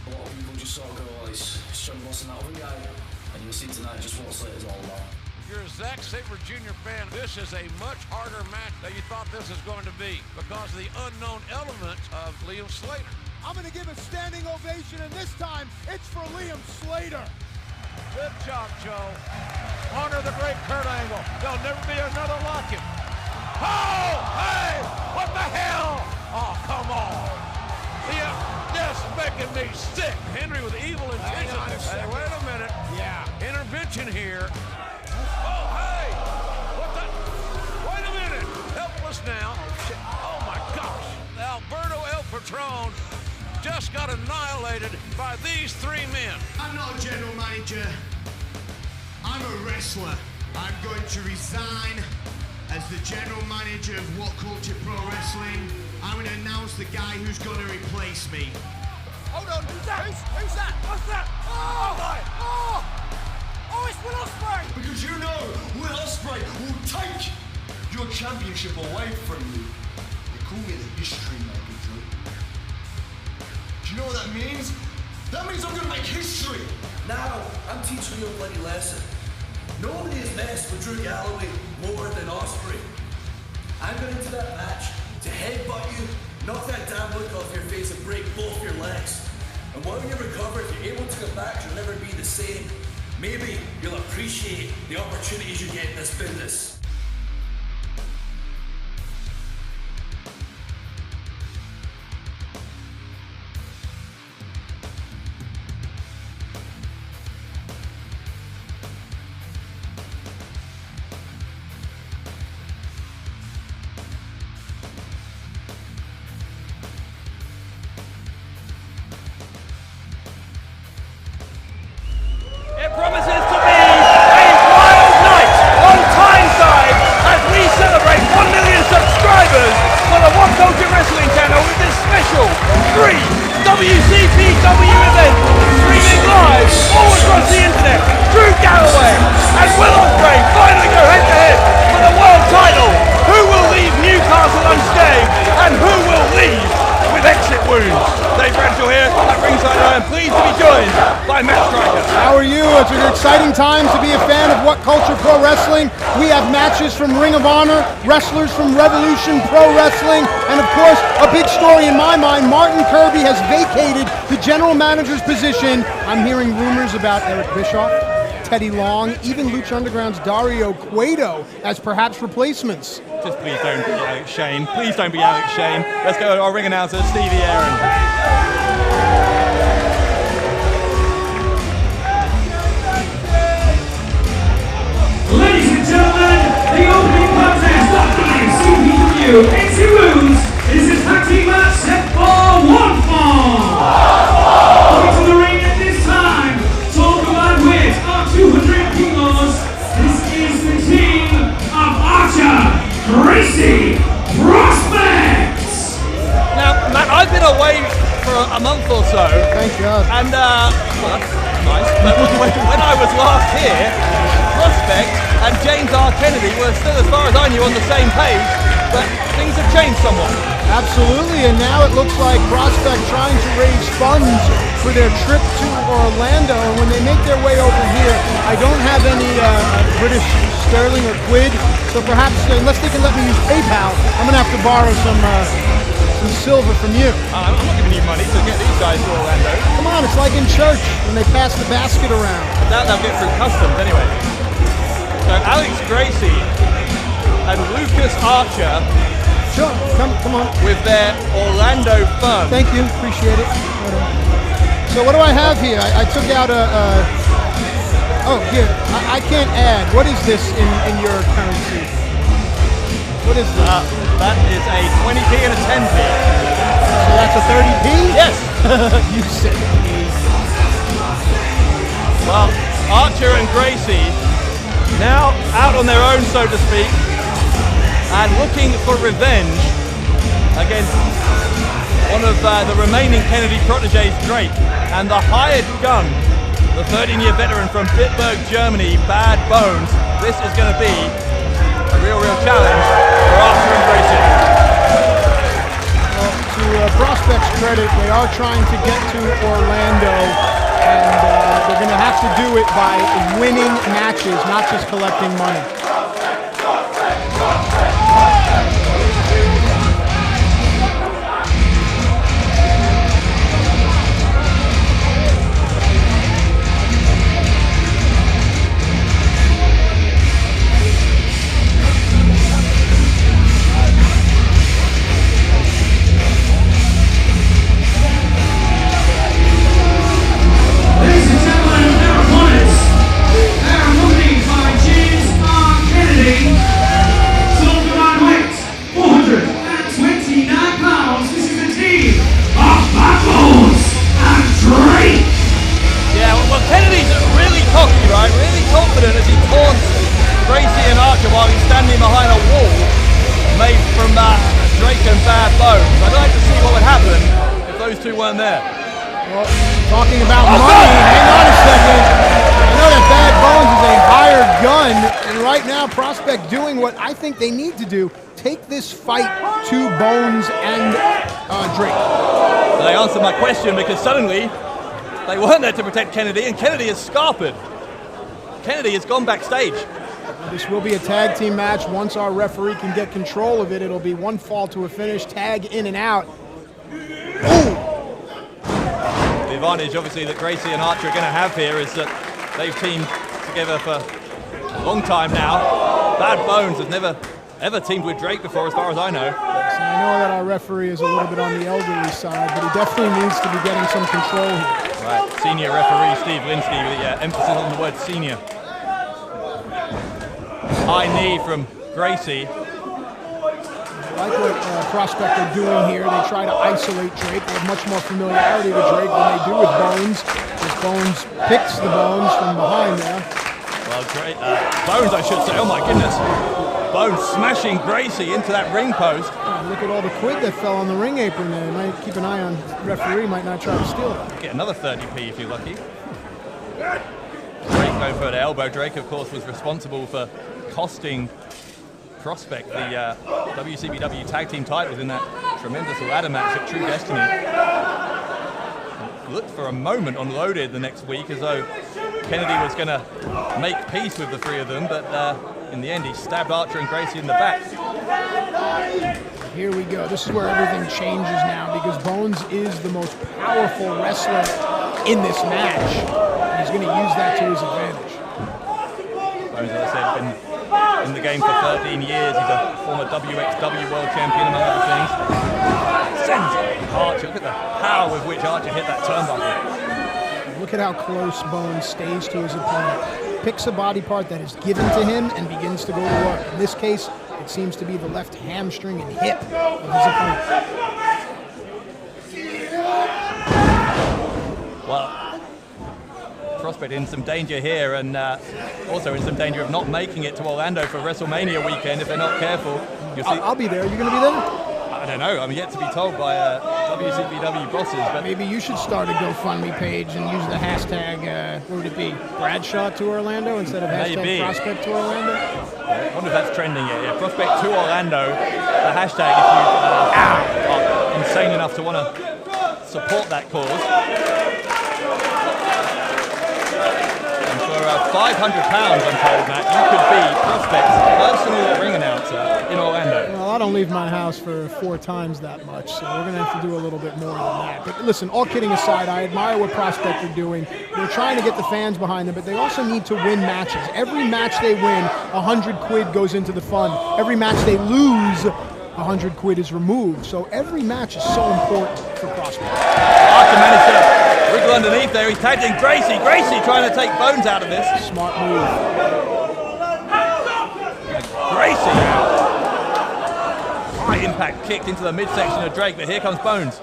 A lot of people just sort of go, oh, he's showing us that other guy, and you'll see tonight just what Slater's all about. If you're a Zack Sabre Jr. fan, this is a much harder match than you thought this was going to be because of the unknown element of Liam Slater. I'm going to give a standing ovation, and this time it's for Liam Slater. Good job, Joe. Honor the great Kurt Angle. There'll never be another like him. Oh, hey, what the hell? Oh, come on. Yeah, that's making me sick. Henry with evil intentions. Hey, wait a minute. Yeah. Intervention here. Oh, hey! What the? Wait a minute! Helpless now. Oh my gosh! Alberto El Patron just got annihilated by these three men. I'm not a general manager. I'm a wrestler. I'm going to resign as the general manager of WhatCulture Pro Wrestling. I'm going to announce the guy who's going to replace me. Hold on, who's that? Who's that? What's that? Oh, my! Oh! Oh, it's Will Ospreay! Because you know Will Ospreay will take your championship away from you. They call me the history maker, Drew. Do you know what that means? That means I'm gonna make history. Now, I'm teaching you a bloody lesson. Nobody has messed with Drew Galloway more than Ospreay. I'm going into that match to headbutt you, knock that damn look off your face and break both your legs. And while you recover, if you're able to come back, you'll never be the same. Maybe you'll appreciate the opportunities you get in this business. It promises to be a wild night on Tyneside as we celebrate 1 million subscribers for the WhatCulture Wrestling channel with this special free WCPW event streaming live all across the internet. Drew Galloway and Will Ospreay finally go head to head for the world title. Who will leave Newcastle unscathed and who will leave with exit wounds? Dave Bradshaw here at ringside. I am pleased to be joined by Matt Striker. How are you? It's an exciting time to be a fan of WhatCulture Pro Wrestling. We have matches from Ring of Honor, wrestlers from Revolution Pro Wrestling, and of course, a big story in my mind, Martin Kirby has vacated the general manager's position. I'm hearing rumors about Eric Bischoff, Teddy Long, even Lucha Underground's Dario Cueto as perhaps replacements. Just please don't be Alex Shane. Please don't be Alex Shane. Let's go to our ring announcer, Stevie Aaron. Ladies and gentlemen, the opening contest of WCPW Exit Wounds is a tag team match set for one fall. Coming to the ring at this time, tall combined weight of 200 kilos. This is the team of Archer, Gracie, Prospects. Now, Matt, I've been away for a month or so. Thank God. And, well, that's nice. But when I was last here, Prospect and James R. Kennedy were still, as far as I knew, on the same page, but things have changed somewhat. Absolutely, and now it looks like Prospect trying to raise funds for their trip to Orlando, and when they make their way over here, I don't have any British sterling or quid, so perhaps, unless they can let me use PayPal, I'm going to have to borrow some silver from you. I'm not giving you money to get these guys to Orlando. Come on, it's like in church when they pass the basket around. I doubt they'll get through customs anyway. So Alex Gracie and Lucas Archer, Sure, come on. with their Orlando firm. Thank you, appreciate it. So what do I have here? I took out oh, here, I can't add. What is this in your currency? What is this? That is a 20p and a 10p. So that's a 30p? Yes. You said p. Well, Archer and Gracie now out on their own, so to speak, and looking for revenge against one of the remaining Kennedy proteges, Drake, and the hired Gunn, the 13-year veteran from Bitburg, Germany, Bad Bones. This is going to be a real challenge for Archer and Gracie. Well, to Prospect's credit, they are trying to get to Orlando, and they're going to have to do it by winning matches, not just collecting money. Weren't there. Well, talking about money, hang on a second. I know that Bad Bones is a hired gun, and right now Prospect doing what I think they need to do, take this fight to Bones and Drake. They answered my question because suddenly they weren't there to protect Kennedy, and Kennedy has scarpered. Kennedy has gone backstage. This will be a tag team match. Once our referee can get control of it, it'll be one fall to a finish, tag in and out. Ooh. The advantage, obviously, that Gracie and Archer are going to have here is that they've teamed together for a long time now. Bad Bones has never, ever teamed with Drake before, as far as I know. So I know that our referee is a little bit on the elderly side, but he definitely needs to be getting some control here. Right, senior referee Steve Linsky with the emphasis on the word senior. High knee from Gracie. I like what Prospect are doing here. They try to isolate Drake. They have much more familiarity with Drake than they do with Bones, as Bones picks the Bones from behind there. Well, Bones, I should say. Oh my goodness. Bones smashing Gracie into that ring post. Oh, look at all the quid that fell on the ring apron there. Might keep an eye on the referee, might not try to steal it. Get another 30p if you're lucky. Drake going for the elbow. Drake, of course, was responsible for costing Prospect the WCPW tag team titles in that tremendous ladder match at True Destiny. Looked for a moment unloaded the next week as though Kennedy was going to make peace with the three of them, but in the end he stabbed Archer and Gracie in the back. Here we go. This is where everything changes now because Bones is the most powerful wrestler in this match. And he's going to use that to his advantage. Bones, as I said, been in the game for 13 years. He's a former WXW world champion, among other things. Sends Archer. Look at the power with which Archer hit that turnbuckle. Look at how close Bones stays to his opponent. Picks a body part that is given to him and begins to go to work. In this case, it seems to be the left hamstring and hip of his opponent. Well, Prospect in some danger here, and also in some danger of not making it to Orlando for WrestleMania weekend if they're not careful. You'll see. I'll be there. Are you going to be there? I don't know. I'm yet to be told by WCPW bosses. But maybe you should start a GoFundMe page and use the hashtag, what would it be, Bradshaw to Orlando instead of hashtag Prospect to Orlando? I wonder if that's trending yet. Yeah, Prospect to Orlando, the hashtag if you are insane enough to want to support that cause. For £500, I'm told, Matt, you could be Prospect's personal ring announcer in Orlando. Well, I don't leave my house for 4 times that much, so we're going to have to do a little bit more than that. But listen, all kidding aside, I admire what Prospect are doing. They're trying to get the fans behind them, but they also need to win matches. Every match they win, 100 quid goes into the fund. Every match they lose, 100 quid is removed. So every match is so important for Prospect. Archer managed to wriggle underneath there. He's tagged in Gracie. Gracie trying to take Bones out of this. Smart move. Gracie. High impact kicked into the midsection of Drake, but here comes Bones.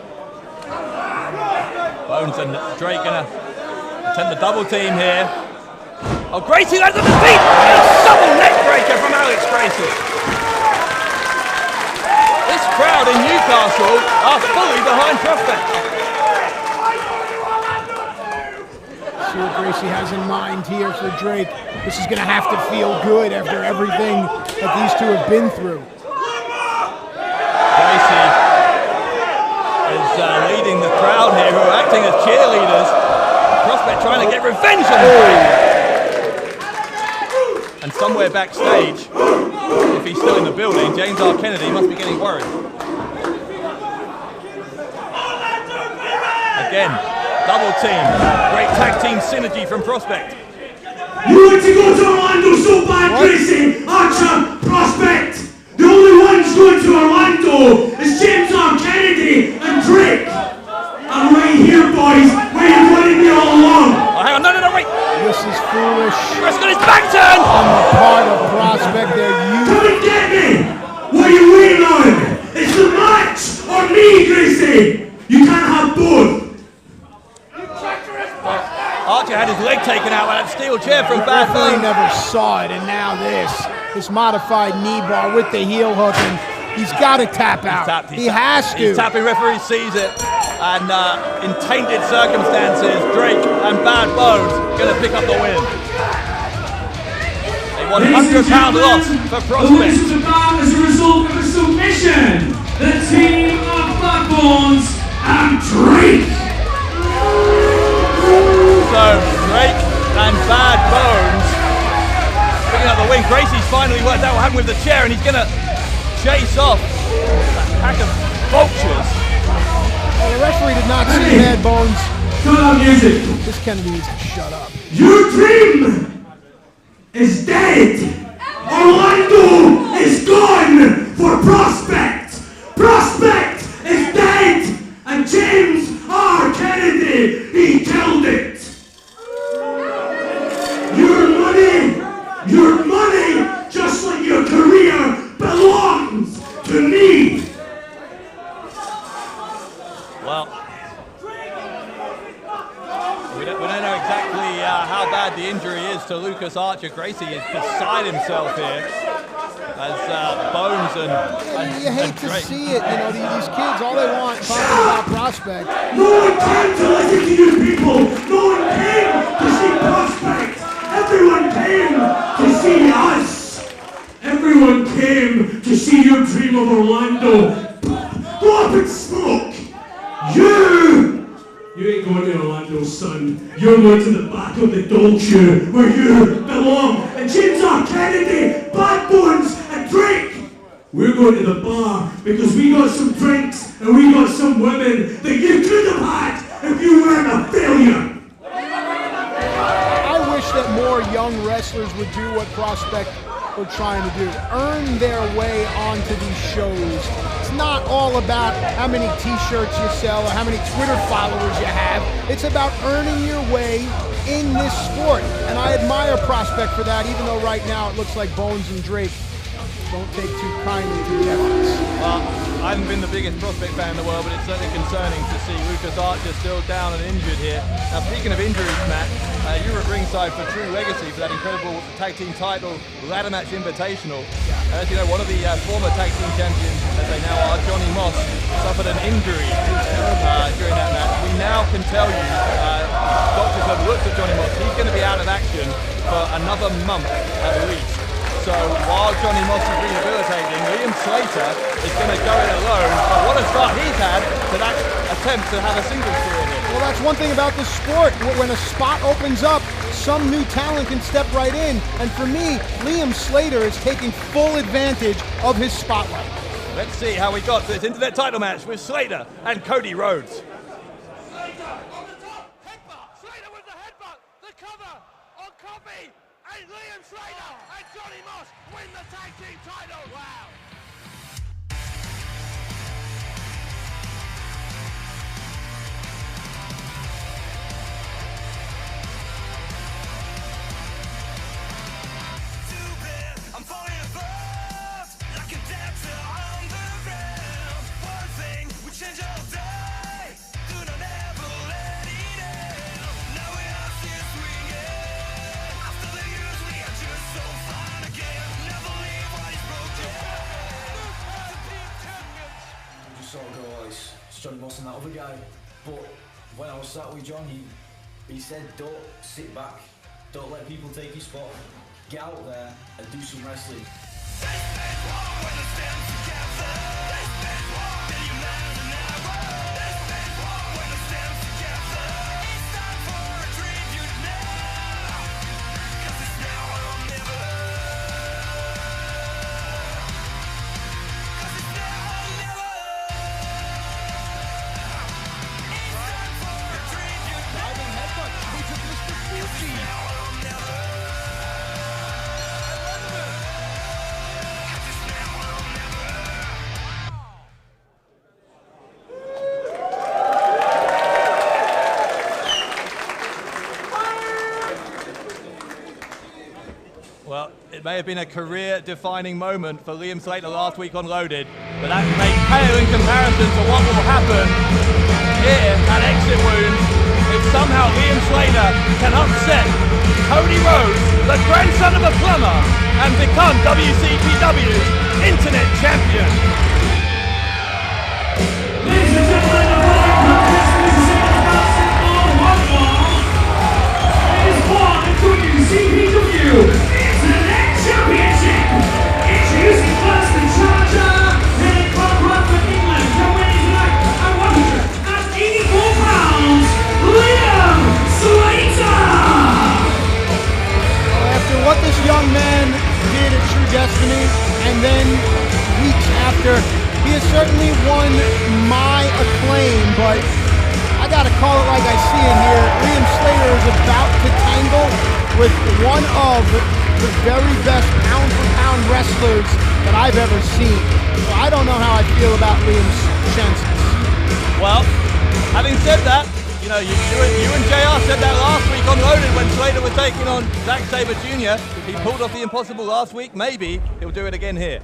Bones and Drake gonna attempt the double team here. Oh, Gracie lands on his feet! A double neck breaker from Alex Gracie. This crowd in Newcastle are fully behind Prospect. See what Gracie has in mind here for Drake. This is going to have to feel good after everything that these two have been through. Gracie revenge on Drake. And somewhere backstage, if he's still in the building, James R. Kennedy must be getting worried. Again, double team. Great tag team synergy from Prospect. You want to go to Orlando so bad, Gracie, Archer, Prospect. The only ones going to Orlando is James R. Kennedy and Drake. I'm right here, boys, where you wanted me all along. Oh, hang on, no, wait. This is foolish. Chris got his back turned. On the part of Prospect there, Come and get me. What are you waiting on? It's the match or me, Gracie. You can't have both. Archer had his leg taken out by that steel chair from Bad Referee Bones. never saw it, and now this modified knee bar with the heel hook, and he's got to tap out. He has to. He's tapping. Referee sees it, and in tainted circumstances, Drake and Bad Bones going to pick up the win. A £100 loss for Prospect. This is about as a result of a submission. The team of Bad Bones and Drake. So Drake and Bad Bones picking up the win. Gracie's finally worked out what happened with the chair, and he's going to chase off that pack of vultures. Well, the referee did not see Bad Bones. Cut out music. This Kennedy needs to shut up. Your dream is dead. Orlando is gone for Prospect. Prospect is dead, and James R. Kennedy, he killed it. Your money, just like your career, belongs to me. Well, we don't know exactly how bad the injury is to Lucas Archer. Gracie is beside himself here as Bones and You hate to Drake. see it, you know, these kids, all they want is talking about Prospect. No one came to listen to you people. No one came to see Prospect. Everyone came to see us. Everyone came to see your dream of Orlando go up in smoke. You ain't going to Orlando, son. You're going to the back of the Dolce where you belong. And James R. Kennedy, Bad Bones, and Drake. We're going to the bar because we got some drinks and we got some women that you could have had if you weren't a failure. I wish that more young wrestlers would do what Prospect were trying to do. Earn their way onto these shows. It's not all about how many t-shirts you sell or how many Twitter followers you have. It's about earning your way in this sport. And I admire Prospect for that, even though right now it looks like Bones and Drake don't take too kindly to the efforts. Well, I haven't been the biggest Prospect fan in the world, but it's certainly concerning to see Lucas Archer still down and injured here. Now, speaking of injuries, Matt, you were at ringside for True Legacy for that incredible tag team title ladder match invitational. As you know, one of the former tag team champions, as they now are, Johnny Moss, suffered an injury during that match. We now can tell you, doctors have looked at Johnny Moss. He's going to be out of action for another month at least. So while Johnny Moss is rehabilitating, Liam Slater is going to go in alone. But what a start he's had to that attempt to have a singles career here. Well, that's one thing about the sport. When a spot opens up, some new talent can step right in. And for me, Liam Slater is taking full advantage of his spotlight. Let's see how we got to this internet title match with Slater and Cody Rhodes. Slater on the top, headbutt. Slater with the headbutt, the cover on Kirby, and Liam Slater and Johnny Moss win the tag team title. Wow. Johnny Moss and that other guy, but when I was sat with John, he said, don't sit back, don't let people take your spot, get out there and do some wrestling. Well, it may have been a career-defining moment for Liam Slater last week on Loaded, but that may pale in comparison to what will happen here at Exit Wounds if somehow Liam Slater can upset Cody Rhodes, the grandson of a plumber, and become WCPW's Internet Champion. Ladies and gentlemen, the following contest is a single for one ball. It is won the WCPW Internet Championship. Introducing first the challenger, heading from Bradford, England, weighing tonight at 184 pounds, Liam Slater. After what this young man did at True Destiny, and then weeks after, he has certainly won my acclaim, but I gotta call it like I see it here. Liam Slater is about to tangle with one of the very best pound-for-pound wrestlers that I've ever seen. So I don't know how I feel about Liam's chances. Well, having said that, you know, you and JR said that last week on Loaded when Slater was taking on Zack Sabre Jr. He pulled off the impossible last week. Maybe he'll do it again here.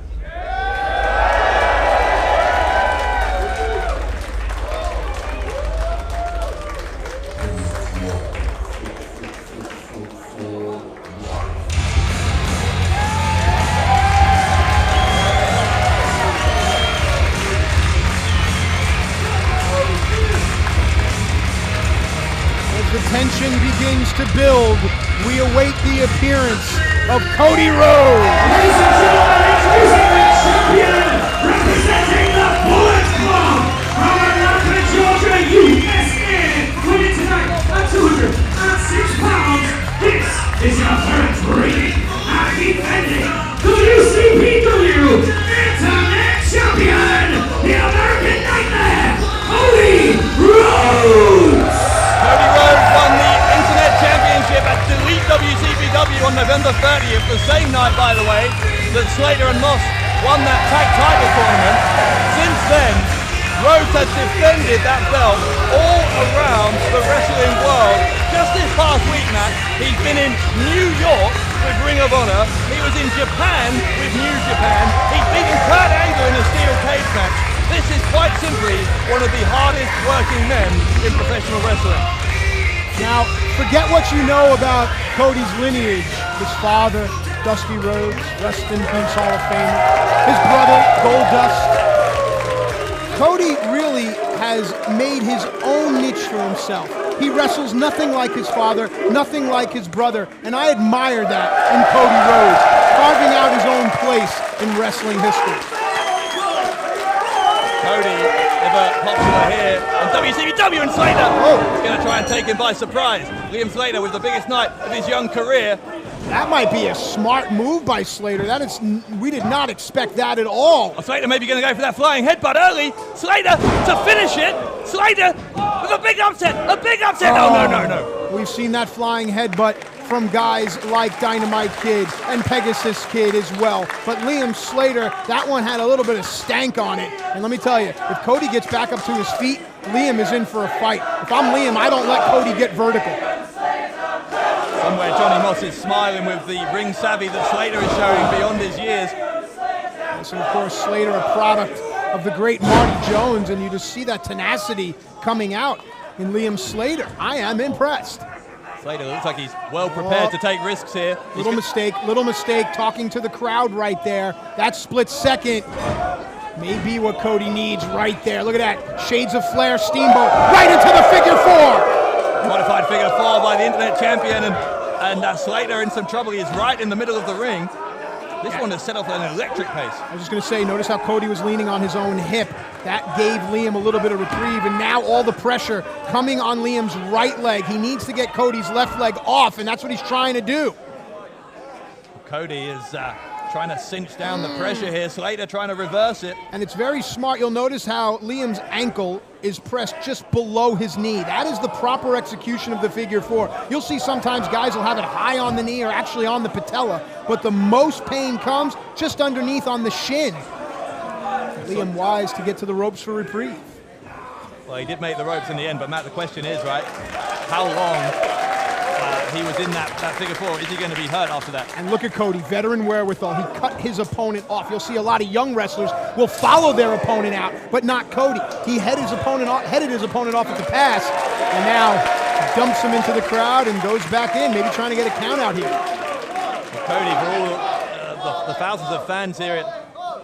The tension begins to build. We await the appearance of Cody Rhodes. Ladies and gentlemen, introducing the champion, representing the Bullet Club from Atlanta, Georgia, USA. Winning tonight at 206 pounds. This is your third ring and defending WCPW Internet Champion, the American Nightmare, Cody Rhodes. Cody Rhodes won the Internet Championship at Delete WCPW on November 30th, the same night, by the way, that Slater and Moss won that tag title tournament. Since then, Rhodes has defended that belt all around the wrestling world. Just this past week, Matt, he's been in New York with Ring of Honor. He was in Japan with New Japan. He's beaten Kurt Angle in a steel cage match. This is quite simply one of the hardest working men in professional wrestling. Now, forget what you know about Cody's lineage. His father, Dusty Rhodes, rest in peace Hall of Famer. His brother, Goldust. Cody really has made his own niche for himself. He wrestles nothing like his father, nothing like his brother, and I admire that in Cody Rhodes, carving out his own place in wrestling history. Cody, ever popular here on WCPW, and Slater is going to try and take him by surprise. Liam Slater with the biggest night of his young career. That might be a smart move by Slater. We did not expect that at all. Oh, Slater maybe going to go for that flying headbutt early. Slater to finish it. Slater with a big upset. A big upset. Oh, no. We've seen that flying headbutt from guys like Dynamite Kid and Pegasus Kid as well. But Liam Slater, that one had a little bit of stank on it. And let me tell you, if Cody gets back up to his feet, Liam is in for a fight. If I'm Liam, I don't let Cody get vertical. Somewhere Johnny Moss is smiling with the ring savvy that Slater is showing beyond his years. Yes, and of course, Slater, a product of the great Marty Jones, and you just see that tenacity coming out in Liam Slater. I am impressed. Slater looks like he's well prepared to take risks here. Little mistake, talking to the crowd right there. That split second may be what Cody needs right there. Look at that, Shades of Flair Steamboat, right into the figure four. Modified figure four by the Internet Champion, and Slater in some trouble. He is right in the middle of the ring. This one has set off at an electric pace. I was just going to say, notice how Cody was leaning on his own hip. That gave Liam a little bit of reprieve, and now all the pressure coming on Liam's right leg. He needs to get Cody's left leg off, and that's what he's trying to do. Cody is trying to cinch down the pressure here. Slater trying to reverse it. And it's very smart. You'll notice how Liam's ankle is pressed just below his knee. That is the proper execution of the figure four. You'll see sometimes guys will have it high on the knee or actually on the patella, but the most pain comes just underneath on the shin. Liam wise to get to the ropes for reprieve. Well, he did make the ropes in the end, but Matt, the question is, right, how long he was in that figure four? Is he going to be hurt after that? And look at Cody, veteran wherewithal. He cut his opponent off. You'll see a lot of young wrestlers will follow their opponent out, but not Cody. He headed his opponent off at the pass, and now dumps him into the crowd and goes back in, maybe trying to get a count out here. Well, Cody, for all the thousands of fans here in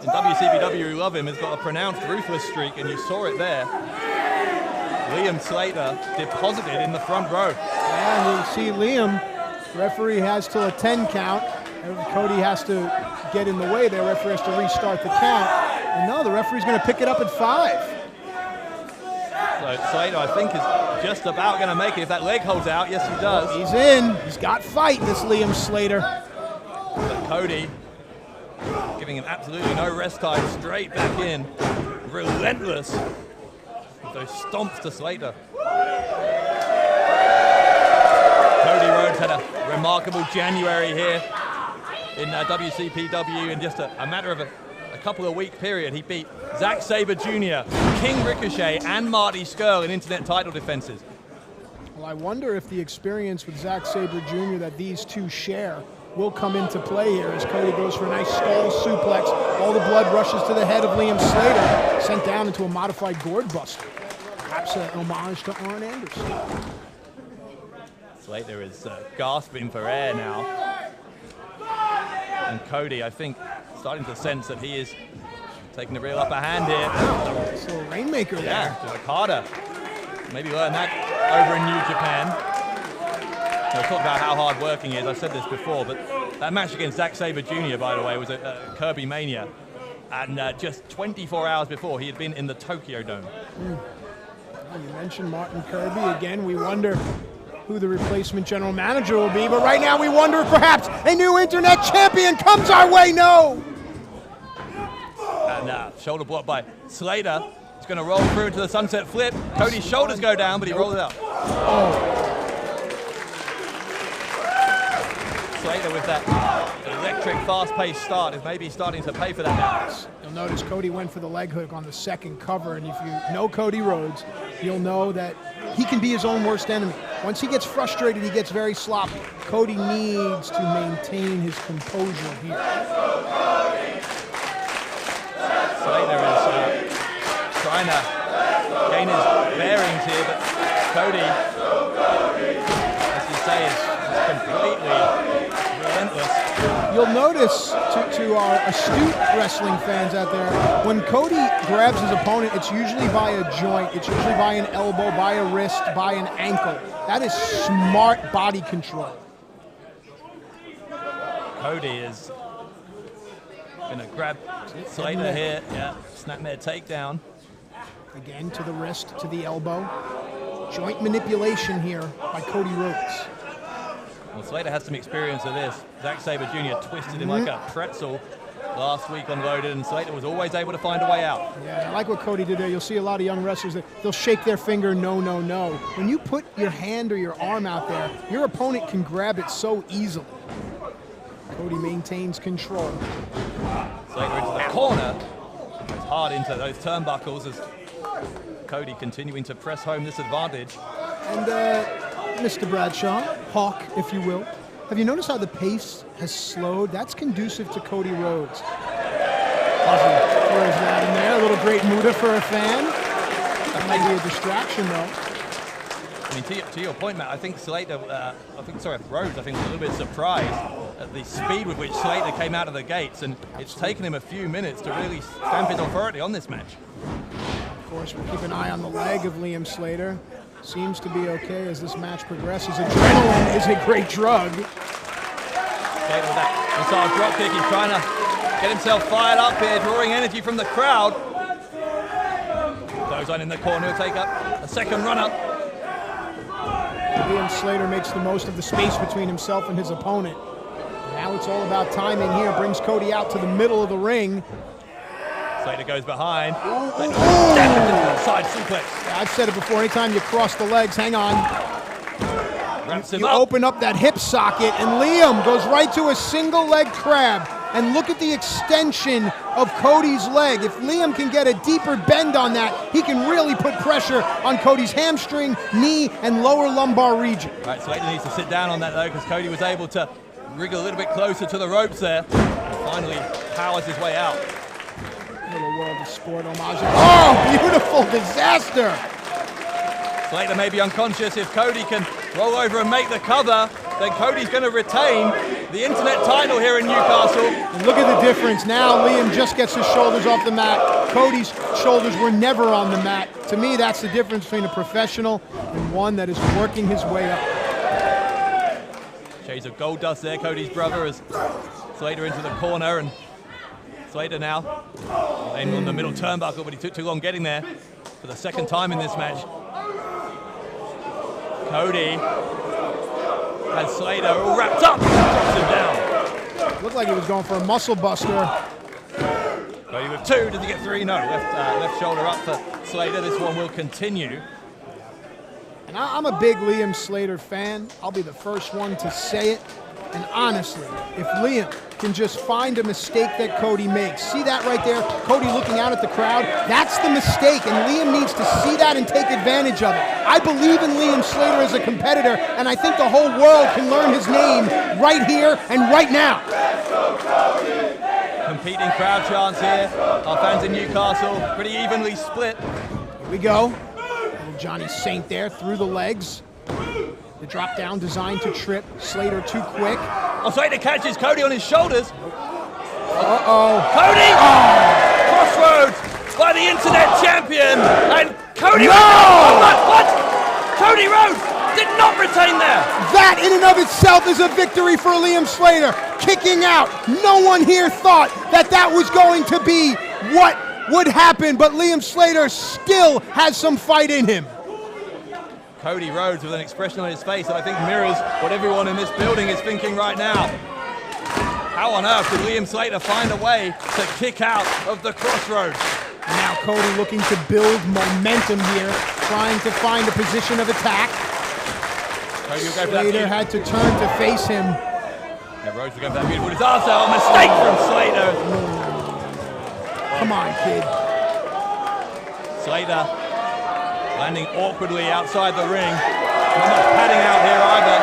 WCPW who love him, has got a pronounced ruthless streak, and you saw it there. Liam Slater deposited in the front row. And you see Liam, referee has till a 10 count. Cody has to get in the way there. Referee has to restart the count. And no, the referee's going to pick it up at 5. So Slater, I think, is just about going to make it if that leg holds out. Yes, he does. He's in. He's got fight, this Liam Slater. But Cody giving him absolutely no rest time, straight back in. Relentless. Those stomps to Slater. Cody Rhodes had a remarkable January here in WCPW. In just a matter of a couple of week period, he beat Zack Sabre Jr., King Ricochet, and Marty Scurll in internet title defenses. Well, I wonder if the experience with Zack Sabre Jr. that these two share will come into play here as Cody goes for a nice stall suplex. All the blood rushes to the head of Liam Slater, sent down into a modified gourd buster. Perhaps an homage to Arn Anderson. Slater is gasping for air now. And Cody, I think, starting to sense that he is taking a real upper hand here. It's a little rainmaker yeah, there. to the Carter. Maybe learn that over in New Japan. We'll talk about how hard working he is. I've said this before, but that match against Zack Sabre Jr., by the way, was a Kirby Mania. And just 24 hours before, he had been in the Tokyo Dome. Well, you mentioned Martin Kirby. Again, we wonder who the replacement general manager will be, but right now we wonder if perhaps a new internet champion comes our way. No! And shoulder block by Slater. He's going to roll through into the sunset flip. Cody's shoulders go down, but he rolls out. Oh. Slater with that electric, fast-paced start is maybe starting to pay for that now. You'll notice Cody went for the leg hook on the second cover, and if you know Cody Rhodes, you'll know that he can be his own worst enemy. Once he gets frustrated, he gets very sloppy. Cody needs to maintain his composure here. Slater is trying to gain his bearings here, but Cody, as you say, is completely relentless. You'll notice, to our astute wrestling fans out there, when Cody grabs his opponent, it's usually by a joint, it's usually by an elbow, by a wrist, by an ankle. That is smart body control. Cody is going to grab Slater here. Yeah, snapmare takedown. Again, to the wrist, to the elbow. Joint manipulation here by Cody Rhodes. Well, Slater has some experience of this. Zack Sabre Jr. twisted him like a pretzel last week unloaded, and Slater was always able to find a way out. Yeah, I like what Cody did there. You'll see a lot of young wrestlers that they'll shake their finger, no, no, no. When you put your hand or your arm out there, your opponent can grab it so easily. Cody maintains control. Slater into the corner. Goes hard into those turnbuckles as Cody continuing to press home this advantage. And Mr. Bradshaw, Hawk, if you will, have you noticed how the pace has slowed? That's conducive to Cody Rhodes. Throws that in there, a little great Muda for a fan. That might be a distraction, though. I mean, to your point, Matt, I think Slater, Rhodes, I think, was a little bit surprised at the speed with which Slater came out of the gates, and it's taken him a few minutes to really stamp his authority on this match. Of course, we'll keep an eye on the leg of Liam Slater. Seems to be okay as this match progresses. Adrenaline is a great drug. Slater with that missile drop kick, he's trying to get himself fired up here, drawing energy from the crowd. Goes on in the corner, he'll take up a second run-up. Liam Slater makes the most of the space between himself and his opponent. Now it's all about timing here. Brings Cody out to the middle of the ring. Slater goes behind. Side suplex. Yeah, I've said it before, anytime you cross the legs, hang on. Wraps him You up. open up that hip socket, and Liam goes right to a single leg crab. And look at the extension of Cody's leg. If Liam can get a deeper bend on that, he can really put pressure on Cody's hamstring, knee, and lower lumbar region. Right, Slater needs to sit down on that though, because Cody was able to wriggle a little bit closer to the ropes there. Finally powers his way out. Little world of sport homage. Oh, beautiful disaster! Slater may be unconscious. If Cody can roll over and make the cover, then Cody's going to retain the internet title here in Newcastle. And look at the difference. Now Liam just gets his shoulders off the mat. Cody's shoulders were never on the mat. To me, that's the difference between a professional and one that is working his way up. Shades of gold dust there, Cody's brother, as Slater into the corner, and Slater now aimed on the middle turnbuckle, but he took too long getting there for the second time in this match. Cody has Slater all wrapped up, drops him down. Looked like he was going for a muscle buster. Cody with two, did he get three? No, left shoulder up for Slater. This one will continue. And I'm a big Liam Slater fan. I'll be the first one to say it. And honestly, if Liam can just find a mistake that Cody makes, see that right there? Cody looking out at the crowd, that's the mistake, and Liam needs to see that and take advantage of it. I believe in Liam Slater as a competitor, and I think the whole world can learn his name right here and right now. Competing crowd chants here. Our fans in Newcastle, pretty evenly split. Here we go. Little Johnny Saint there through the legs. The drop down designed to trip. Slater too quick. Oh, Slater catches Cody on his shoulders. Uh-oh. Cody! Crossroads by the internet champion. And Cody... No! What? Cody Rhodes did not retain there. That in and of itself is a victory for Liam Slater. Kicking out. No one here thought that that was going to be what would happen, but Liam Slater still has some fight in him. Cody Rhodes with an expression on his face that I think mirrors what everyone in this building is thinking right now. How on earth did Liam Slater find a way to kick out of the crossroads? Now Cody looking to build momentum here, trying to find a position of attack. Cody will go for that. Slater had to turn to face him. Yeah, Rhodes will go for that beautiful disaster. A mistake from Slater. Come on, kid. Slater landing awkwardly outside the ring. Not much padding out here either.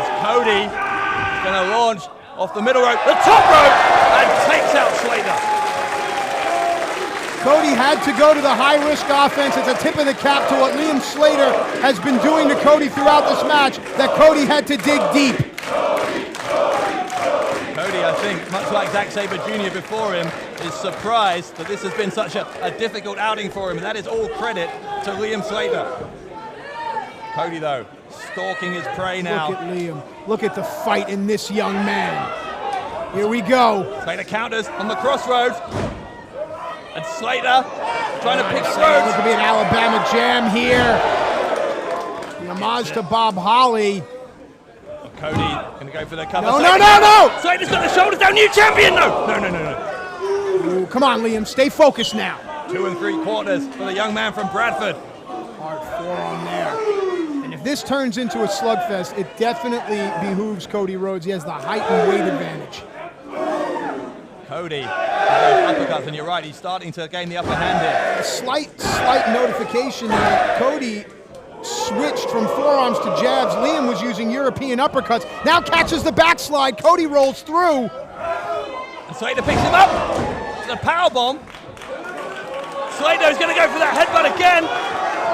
As Cody is going to launch off the middle rope, the top rope, and takes out Slater. Cody had to go to the high-risk offense. It's a tip of the cap to what Liam Slater has been doing to Cody throughout this match, that Cody had to dig deep. Cody, I think, much like Zack Sabre Jr. before him, is surprised that this has been such a difficult outing for him, and that is all credit to Liam Slater. Cody, though, stalking his prey now. Look at Liam. Look at the fight in this young man. Here we go. Slater counters on the crossroads. And Slater trying to pick Rhodes. This could be an Alabama jam here. The homage to Bob Holly. Cody going to go for the cover. No! Slater's got the shoulders down. New champion. No. Ooh, come on, Liam. Stay focused now. 2 3/4 for the young man from Bradford. Hard forearm there. And if this turns into a slugfest, it definitely behooves Cody Rhodes. He has the height and weight advantage. Cody, uppercuts, and you're right, he's starting to gain the upper hand here. A slight notification that Cody switched from forearms to jabs. Liam was using European uppercuts. Now catches the backslide. Cody rolls through. And Slater picks him up. The powerbomb. Slater's going to go for that headbutt again.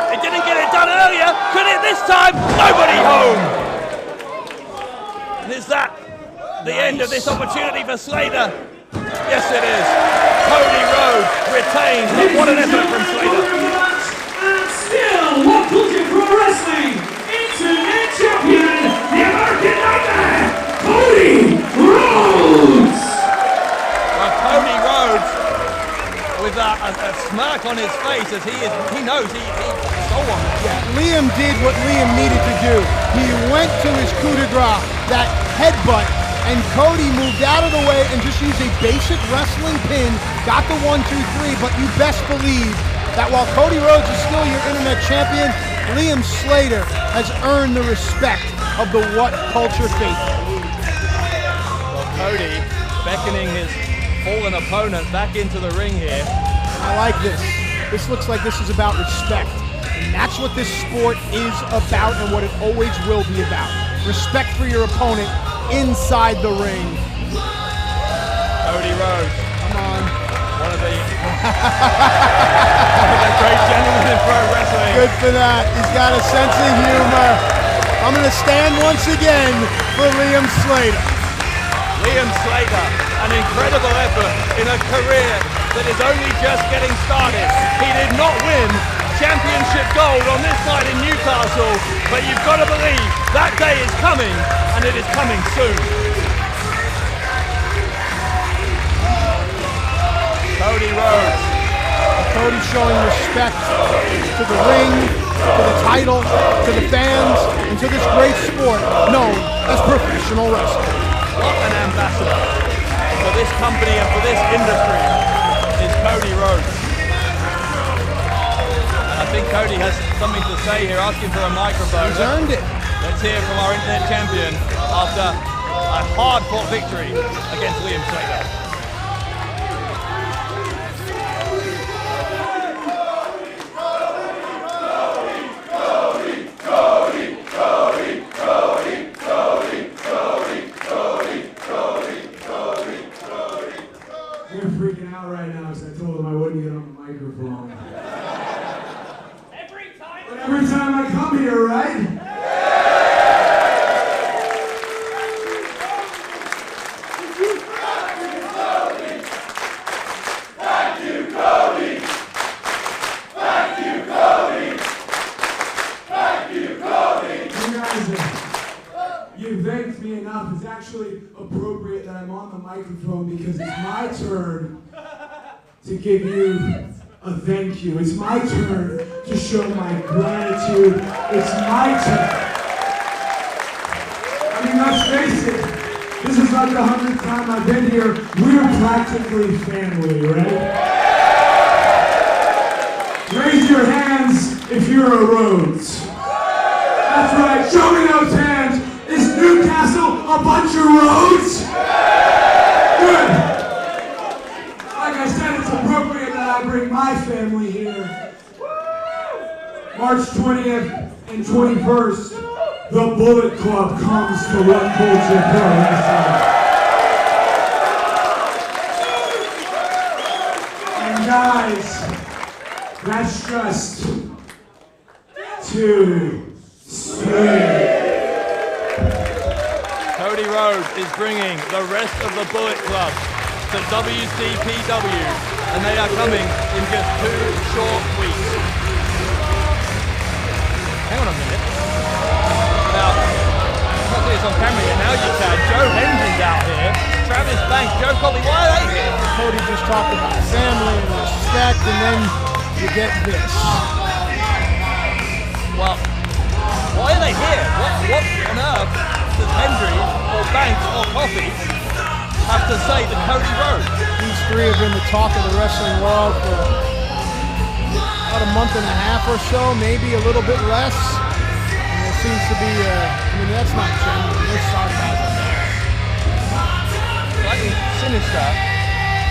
It didn't get it done earlier. Could it this time? Nobody home. And is that the end of this opportunity for Slater? Yes, it is. Cody Rhodes retains. What an effort from Slater. And still, WhatCulture Pro Wrestling Internet Champion, the American Nightmare, Cody Rhodes. Well, Cody Rhodes with a smirk on his face as he knows he stole one. Yeah, Liam did what Liam needed to do. He went to his coup de grace, that headbutt, and Cody moved out of the way and just used a basic wrestling pin, got the 1, 2, 3, but you best believe that while Cody Rhodes is still your internet champion, Liam Slater has earned the respect of the WhatCulture faithful. Well, Cody beckoning his fallen opponent back into the ring here. I like this. This looks like this is about respect. And that's what this sport is about and what it always will be about. Respect for your opponent inside the ring. Cody Rhodes. Come on. One of the great gentlemen in pro wrestling. Good for that. He's got a sense of humor. I'm going to stand once again for Liam Slater. Liam Slater, an incredible effort in a career that is only just getting started. He did not win championship gold on this night in Newcastle, but you've got to believe that day is coming, and it is coming soon. Cody Rhodes. Cody showing respect to the ring, to the title, to the fans, and to this great sport known as professional wrestling. What an ambassador for this company and for this industry is Cody Rhodes. And I think Cody has something to say here, asking for a microphone. He's earned it. Let's hear from our internet champion after a hard-fought victory against Liam Slater. They're freaking out right now because I told them I wouldn't get on the microphone. Every time I come here, right? You thanked me enough. It's actually appropriate that I'm on the microphone because it's my turn to give you a thank you. It's my turn to show my gratitude. It's my turn. I mean, let's face it. This is like the 100th time I've been here. We're practically family, right? Raise your hands if you're a Rhodes. That's right. Show me those hands. Is Newcastle a bunch of Rhodes? Good. Like I said, it's appropriate that I bring my family here. March 20th and 21st, the Bullet Club comes to WhatCulture Pro Wrestling. And guys, that's just 2, 3. Cody Rhodes is bringing the rest of the Bullet Club to WCPW, and they are coming in just 2 short weeks. Hang on a minute. Now, I'm not seeing this on camera yet. Now you can. Joe Hendry's out here. Travis Banks, Joe Colby, why are they here? Cody just talked about family and respect, and then you get this. Well, why are they here? What on earth does Hendry or Banks or Coffee have to say to Cody Rhodes? These three have been the talk of the wrestling world for about a month and a half or so, maybe a little bit less. And there seems to be, I mean, that's not genuine. There's sarcasm there. Slightly sinister,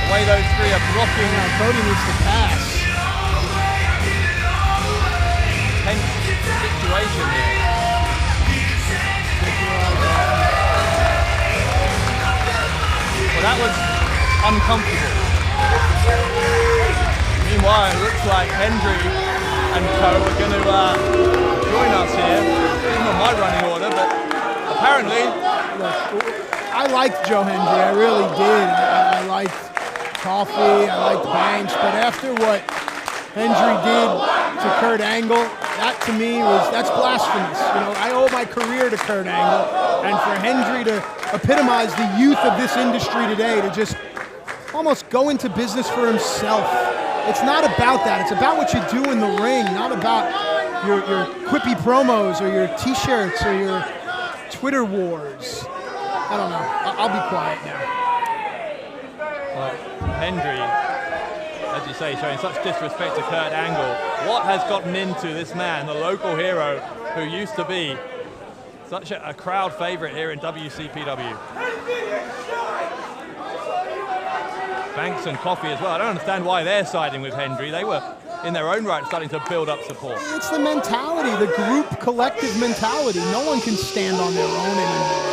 the way those three are blocking. Cody needs to pass. Tense situation here. Well, that was uncomfortable. Meanwhile, it looks like Hendry and co are going to join us here. This is not my running order, but apparently... I liked Joe Hendry, I really did. I liked Coffee, I liked Banks, but after what Hendry did to Kurt Angle, that to me that's blasphemous. You know, I owe my career to Kurt Angle, and for Hendry to epitomize the youth of this industry today, to just almost go into business for himself. It's not about that. It's about what you do in the ring, not about your quippy promos or your t-shirts or your Twitter wars. I don't know. I'll be quiet now. Well, Hendry, as you say, showing such disrespect to Kurt Angle. What has gotten into this man, the local hero, who used to be such a crowd favorite here in WCPW? Banks and Coffee as well. I don't understand why they're siding with Hendry. They were, in their own right, starting to build up support. It's the mentality, the group collective mentality. No one can stand on their own anymore.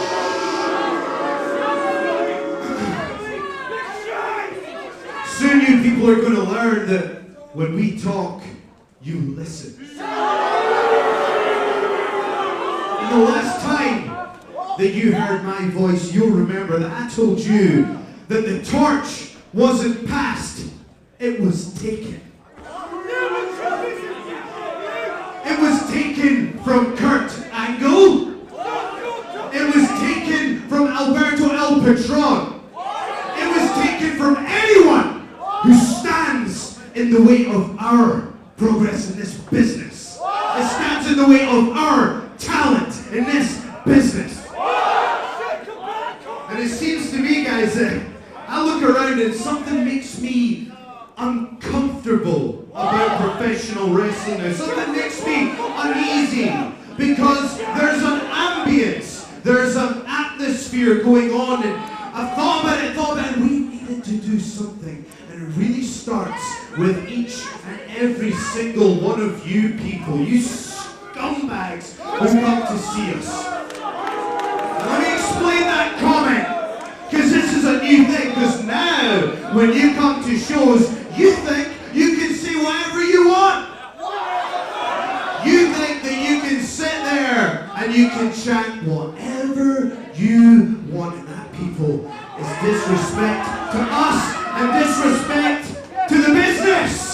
Soon you people are going to learn that when we talk, you listen. And the last time that you heard my voice, you'll remember that I told you that the torch wasn't passed, it was taken. It was taken from Kurt Angle. It was taken from Alberto El Patron. It was taken from anyone who stands in the way of our progress in this business. It stands in the way of our talent in this business. And it seems to me, guys, that I look around and something makes me uncomfortable about professional wrestling now. Something makes me uneasy because there's an ambience, there's an atmosphere going on, and I've thought about it, and we needed to do something. And it really starts with each and every single one of you people, you scumbags who come to see us. Now, let me explain that comment, because this is a new thing, because now, when you come to shows, you think you can say whatever you want. You think that you can sit there and you can chant whatever you want, and that, people, is disrespect to us and disrespect to the business.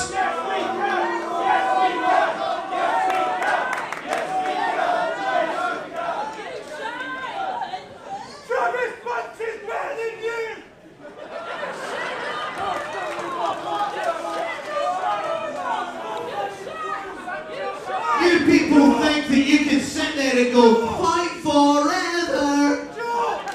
You people think that you can sit there and go, fight forever.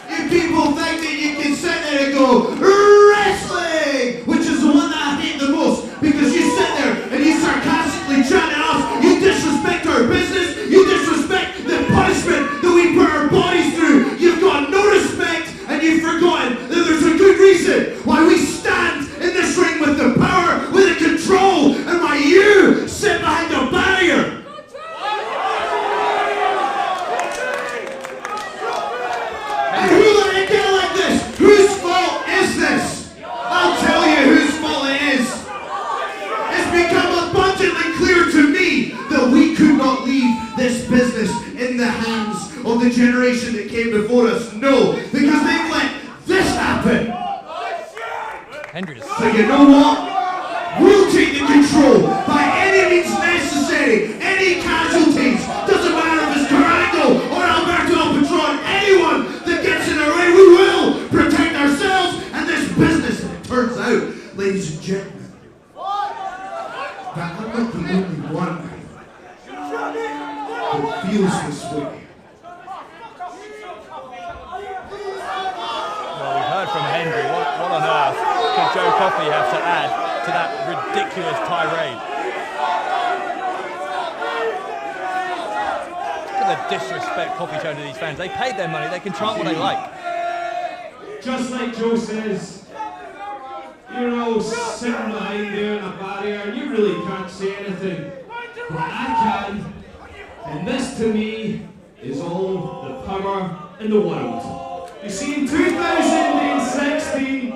You people think that you can sit there and go, wrestling, which is the one that I hate the most, because you sit there and you sarcastically chant at us, you disrespect our business, you disrespect the punishment that we put our bodies through. You've got no respect, and you've forgotten that there's a good reason why we stand in this ring with the power, with the control, and why you sit behind a barrier. And who let it get like this? Whose fault is this? I'll tell you whose fault it is. It's become abundantly clear to me that we could not leave this business in the hands of the generation that came before us. No, because they've let this happen. So you know what? We'll take the control by any means necessary. Any casualties. Doesn't matter if it's Durango or Alberto El Patron. Anyone that gets in our way, we will protect ourselves and this business. And it turns out, ladies and gentlemen, that I'm not the only one who feels this way. Well, we've heard from Hendry. What on earth could Joe Coffey have to add to that ridiculous tirade? Look at the disrespect Coffey showing to these fans. They paid their money. They can chant what they like. Just like Joe says, you're all sitting behind there in a barrier and you really can't say anything. But I can. And this to me is all the power in the world. You see, in 2016,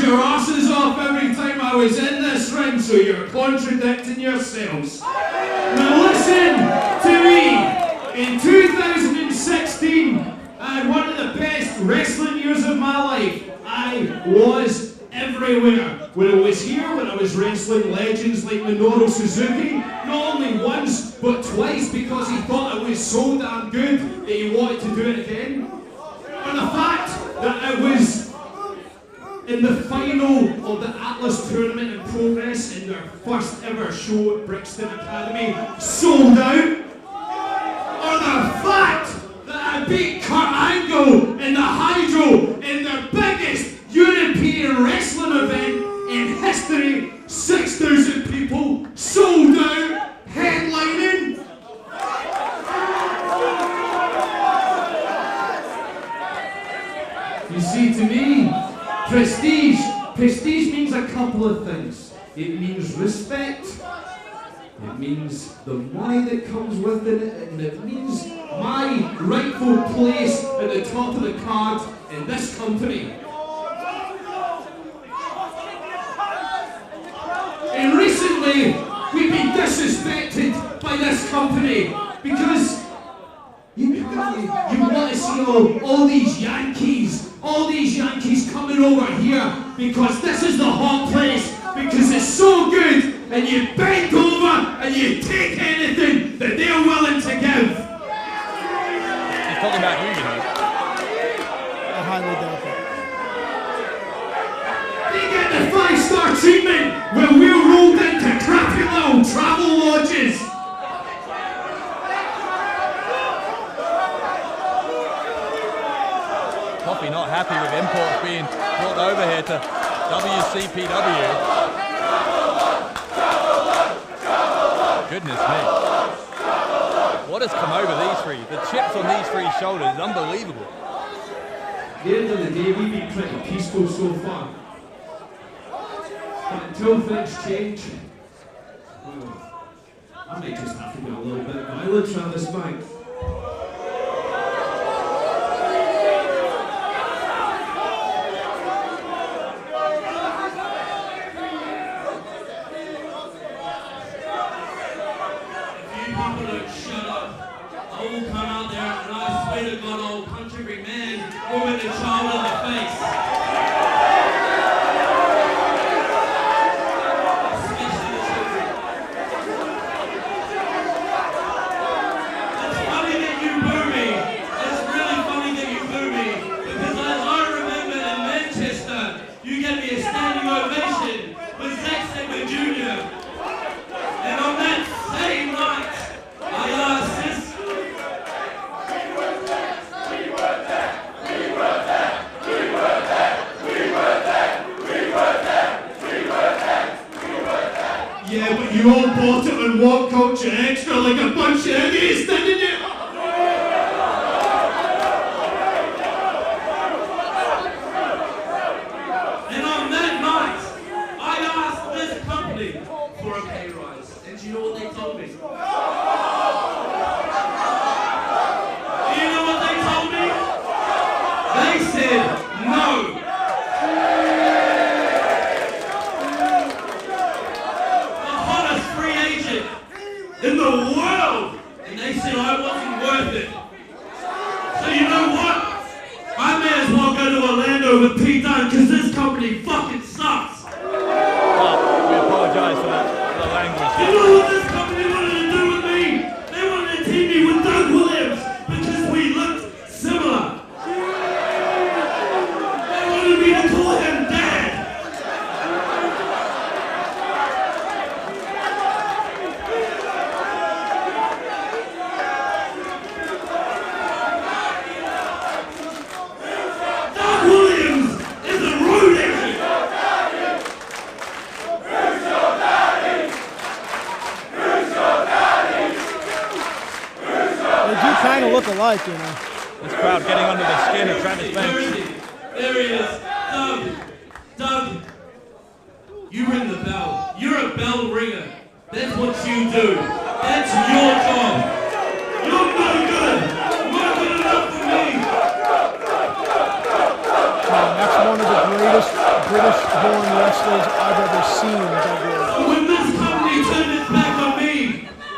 your asses off every time I was in this ring, so you're contradicting yourselves. Now listen to me. In 2016, I had one of the best wrestling years of my life. I was everywhere. When I was here, when I was wrestling legends like Minoru Suzuki, not only once, but twice, because he thought I was so damn good that he wanted to do it again. And the fact that I was in the final of the Atlas tournament in progress in their first ever show at Brixton Academy, sold out. Or the fact that I beat Kurt Angle in the Hydro in their biggest European wrestling event in history, 6,000 people, sold out, headlining. You see, to me, prestige means a couple of things. It means respect, it means the money that comes with it, and it means my rightful place at the top of the card in this company. And recently, we've been disrespected by this company because you want to see all these Yankees coming over here because this is the hot place, because it's so good, and you bend over and you take anything that they're willing to give. He's talking about who, you know? I highly doubt that. They get the 5-star treatment when we're rolled into crappy little travel lodges. Coffee not happy with imports being brought over here to WCPW. Goodness me. What has come over these three? The chips on these three shoulders is unbelievable. At the end of the day, we've been pretty peaceful so far. But until things change, well, I might just have to get a little bit of mileage on this bike. With a child in the face. Especially the children. It's funny that you boo me. It's really funny that you boo me. Because as I remember in Manchester, you gave me a standing ovation with Zack Sabre Jr. And on that same night, I asked this. Yeah, but you all bought it on WhatCulture Extra like a bunch of idiots, didn't you? And on that night, I asked this company for a pay rise. And do you know what they told me? Do you know what they told me? They said no. In the world! And they said I wasn't worth it. So you know what? I may as well go to Orlando with Pete Dunne because this company fucking sucks. Well, we apologise for the language. You know what this company wanted to do with me? They wanted to team me with Doug Williams because we looked similar. They wanted me to call him Dad. Kind of look alike, you know. This crowd getting under the skin of Travis Banks. There he is. Doug, you ring the bell. You're a bell ringer. That's what you do. That's your job. You're no good. Not good enough for me. That's one of the greatest British-born wrestlers I've ever seen. When this company turned its back on me,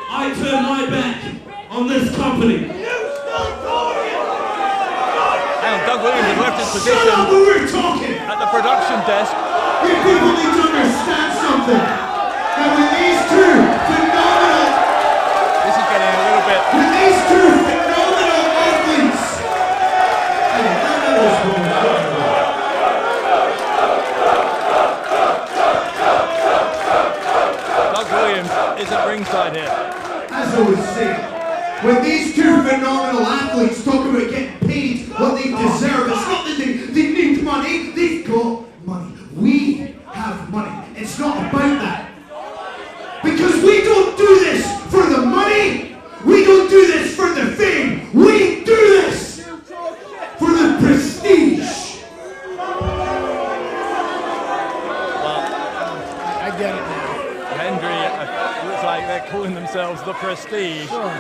I turned my back on this company. And Doug Williams has left his position Shut up when we're talking! at the production desk. Okay, people need to understand something. That with these two phenomenal... This is getting a little bit... With these two phenomenal athletes... Hey, that was Doug Williams isn't ringside here. As I was saying, when these two phenomenal athletes talk about getting paid what they deserve, it's not that they need money, they've got money. We have money. It's not about that. Because we don't do this for the money, we don't do this for the fame, we do this for the prestige. Well, I get it now. Hendry looks like they're calling themselves the Prestige. Sure.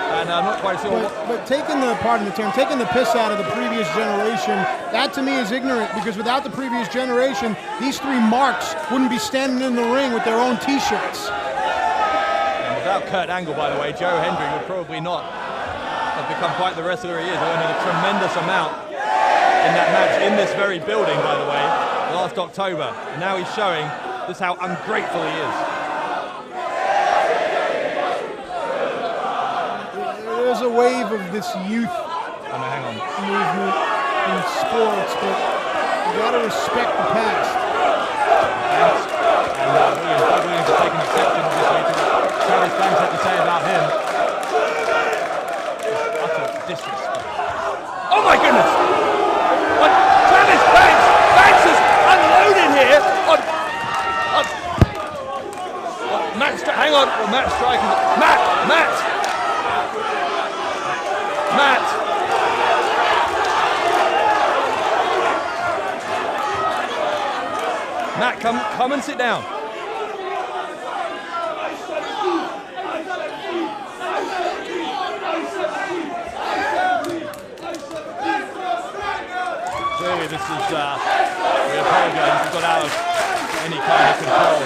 And I'm not quite sure. But taking the, pardon the term, taking the piss out of the previous generation, that to me is ignorant, because without the previous generation, these three marks wouldn't be standing in the ring with their own t-shirts. And without Kurt Angle, by the way, Joe Hendry would probably not have become quite the wrestler he is, earning a tremendous amount in that match in this very building, by the way, last October. And now he's showing just how ungrateful he is. There's a wave of this youth movement in sports, but you gotta respect the past. And Williams is taking exception, obviously, to what Travis Banks had to say about him. Utter disrespect. Oh my goodness! What? Travis Banks! Banks is unloading here on Matt. Hang on, well, Matt striking. Matt! Matt, come and sit down. Clearly this is, we apologize, we got out of any kind of control.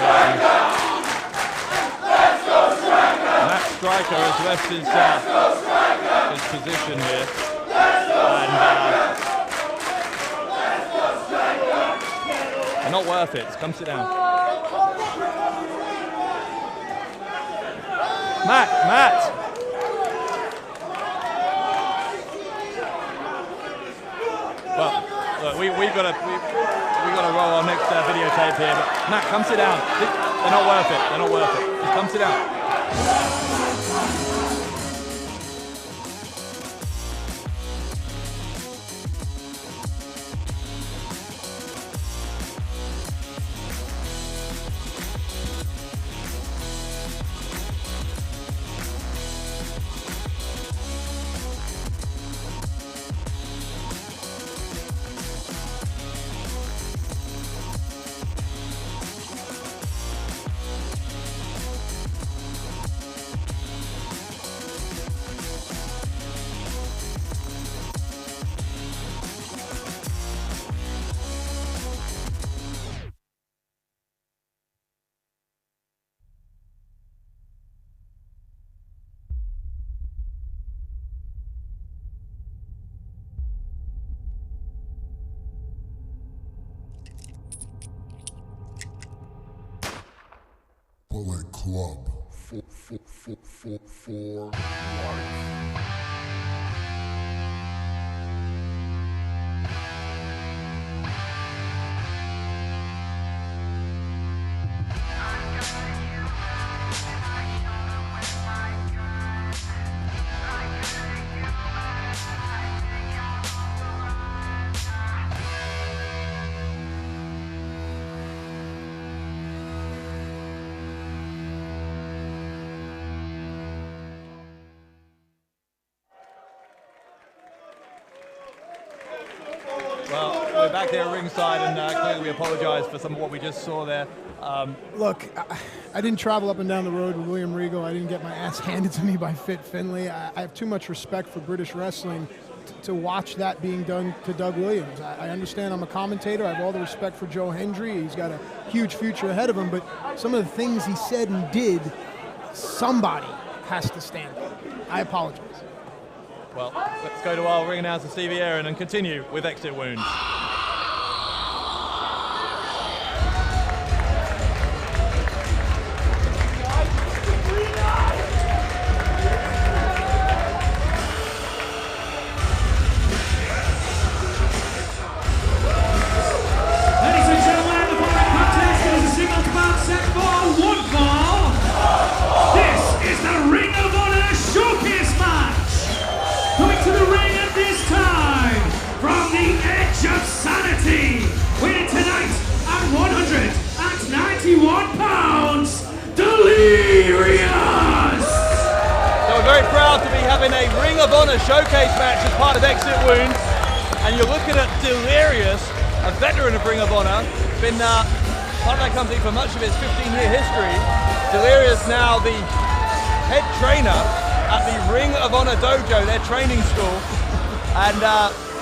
Matt Striker has left his position here. And they're not worth it. Come sit down. Matt. Well, look, we got to roll our next videotape here. But Matt, come sit down. They're not worth it. They're not worth it. Just come sit down. Bullet Club for life. Well, we're back there ringside, and clearly we apologise for some of what we just saw there. Look, I didn't travel up and down the road with William Regal. I didn't get my ass handed to me by Fit Finlay. I have too much respect for British wrestling to watch that being done to Doug Williams. I understand I'm a commentator. I have all the respect for Joe Hendry. He's got a huge future ahead of him, but some of the things he said and did, somebody has to stand up. I apologize. Well, let's go to our ring announcer, Stevie Aaron, and continue with Exit Wounds. We're very proud to be having a Ring of Honor showcase match as part of Exit Wounds. And you're looking at Delirious, a veteran of Ring of Honor, been part of that company for much of its 15-year history. Delirious now the head trainer at the Ring of Honor dojo, their training school. And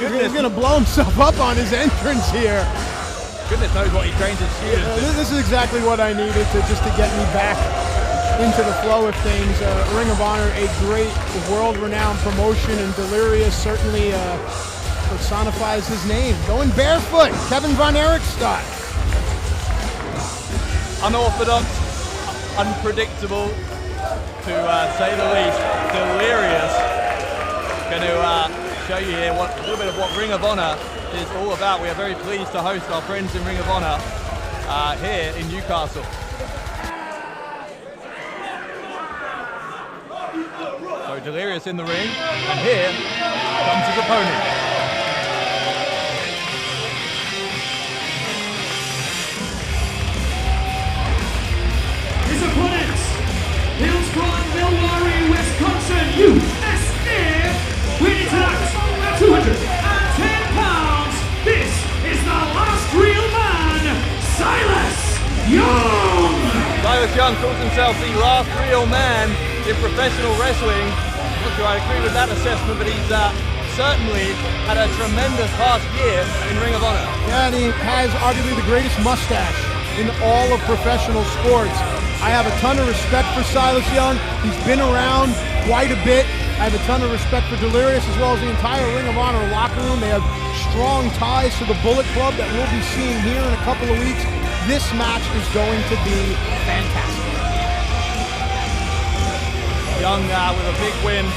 goodness, he's gonna blow himself up on his entrance here. Goodness knows what he trains his students. This is exactly what I needed to get me back into the flow of things. Ring of Honor, a great world-renowned promotion, and Delirious certainly personifies his name. Going barefoot, Kevin Von Erich style. Unorthodox, unpredictable, to say the least. Delirious. Going to show you here a little bit of what Ring of Honor is all about. We are very pleased to host our friends in Ring of Honor here in Newcastle. So Delirious in the ring, and here comes his opponent. His opponents, hails from Milwaukee, Wisconsin, USA, weighing tonight at 210 pounds. This is the last real man, Silas Young. Silas Young calls himself the last real man in professional wrestling. I'm not sure I agree with that assessment, but he's certainly had a tremendous past year in Ring of Honor. Yeah, and he has arguably the greatest mustache in all of professional sports. I have a ton of respect for Silas Young. He's been around quite a bit. I have a ton of respect for Delirious as well as the entire Ring of Honor locker room. They have strong ties to the Bullet Club that we'll be seeing here in a couple of weeks. This match is going to be fantastic. Young with a big win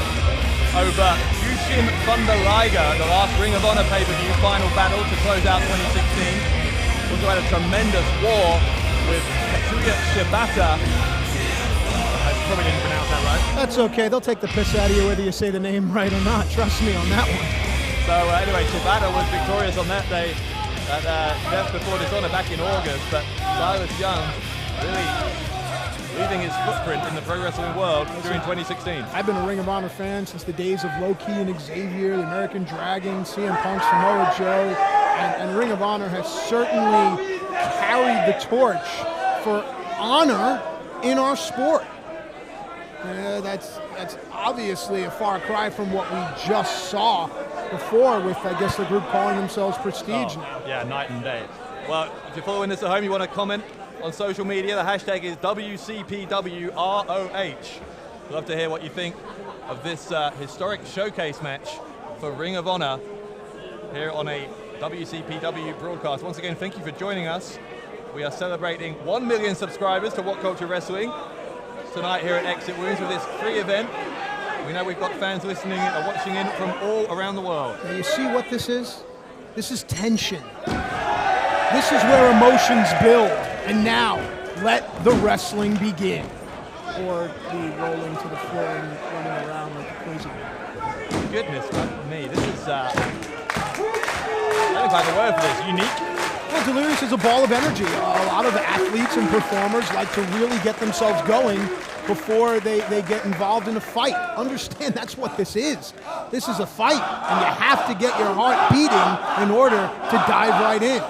over Yushin Thunder Liger, the last Ring of Honor pay-per-view final battle to close out 2016. Also had a tremendous war with Katsuya Shibata. I probably didn't pronounce that right. That's okay. They'll take the piss out of you whether you say the name right or not. Trust me on that one. So anyway, Shibata was victorious on that day at Death Before Dishonor back in August, but Silas Young really leaving his footprint in the pro wrestling world during 2016. I've been a Ring of Honor fan since the days of Low-Key and Xavier, the American Dragon, CM Punk, Samoa Joe, and Ring of Honor has certainly carried the torch for honor in our sport. That's obviously a far cry from what we just saw before with, I guess, the group calling themselves Prestige now. Yeah, night and day. Well, if you're following this at home, you want to comment on social media, the hashtag is WCPW ROH. Love to hear what you think of this historic showcase match for Ring of Honor here on a WCPW broadcast. Once again, thank you for joining us. We are celebrating 1 million subscribers to WhatCulture Wrestling tonight here at Exit Wounds with this free event. We know we've got fans listening and watching in from all around the world. Now you see what this is? This is tension. This is where emotions build. And now, let the wrestling begin. Or the rolling to the floor and running around like a crazy man. Goodness me, this is, I don't find a word for this, unique. Well, Delirious is a ball of energy. A lot of athletes and performers like to really get themselves going before they get involved in a fight. Understand, that's what this is. This is a fight, and you have to get your heart beating in order to dive right in.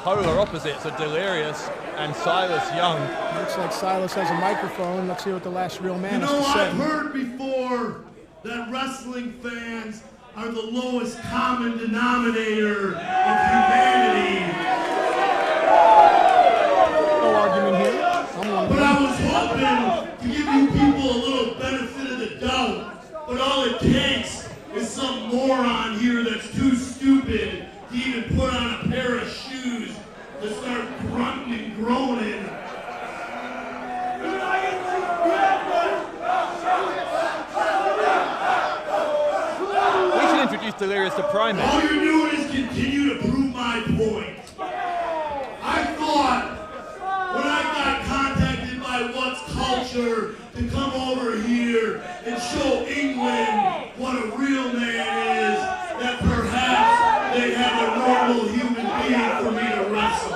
Polar opposites of Delirious and Silas Young. Looks like Silas has a microphone. Let's hear what the last real man has to say. I've heard before that wrestling fans are the lowest common denominator of humanity. No argument here. But I was hoping to give you people a little benefit of the doubt. But all it takes is some moron here that's too stupid to even put on a pair of shoes to start grunting and groaning. We should introduce Delirious to Primate. All you're doing is continue to prove my point. I thought when I got contacted by WhatCulture to come over here and show England what a real man is, that perhaps they have a normal human being for me to wrestle.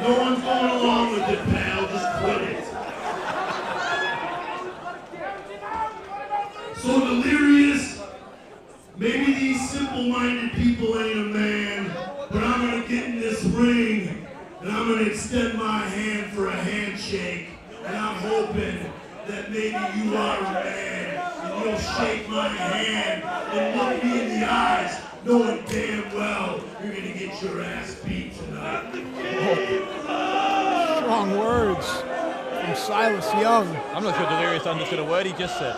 No one's going along with it, pal. going to extend my hand for a handshake, and I'm hoping that maybe you are a man, and you'll shake my hand and look me in the eyes, knowing damn well you're going to get your ass beat tonight. Strong words from Silas Young. I'm not sure Delirious understood a word he just said.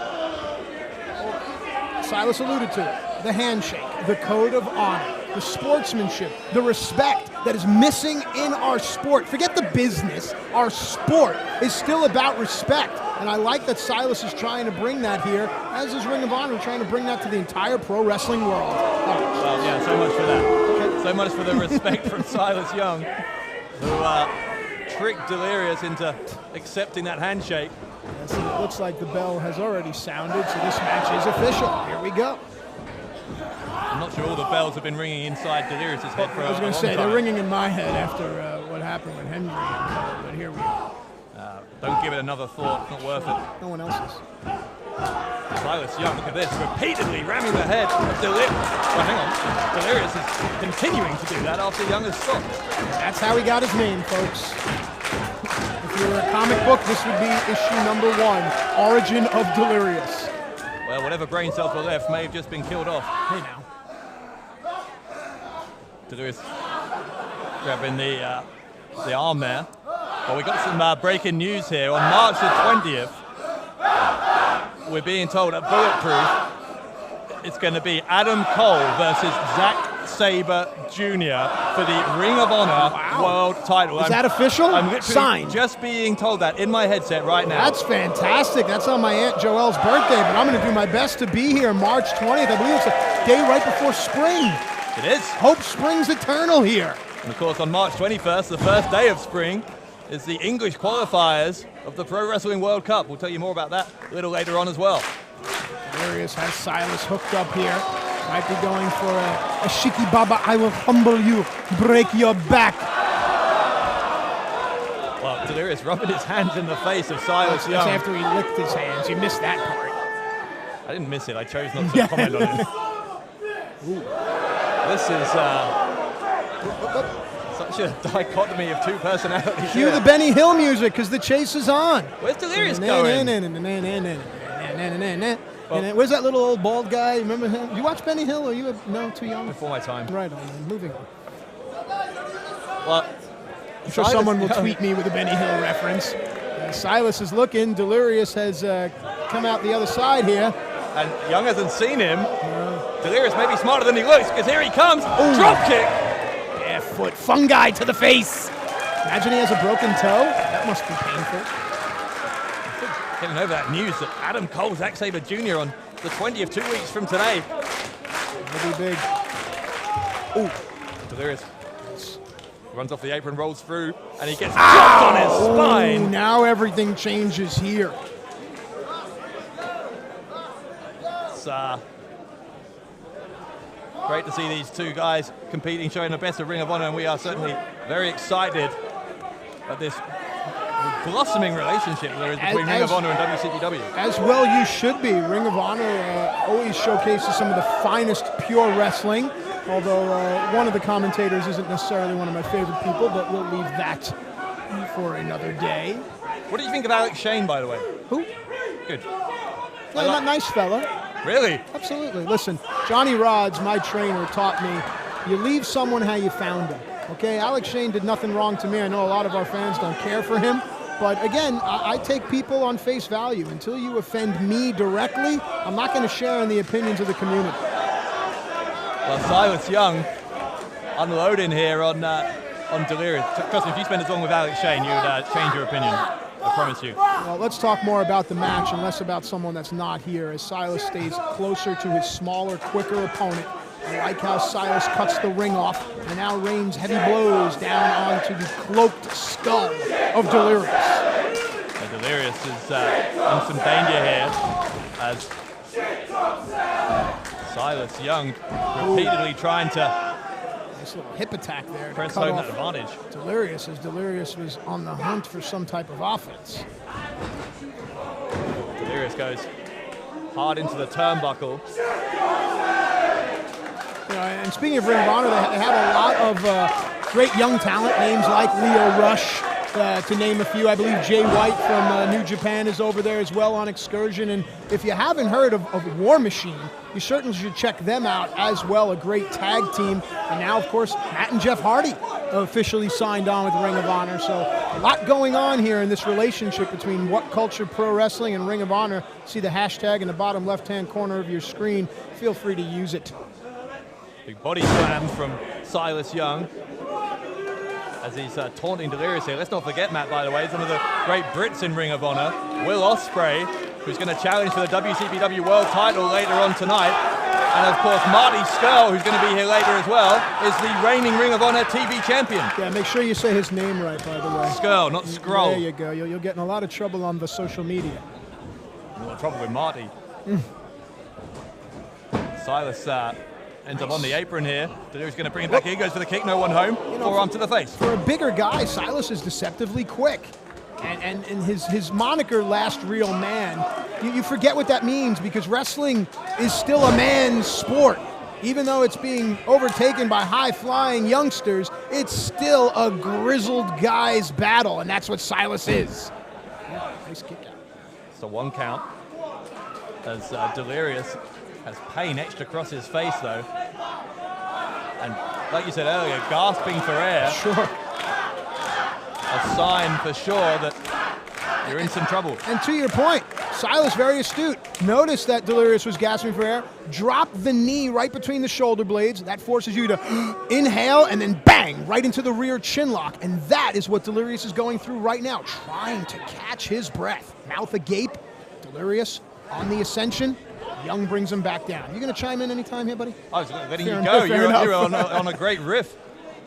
Silas alluded to it. The handshake, the code of honor, the sportsmanship, the respect that is missing in our sport. Forget the business. Our sport is still about respect. And I like that Silas is trying to bring that here, as is Ring of Honor trying to bring that to the entire pro wrestling world. Well, yeah, so much for that. Okay. So much for the respect from Silas Young, who tricked Delirious into accepting that handshake. Yes, and it looks like the bell has already sounded, so this match is official. Here we go. I'm not sure all the bells have been ringing inside Delirious's head for a long time. I was going to say, they're ringing in my head after what happened with Henry, but here we go. Don't give it another thought, it's not worth it. No one else's. Silas Young, look at this, repeatedly ramming the head of Delirious. Well, hang on, Delirious is continuing to do that after Young has stopped. That's how he got his name, folks. If you were a comic book, this would be issue number 1, Origin of Delirious. Well, whatever brain cells were left may have just been killed off. Hey now. Delirious grabbing the arm there. Well, we got some breaking news here. On March the 20th, we're being told at Bulletproof it's going to be Adam Cole versus Zack Sabre Jr. for the Ring of Honor World title. Is that official? I'm literally signed. just being told that in my headset right now. That's fantastic. That's on my Aunt Joelle's birthday, but I'm going to do my best to be here March 20th. I believe it's a day right before spring. It is. Hope springs eternal here. And of course, on March 21st, the first day of spring, is the English qualifiers of the Pro Wrestling World Cup. We'll tell you more about that a little later on as well. Delirious has Silas hooked up here. Might be going for a Shiki Baba, I will humble you, break your back. Well, Delirious rubbing his hands in the face of Silas Young. That's after he licked his hands. You missed that part. I didn't miss it. I chose not to comment on it. This is such a dichotomy of two personalities. Cue the Benny Hill music, because the chase is on. Where's Delirious going? Where's that little old bald guy? Remember him? You watch Benny Hill, or you no, too young? Before my time. Right on, moving on. Well, I'm sure someone will tweet me with a Benny Hill reference. Silas is looking. Delirious has come out the other side here. And Young hasn't seen him. Delirious may be smarter than he looks, because here he comes. Ooh. Drop kick. Barefoot fungi to the face. Imagine he has a broken toe. That must be painful. Getting over that news that Adam Cole, Zack Sabre Jr. on the 20th, 2 weeks from today. That'll be big. Ooh. Delirious runs off the apron, rolls through, and he gets dropped on his spine. Now everything changes here. It's great to see these two guys competing, showing the best of Ring of Honor, and we are certainly very excited at this blossoming relationship there is between Ring of Honor and WCPW. As well you should be. Ring of Honor always showcases some of the finest pure wrestling, although one of the commentators isn't necessarily one of my favorite people, but we'll leave that for another day. What do you think of Alex Shane, by the way? Who? Good. No, nice fella. Really? Absolutely. Listen, Johnny Rods, my trainer, taught me, you leave someone how you found them. Okay, Alex Shane did nothing wrong to me. I know a lot of our fans don't care for him. But again, I take people on face value. Until you offend me directly, I'm not going to share in the opinions of the community. Well, Silas Young unloading here on Delirious. Trust me, if you spend as long with Alex Shane, you would change your opinion. I promise you. Well, let's talk more about the match and less about someone that's not here, as Silas stays closer to his smaller, quicker opponent. I like how Silas cuts the ring off and now rains heavy blows down onto the cloaked skull of Delirious. Delirious is in some danger here as Silas Young repeatedly trying to nice little hip attack there. Press home that advantage. Delirious, as Delirious was on the hunt for some type of offense. Delirious goes hard into the turnbuckle. You know, and speaking of Ring of Honor, they have a lot of great young talent, names like Leo Rush, to name a few. I believe Jay White from New Japan is over there as well on excursion. And if you haven't heard of War Machine, you certainly should check them out as well, a great tag team. And now, of course, Matt and Jeff Hardy officially signed on with Ring of Honor. So a lot going on here in this relationship between WhatCulture Pro Wrestling and Ring of Honor. See the hashtag in the bottom left-hand corner of your screen. Feel free to use it. Big body slam from Silas Young as he's taunting Delirious here. Let's not forget, Matt, by the way, some of the great Brits in Ring of Honor. Will Ospreay, who's going to challenge for the WCPW World title later on tonight. And of course, Marty Scurll, who's going to be here later as well, is the reigning Ring of Honor TV champion. Yeah, make sure you say his name right, by the way. Scurll, not Scroll. There you go. You'll get in a lot of trouble on the social media. A lot of trouble with Marty. Silas ends up on the apron here. Delirious going to bring it back. He goes for the kick, no one home. Forearm to the face. For a bigger guy, Silas is deceptively quick. And his moniker, Last Real Man, you forget what that means, because wrestling is still a man's sport. Even though it's being overtaken by high-flying youngsters, it's still a grizzled guy's battle, and that's what Silas is. Yeah, nice kick out. So 1 count as Delirious has pain etched across his face, though. And like you said earlier, gasping for air. Sure. A sign for sure that you're in some trouble. And to your point, Silas, very astute. Notice that Delirious was gasping for air. Drop the knee right between the shoulder blades. That forces you to inhale and then bang, right into the rear chin lock. And that is what Delirious is going through right now, trying to catch his breath. Mouth agape, Delirious on the ascension. Young brings him back down. You going to chime in anytime here, buddy? I was letting you go. You're on a great riff.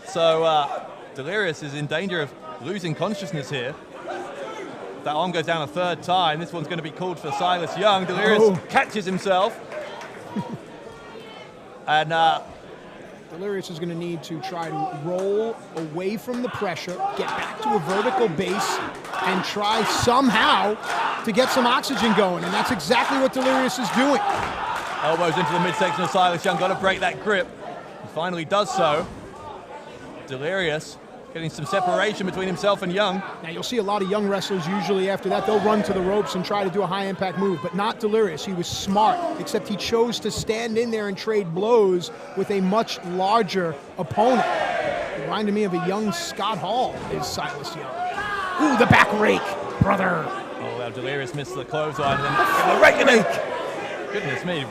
So Delirious is in danger of losing consciousness here. That arm goes down a 3rd time. This one's going to be called for Silas Young. Delirious catches himself. And Delirious is going to need to try to roll away from the pressure, get back to a vertical base, and try somehow to get some oxygen going. And that's exactly what Delirious is doing. Elbows into the midsection of Silas Young. Got to break that grip. He finally does so. Delirious getting some separation between himself and Young. Now you'll see a lot of young wrestlers usually after that, they'll run to the ropes and try to do a high impact move, but not Delirious. He was smart, except he chose to stand in there and trade blows with a much larger opponent. Reminded me of a young Scott Hall is Silas Young. Ooh, the back rake, brother. Oh, well, Delirious missed the clothesline and then the rake and then, goodness me,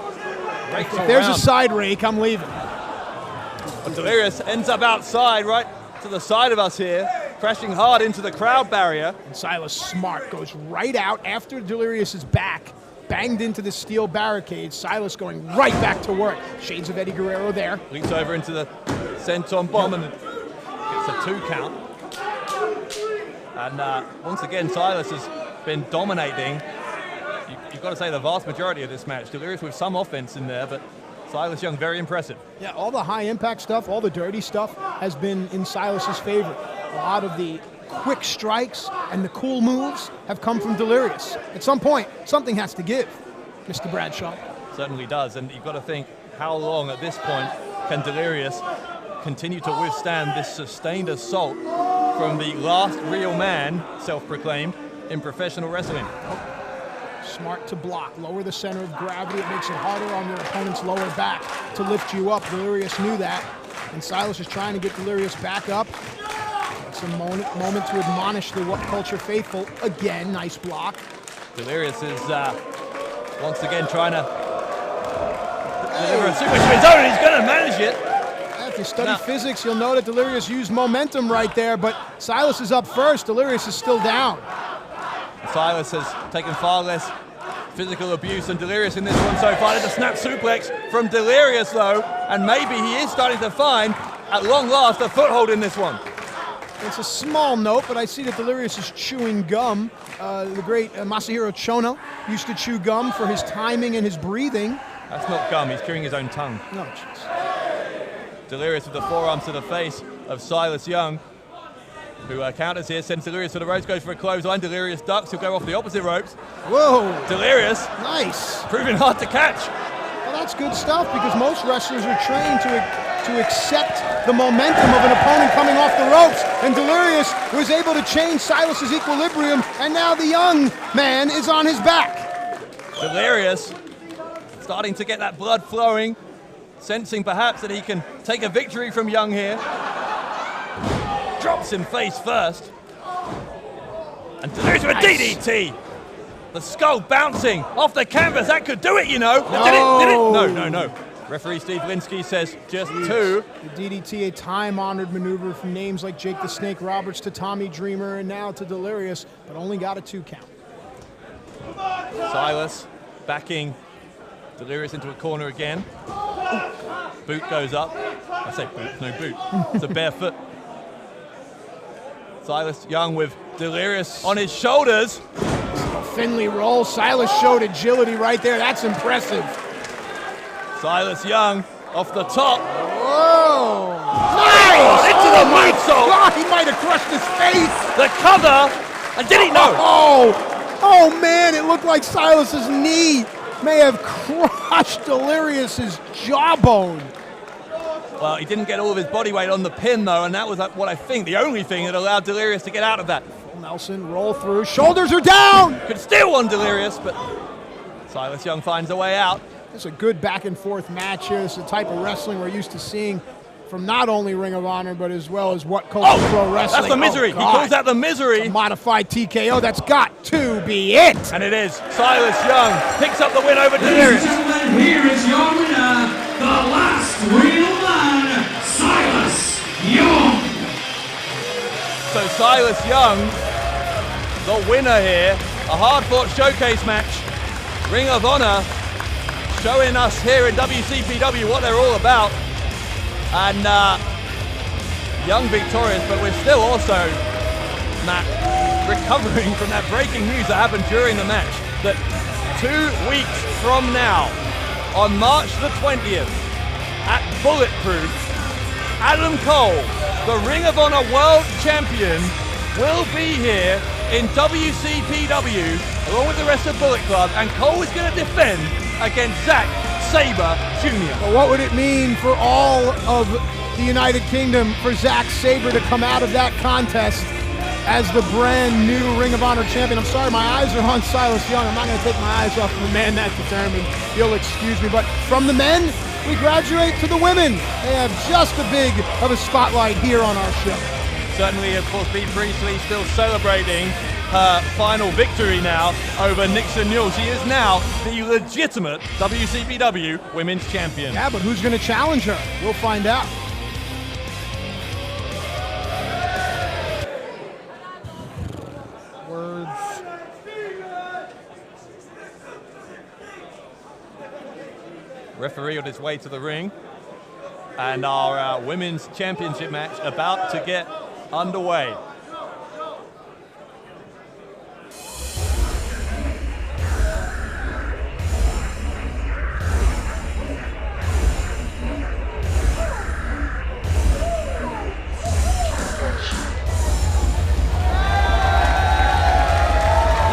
rakes if there's around. A side rake, I'm leaving. But Delirious ends up outside, right to the side of us here, crashing hard into the crowd barrier. And Silas smart goes right out after Delirious's back banged into the steel barricade. Silas going right back to work. Shades of Eddie Guerrero there. Leaps over into the senton bomb and gets a 2 count. And once again, Silas has been dominating. You've got to say the vast majority of this match. Delirious with some offense in there, but Silas Young, very impressive. Yeah, all the high-impact stuff, all the dirty stuff has been in Silas's favor. A lot of the quick strikes and the cool moves have come from Delirious. At some point, something has to give, Mr. Bradshaw. Certainly does, and you've got to think, how long at this point can Delirious continue to withstand this sustained assault from the last real man, self-proclaimed, in professional wrestling? Smart to block, lower the center of gravity. It makes it harder on your opponent's lower back to lift you up. Delirious knew that, and Silas is trying to get Delirious back up. It's a moment to admonish the WhatCulture faithful. Again, nice block. Delirious is once again trying to deliver a super to his own, and he's going to manage it. If you study physics, you'll know that Delirious used momentum right there, but Silas is up first. Delirious is still down. Silas has taken far less physical abuse than Delirious in this one so far. There's a snap suplex from Delirious, though, and maybe he is starting to find, at long last, a foothold in this one. It's a small note, but I see that Delirious is chewing gum. The great Masahiro Chono used to chew gum for his timing and his breathing. That's not gum, he's chewing his own tongue. No, jeez. Delirious with the forearms to the face of Silas Young, who counters here, sends Delirious to the ropes, goes for a clothesline. Delirious ducks, he'll go off the opposite ropes. Whoa! Delirious. Nice. Proving hard to catch. Well, that's good stuff, because most wrestlers are trained to to accept the momentum of an opponent coming off the ropes, and Delirious was able to change Silas's equilibrium, and now the young man is on his back. Delirious starting to get that blood flowing, sensing perhaps that he can take a victory from Young here. Drops him face first. And Delirious with a DDT. The skull bouncing off the canvas. That could do it, you know. No. Did it? No. Referee Steve Linsky says just 2. The DDT, a time-honored maneuver from names like Jake the Snake Roberts to Tommy Dreamer and now to Delirious, but only got a 2 count. Silas backing Delirious into a corner again. Boot goes up. I say boot, no boot. It's a bare foot. Silas Young with Delirious on his shoulders. Finley roll. Silas showed agility right there. That's impressive. Silas Young off the top. Whoa! Nice! Into the moonsault. God, he might have crushed his face. The cover. And did he? No. Oh man! It looked like Silas's knee may have crushed Delirious's jawbone. Well, he didn't get all of his body weight on the pin though, and that was what I think the only thing that allowed Delirious to get out of that. Nelson roll through. Shoulders are down. Could steal one, Delirious, but Silas Young finds a way out. It's a good back and forth match here. It's the type of wrestling we're used to seeing from not only Ring of Honor, but as well as WhatCulture Pro Wrestling. That's the misery. He calls that the misery. It's a modified TKO. That's got to be it. And it is. Silas Young picks up the win over Ladies Delirious. and gentlemen, here is your winner, the last real man, Silas Young. So Silas Young, the winner here. A hard-fought showcase match. Ring of Honor showing us here in WCPW what they're all about. And Young victorious, but we're still also, Matt, recovering from that breaking news that happened during the match. That 2 weeks from now, on March the 20th, at Bulletproof, Adam Cole, the Ring of Honor World Champion, will be here in WCPW, along with the rest of Bullet Club, and Cole is going to defend against Zack Sabre Jr. But what would it mean for all of the United Kingdom for Zack Sabre to come out of that contest as the brand new Ring of Honor champion? I'm sorry, my eyes are on Silas Young. I'm not going to take my eyes off of the man that's determined. You'll excuse me. But from the men, we graduate to the women. They have just as big of a spotlight here on our show. Certainly, of course, Bea Priestley still celebrating her final victory now over Nixon Newell. She is now the legitimate WCPW Women's Champion. Yeah, but who's going to challenge her? We'll find out. Words. Referee on his way to the ring. And our Women's Championship match about to get underway.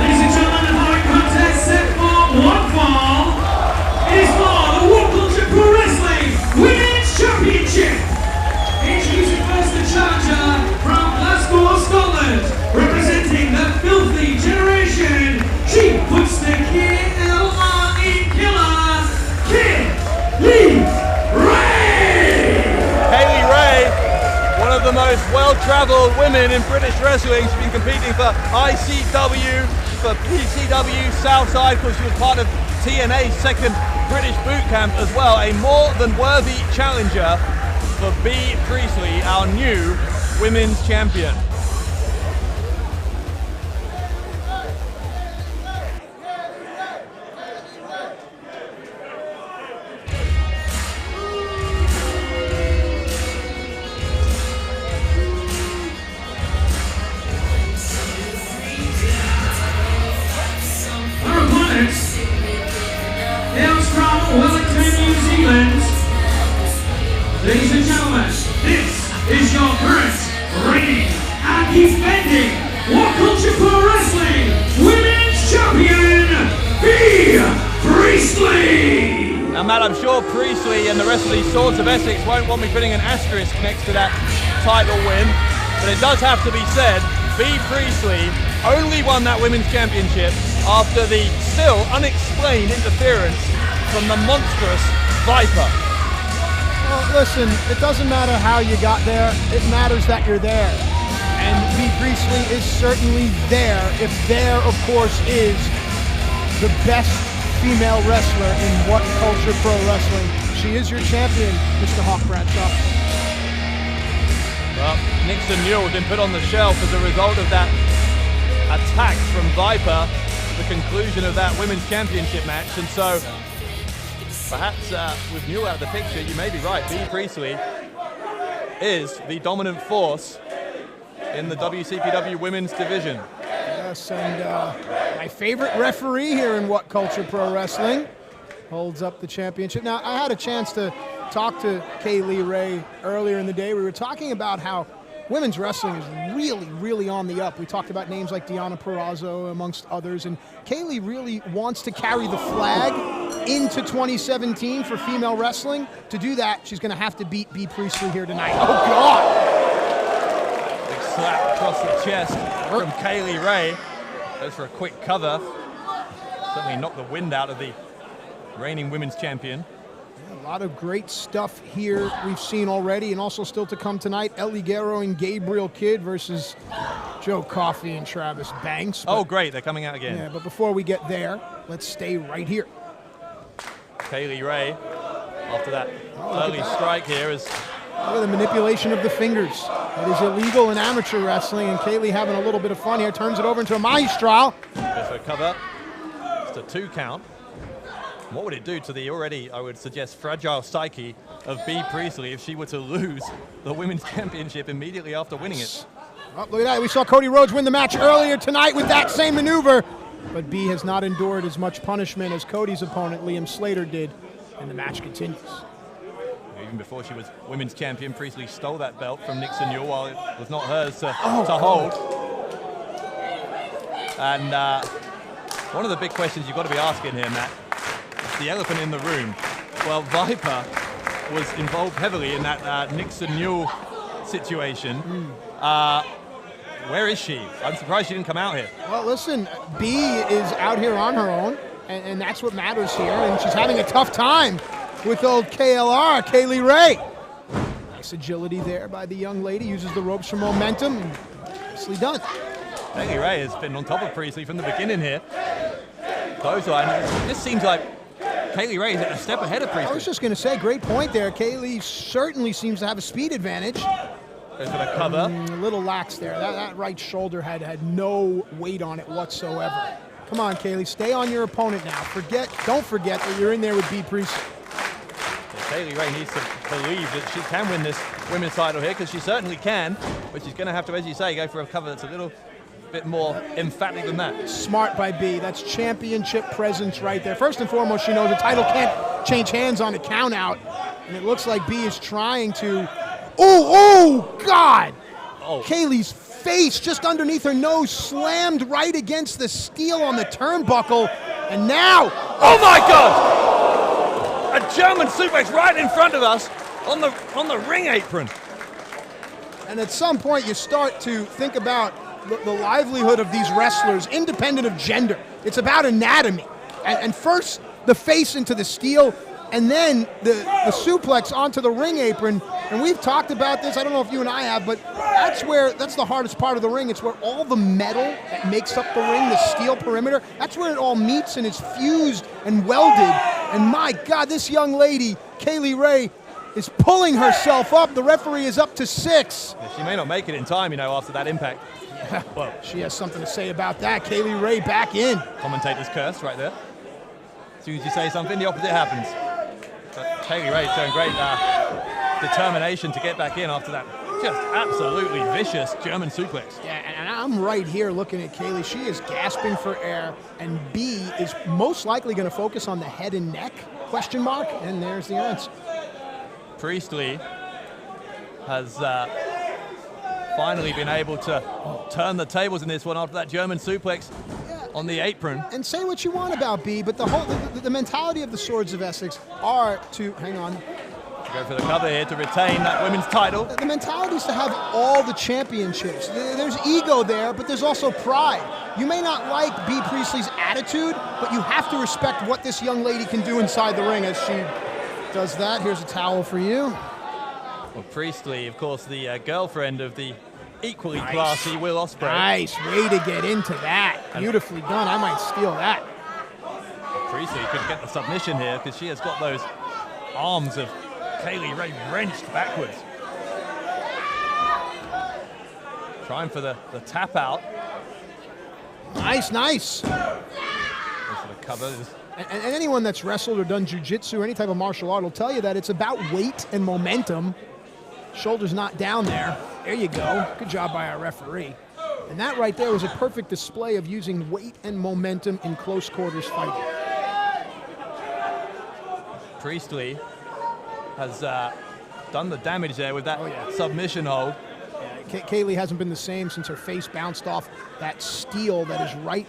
Ladies and gentlemen, the following contest set for one fall. It is for the WhatCulture Pro Wrestling Women's Championship. Introducing first the challenger from Glasgow, Scotland, representing the filthy generation. She puts the KLR in killer, Kaylee Ray. Kaylee Ray, one of the most well-traveled women in British wrestling. She's been competing for ICW, for PCW Southside, because she was part of TNA's second British boot camp as well. A more than worthy challenger for Bea Priestley, our new women's champion. Our opponents hails from Wellington, New Zealand. Ladies and gentlemen, this is your current reigning and defending WhatCulture Pro Wrestling Women's Champion, Bea Priestley. Now, Matt, I'm sure Priestley and the rest of these Swords of Essex won't want me putting an asterisk next to that title win, but it does have to be said, B. Priestley only won that women's championship after the still unexplained interference from the monstrous Viper. Well, listen, it doesn't matter how you got there, it matters that you're there. And B. Priestley is certainly there, if there, of course, is the best female wrestler in WhatCulture Pro Wrestling. She is your champion, Mr. Hawk Bradshaw. Well, Nixon Newell has been put on the shelf as a result of that attack from Viper at the conclusion of that women's championship match, and so perhaps with Newell out of the picture, you may be right. B. Priestley is the dominant force in the WCPW women's division. Yes, and my favorite referee here in WhatCulture Pro Wrestling holds up the championship. Now, I had a chance to talk to Kaylee Ray earlier in the day. We were talking about how women's wrestling is really, really on the up. We talked about names like Deonna Purrazzo, amongst others, and Kaylee really wants to carry the flag into 2017 for female wrestling. To do that, she's going to have to beat B. Priestley here tonight. Oh, God! Big slap across the chest from Kaylee Ray. Goes for a quick cover. Certainly knocked the wind out of the reigning women's champion. A lot of great stuff here we've seen already, and also still to come tonight. El Ligero and Gabriel Kidd versus Joe Coffey and Travis Banks. Oh, great, they're coming out again. Yeah, but before we get there, let's stay right here. Kaylee Ray, after that early strike here, is... Look at the manipulation of the fingers. It is illegal in amateur wrestling, and Kaylee having a little bit of fun here. Turns it over into a maestral. Goes for a cover. Just a 2 count. What would it do to the already, I would suggest, fragile psyche of B. Priestley if she were to lose the women's championship immediately after winning it? Oh, look at that. We saw Cody Rhodes win the match earlier tonight with that same maneuver. But B has not endured as much punishment as Cody's opponent, Liam Slater, did. And the match continues. Even before she was women's champion, Priestley stole that belt from Nixon Newell while it was not hers to hold. And one of the big questions you've got to be asking here, Matt, the elephant in the room. Well, Viper was involved heavily in that Nixon Newell situation. Where is she? I'm surprised she didn't come out here. Well, listen, B is out here on her own, and that's what matters here, and she's having a tough time with old KLR, Kaylee Ray. Nice agility there by the young lady, uses the ropes for momentum, and nicely done. Kaylee Ray has been on top of Priestley from the beginning here. This seems like Kaylee Ray is a step ahead of Priestley. I was just going to say, great point there. Kaylee certainly seems to have a speed advantage. Goes for the cover. A little lax there. That right shoulder had no weight on it whatsoever. Come on, Kaylee, stay on your opponent now. Don't forget that you're in there with B. Priestley. Kaylee Ray needs to believe that she can win this women's title here, because she certainly can, but she's going to have to, as you say, go for a cover that's a little bit more emphatic than that. Smart by B. That's championship presence right there. First and foremost, she knows the title can't change hands on a count out, and it looks like B is trying to... Oh, God! Oh. Kaylee's face just underneath her nose slammed right against the steel on the turnbuckle, and now... Oh, my God! A German suplex right in front of us on the ring apron. And at some point, you start to think about the livelihood of these wrestlers, independent of gender. It's about anatomy. And first, the face into the steel, and then the suplex onto the ring apron. And we've talked about this, I don't know if you and I have, but that's the hardest part of the ring. It's where all the metal that makes up the ring, the steel perimeter, that's where it all meets and is fused and welded. And my God, this young lady, Kaylee Ray, is pulling herself up. The referee is up to 6. Yeah, she may not make it in time, after that impact. Well, she has something to say about that. Kaylee Ray back in. Commentator's curse right there. As soon as you say something, the opposite happens. But Kaylee Ray showing great determination to get back in after that just absolutely vicious German suplex. Yeah, and I'm right here looking at Kaylee. She is gasping for air, and B is most likely going to focus on the head and neck, ? And there's the answer. Priestley has finally been able to turn the tables in this one after that German suplex. Yeah, on the apron. And say what you want about B, but the mentality of the Swords of Essex are to, hang on. Go for the cover here to retain that women's title. The mentality is to have all the championships. There's ego there, but there's also pride. You may not like B. Priestley's attitude, but you have to respect what this young lady can do inside the ring as she does that. Here's a towel for you. Well, Priestley, of course, the girlfriend of the equally classy Will Ospreay. Nice way to get into that. Beautifully done. I might steal that. Priestley could get the submission here because she has got those arms of Kaylee Ray wrenched backwards. Trying for the tap out. Nice, nice. Goes for the cover. And anyone that's wrestled or done jiu-jitsu or any type of martial art will tell you that it's about weight and momentum. Shoulders not down there. There you go. Good job by our referee. And that right there was a perfect display of using weight and momentum in close quarters fighting. Priestley has done the damage there with that submission hold. Yeah, Kaylee hasn't been the same since her face bounced off that steel that is right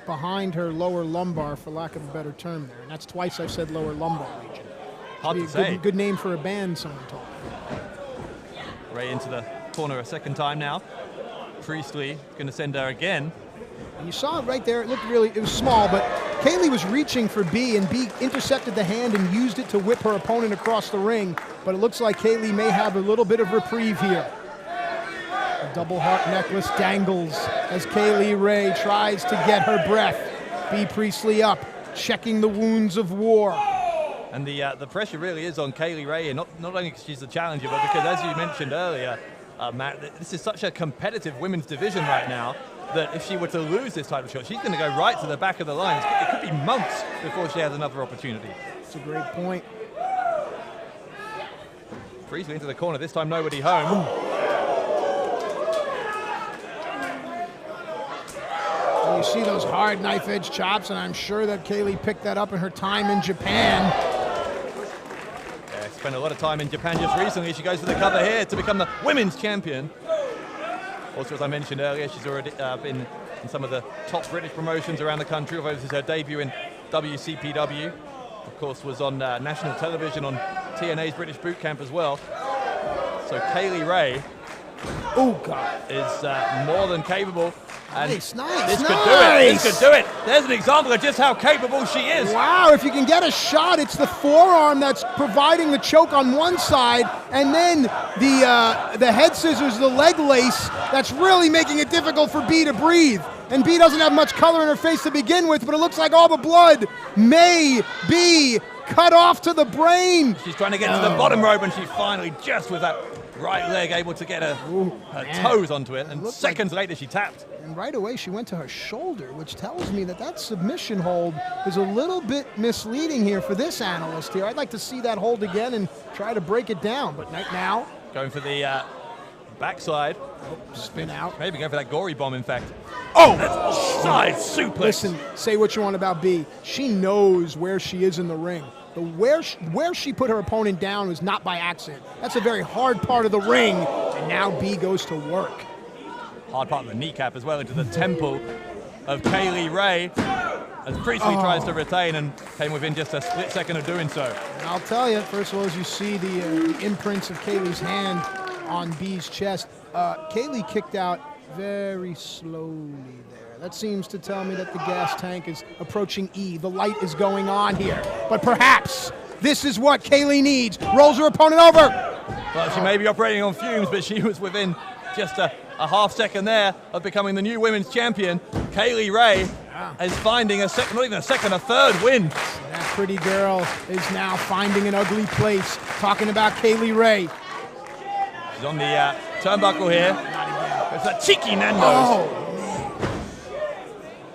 behind her lower lumbar, for lack of a better term there. And that's twice I've said lower lumbar region. Hard to say. Good name for a band, someone told me. Ray into the corner a second time now. Priestley going to send her again. And you saw it right there. It was small, but Kaylee was reaching for B, and B intercepted the hand and used it to whip her opponent across the ring. But it looks like Kaylee may have a little bit of reprieve here. A double heart necklace dangles as Kaylee Ray tries to get her breath. B. Priestley up, checking the wounds of war. And the pressure really is on Kaylee Ray, and not only because she's the challenger, but because, as you mentioned earlier, Matt, this is such a competitive women's division right now that if she were to lose this title shot, she's going to go right to the back of the line. It could be months before she has another opportunity. That's a great point. Priestley into the corner, this time nobody home. You see those hard knife-edge chops, and I'm sure that Kaylee picked that up in her time in Japan. Yeah, spent a lot of time in Japan just recently. She goes for the cover here to become the women's champion. Also, as I mentioned earlier, she's already been in some of the top British promotions around the country, although this is her debut in WCPW. Of course, was on national television on TNA's British Boot Camp as well. So Kaylee Ray is more than capable. And nice. This could do it. This could do it. There's an example of just how capable she is. Wow, if you can get a shot, it's the forearm that's providing the choke on one side, and then the head scissors, the leg lace, that's really making it difficult for B to breathe. And B doesn't have much color in her face to begin with, but it looks like all the blood may be cut off to the brain. She's trying to get to the bottom rope, and she finally, just with that right leg, able to get her toes onto it, and seconds later she tapped. And right away she went to her shoulder, which tells me that submission hold is a little bit misleading here for this analyst here. I'd like to see that hold again and try to break it down, but now. Going for the backside. Spin out. Maybe going for that gory bomb, in fact. Oh! Side suplex. Listen, say what you want about B. She knows where she is in the ring. Where she put her opponent down was not by accident. That's a very hard part of the ring, and now B goes to work. Hard part of the kneecap as well into the temple of Kaylee Ray as Priestley tries to retain and came within just a split second of doing so. And I'll tell you, first of all, as you see the imprints of Kaylee's hand on B's chest, Kaylee kicked out very slowly there. That seems to tell me that the gas tank is approaching E. The light is going on here. But perhaps this is what Kaylee needs. Rolls her opponent over. Well, she may be operating on fumes, but she was within just a half second there of becoming the new women's champion. Kaylee Ray is finding a second, not even a second, a third win. That pretty girl is now finding an ugly place. Talking about Kaylee Ray. She's on the turnbuckle here. It's that cheeky Nando's.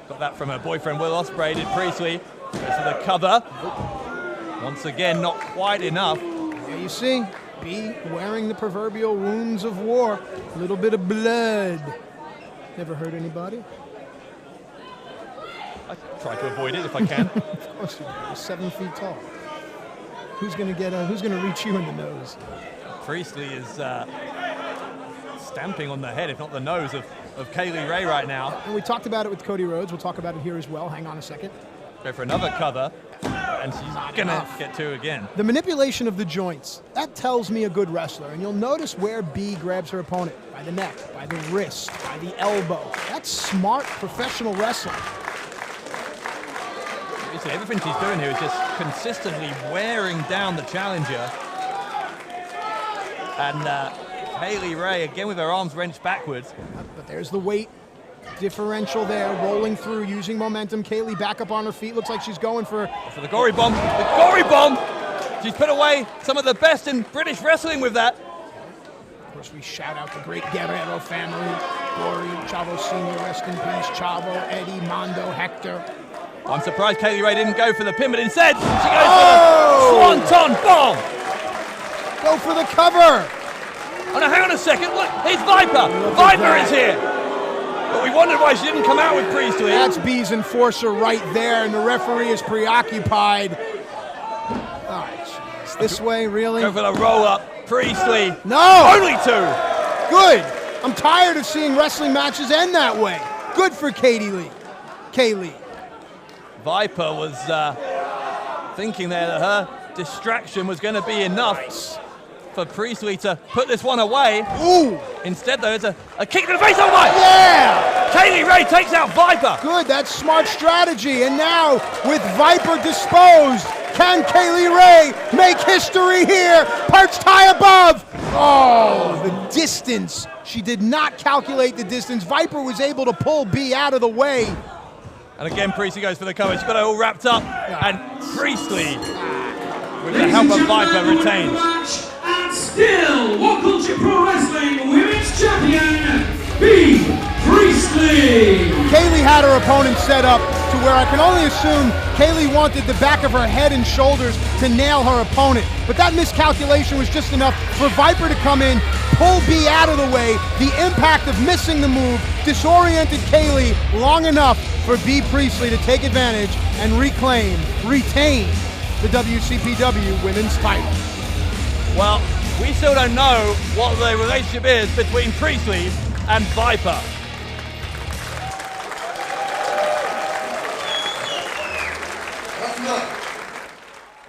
Got that from her boyfriend Will Ospreay, did Priestley. Goes for the cover. Once again, not quite enough. There you see, B wearing the proverbial wounds of war. A little bit of blood. Never hurt anybody? I try to avoid it if I can. Of course you do. You're 7 feet tall. Who's gonna reach you in the nose? Priestley is stamping on the head, if not the nose, of of Kaylee Ray right now. And we talked about it with Cody Rhodes. We'll talk about it here as well. Hang on a second. Go for another cover, and she's gonna get two again. The manipulation of the joints, that tells me a good wrestler. And you'll notice where B grabs her opponent, by the neck, by the wrist, by the elbow. That's smart professional wrestling. Everything she's doing here is just consistently wearing down the challenger. And Kaylee Ray, again with her arms wrenched backwards. But there's the weight differential there, rolling through, using momentum. Kaylee back up on her feet. Looks like she's going for the gory bomb. The gory bomb! She's put away some of the best in British wrestling with that. Of course, we shout out the great Guerrero family. Gory, Chavo Sr., rest in peace. Chavo, Eddie, Mondo, Hector. I'm surprised Kaylee Ray didn't go for the pin, but instead she goes for the Swanton bomb. Go for the cover. Oh no, hang on a second. Look, here's Viper. Viper is here. But we wondered why she didn't come out with Priestley. That's B's enforcer right there, and the referee is preoccupied. Oh, jeez. This way, really? Go for the roll-up. Priestley. No! Only two. Good. I'm tired of seeing wrestling matches end that way. Good for Kaylee. Viper was thinking there that her distraction was going to be enough for Priestley to put this one away. Ooh! Instead, though, it's a kick to the face. Oh my! Yeah! Kaylee Ray takes out Viper. Good, that's smart strategy. And now, with Viper disposed, can Kaylee Ray make history here? Perched high above. Oh, the distance. She did not calculate the distance. Viper was able to pull B out of the way. And again, Priestley goes for the cover. She's got it all wrapped up. And Priestley, with the help of Viper, retains. And still, WhatCulture Pro Wrestling Women's Champion, B. Priestley. Kaylee had her opponent set up to where I can only assume Kaylee wanted the back of her head and shoulders to nail her opponent. But that miscalculation was just enough for Viper to come in, pull B out of the way. The impact of missing the move disoriented Kaylee long enough for B. Priestley to take advantage and retain the WCPW Women's title. Well, we still don't know what the relationship is between Priestley and Viper. That's enough.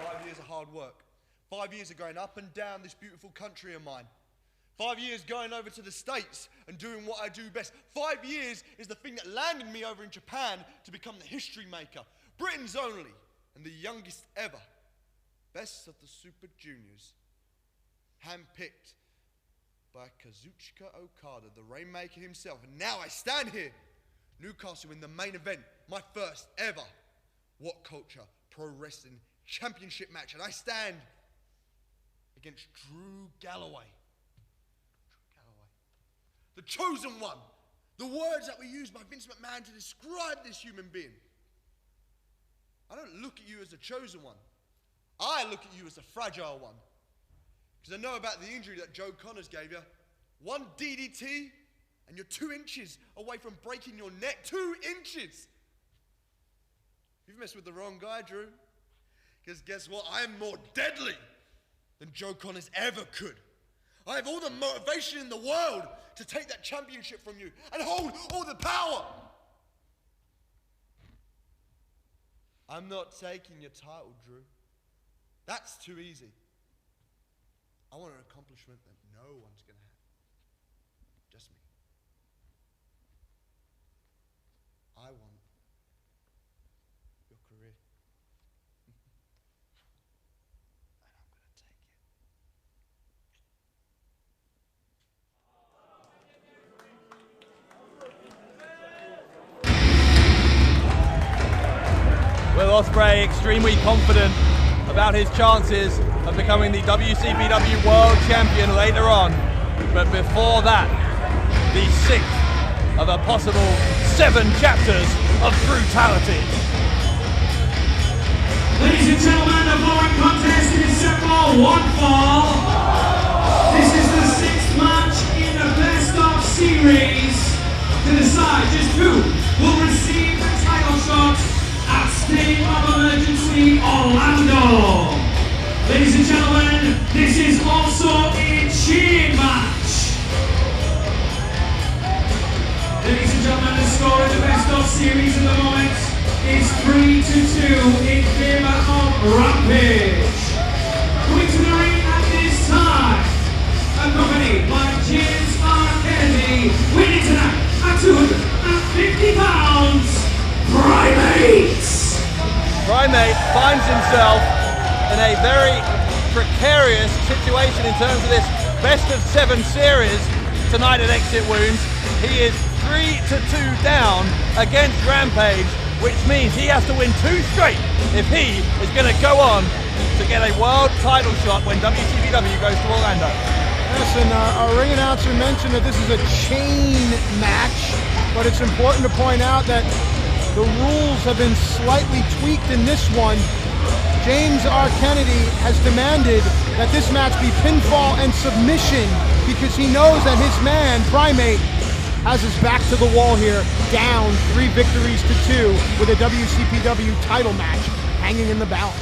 5 years of hard work. 5 years of going up and down this beautiful country of mine. 5 years going over to the States and doing what I do best. 5 years is the thing that landed me over in Japan to become the history maker. Britain's only and the youngest ever. Best of the Super Juniors. Handpicked by Kazuchika Okada, the Rainmaker himself. And now I stand here, Newcastle in the main event, my first ever WhatCulture Pro Wrestling Championship match. And I stand against Drew Galloway. The chosen one. The words that were used by Vince McMahon to describe this human being. I don't look at you as a chosen one. I look at you as a fragile one. Because I know about the injury that Joe Connors gave you. One DDT and you're 2 inches away from breaking your neck. 2 inches! You've messed with the wrong guy, Drew. Because guess what? I am more deadly than Joe Connors ever could. I have all the motivation in the world to take that championship from you and hold all the power. I'm not taking your title, Drew. That's too easy. I want an accomplishment that no one's going to have. Just me. I want your career. And I'm going to take it. Will Ospreay extremely confident about his chances of becoming the WCPW World Champion later on. But before that, the 6th of a possible 7 chapters of brutality. Ladies and gentlemen, the following contest is set for one fall. This is the 6th match in the best of series to decide just who will receive the title shot at Stadium of Emergency Orlando. Ladies and gentlemen, this is also a chain match. Ladies and gentlemen, the score in the best of series at the moment is 3-2 in favor of Rampage. Coming to the ring at this time, accompanied by James R. Kennedy, winning tonight at 250 pounds, Primate. Primate finds himself in a very precarious situation in terms of this best of 7 series tonight at Exit Wounds. He is 3-2 down against Rampage, which means he has to win 2 straight if he is going to go on to get a world title shot when WCPW goes to Orlando. Yes, and our ring announcer mentioned that this is a chain match, but it's important to point out that the rules have been slightly tweaked in this one. James R. Kennedy has demanded that this match be pinfall and submission because he knows that his man, Primate, has his back to the wall here, down 3 victories to 2 with a WCPW title match hanging in the balance.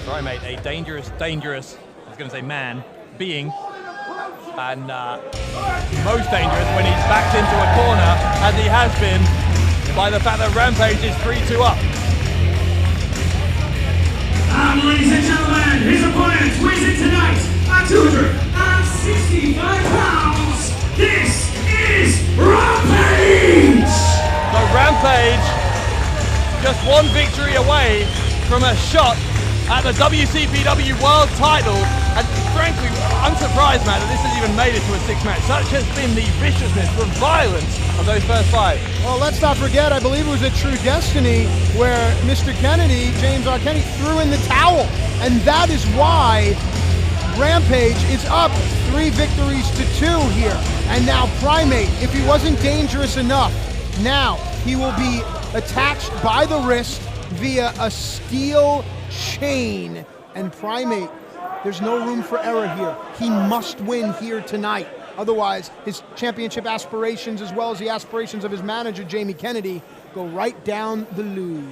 Primate, a dangerous, I was going to say man, being, and most dangerous when he's backed into a corner, as he has been, by the fact that Rampage is 3-2 up. And ladies and gentlemen, his opponent weighs in tonight at 265 pounds. This is Rampage! So Rampage, just 1 victory away from a shot at the WCPW World title, and frankly, I'm surprised, man, that this has even made it to a 6 match. Such has been the viciousness, the violence of those first 5. Well, let's not forget, I believe it was a True Destiny where Mr. Kennedy, James R. Kennedy, threw in the towel, and that is why Rampage is up 3 victories to 2 here. And now Primate, if he wasn't dangerous enough, now he will be attached by the wrist via a steel chain. And Primate, there's no room for error here. He must win here tonight. Otherwise, his championship aspirations, as well as the aspirations of his manager, Jamie Kennedy, go right down the loo.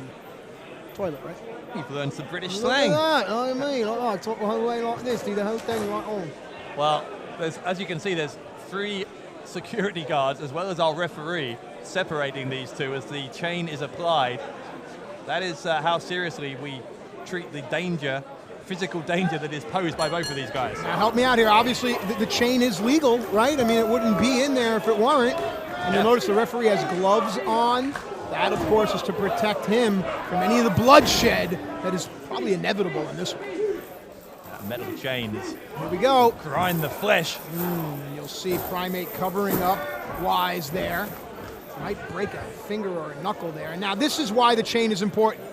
Toilet, right? You've learned some British slang. Look at that, know what I mean? I talk the whole way like this, do the whole thing right on. Well, as you can see, there's 3 security guards, as well as our referee, separating these 2 as the chain is applied. That is how seriously we treat the danger, physical danger that is posed by both of these guys. Now help me out here. Obviously, the chain is legal, right? I mean, it wouldn't be in there if it weren't. And you'll notice the referee has gloves on. That, of course, is to protect him from any of the bloodshed that is probably inevitable in this one. Metal chains. Here we go. Grind the flesh. You'll see Primate covering up Wise there. Might break a finger or a knuckle there. And now this is why the chain is important.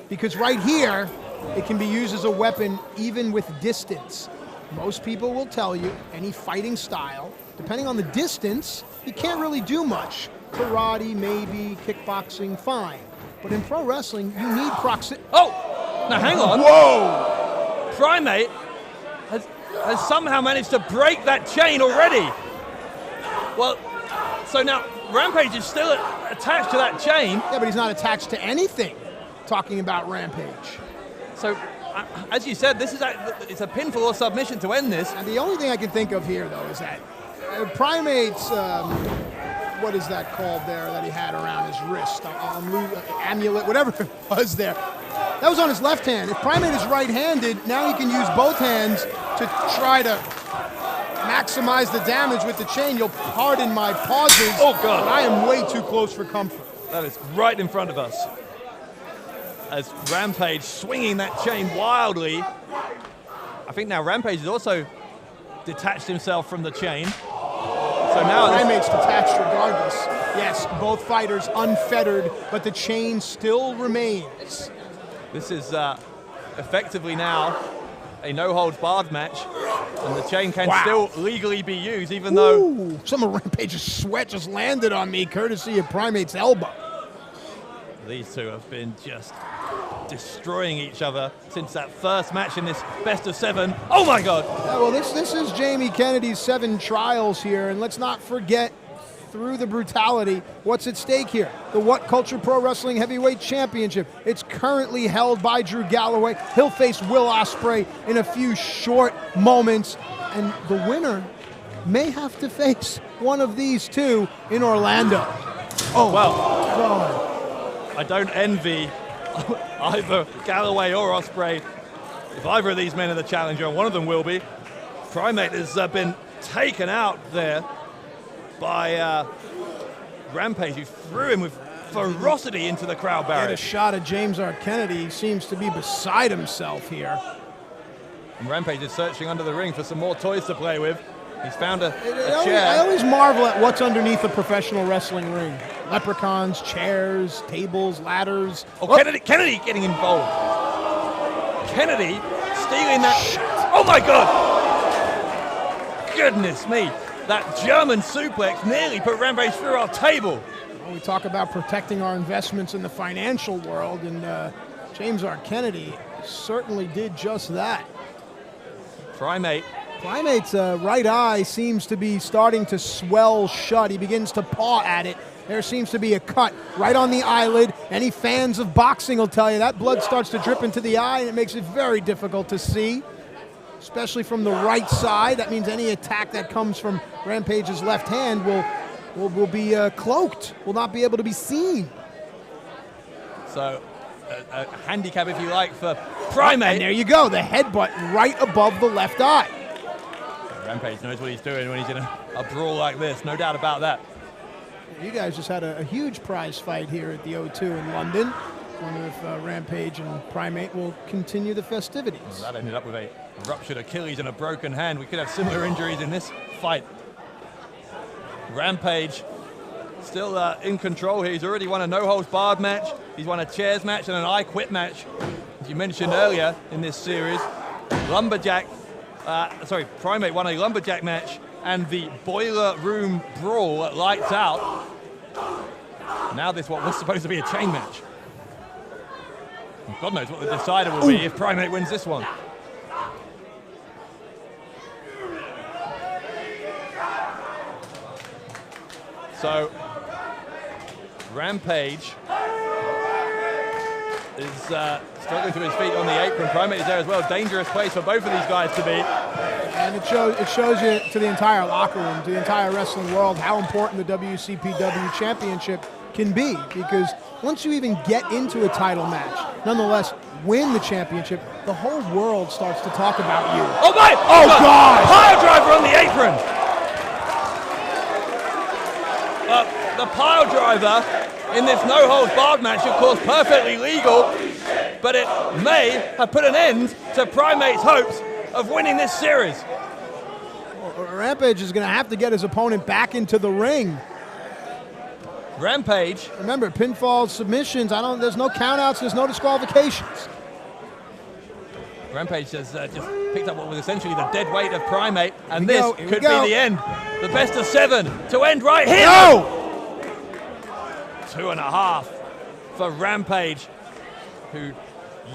Because right here, it can be used as a weapon even with distance. Most people will tell you any fighting style, depending on the distance, you can't really do much. Karate, maybe, kickboxing, fine. But in pro wrestling, you need proximity. Oh! Now hang on. Whoa! Primate has somehow managed to break that chain already. Well, so now Rampage is still attached to that chain. Yeah, but he's not attached to anything. Talking about Rampage. So, as you said, this is it's a pinfall or submission to end this. And the only thing I can think of here, though, is that Primate's, what is that called there that he had around his wrist? Amulet, whatever it was there. That was on his left hand. If Primate is right-handed, now he can use both hands to try to maximize the damage with the chain. You'll pardon my pauses. Oh, God. But I am way too close for comfort. That is right in front of us. As Rampage swinging that chain wildly. I think now Rampage has also detached himself from the chain. So now Primate's detached regardless. Yes, both fighters unfettered, but the chain still remains. This is effectively now a no-holds-barred match, and the chain can still legally be used, even though... Some of Rampage's sweat just landed on me, courtesy of Primate's elbow. These 2 have been just destroying each other since that first match in this best of 7. Oh my God! Yeah, well, this is Jamie Kennedy's 7 trials here, and let's not forget, through the brutality, what's at stake here? The WhatCulture Pro Wrestling Heavyweight Championship. It's currently held by Drew Galloway. He'll face Will Ospreay in a few short moments, and the winner may have to face one of these two in Orlando. Oh, well, God. I don't envy either Galloway or Ospreay. If either of these men are the challenger, and one of them will be, Primate has been taken out there by Rampage, who threw him with ferocity into the crowd Get barrier. a shot at James R. Kennedy. He seems to be beside himself here. And Rampage is searching under the ring for some more toys to play with. He's found a I chair. always marvel at what's underneath a professional wrestling ring. Leprechauns, chairs, tables, ladders. Oh, Kennedy getting involved. Kennedy stealing that. Oh my God! Goodness me. That German suplex nearly put Rampage through our table. Well, we talk about protecting our investments in the financial world, and James R. Kennedy certainly did just that. Primate's right eye seems to be starting to swell shut. He begins to paw at it. There seems to be a cut right on the eyelid. Any fans of boxing will tell you that blood starts to drip into the eye, and it makes it very difficult to see, especially from the right side. That means any attack that comes from Rampage's left hand will be cloaked, will not be able to be seen. So, a handicap, if you like, for Primate. And there you go, the headbutt right above the left eye. Rampage knows what he's doing when he's in a brawl like this, no doubt about that. You guys just had a huge prize fight here at the O2 in London. Wonder if Rampage and Primate will continue the festivities. Well, that ended up with a ruptured Achilles and a broken hand. We could have similar injuries in this fight. Rampage still in control here. He's already won a no-holds-barred match. He's won a chairs match and an I Quit match. As you mentioned earlier in this series, Primate won a lumberjack match and the boiler room brawl at Lights Out. Now this what was supposed to be a chain match. God knows what the decider will be if Primate wins this one. So, Rampage is struggling to his feet on the apron. Primate is there as well. Dangerous place for both of these guys to be. And it shows you to the entire locker room, to the entire wrestling world, how important the WCPW championship can be. Because once you even get into a title match, nonetheless win the championship, the whole world starts to talk about you. Oh my! Oh God! Pile driver on the apron! The pile driver in this no-holds-barred match, of course, perfectly legal, but it may have put an end to Primate's hopes of winning this series. Well, Rampage is going to have to get his opponent back into the ring. Rampage. Remember, pinfalls, submissions, there's no countouts, there's no disqualifications. Rampage has just picked up what was essentially the dead weight of Primate, and this could be the end. The best of 7 to end right here. No! 2.5 for Rampage, who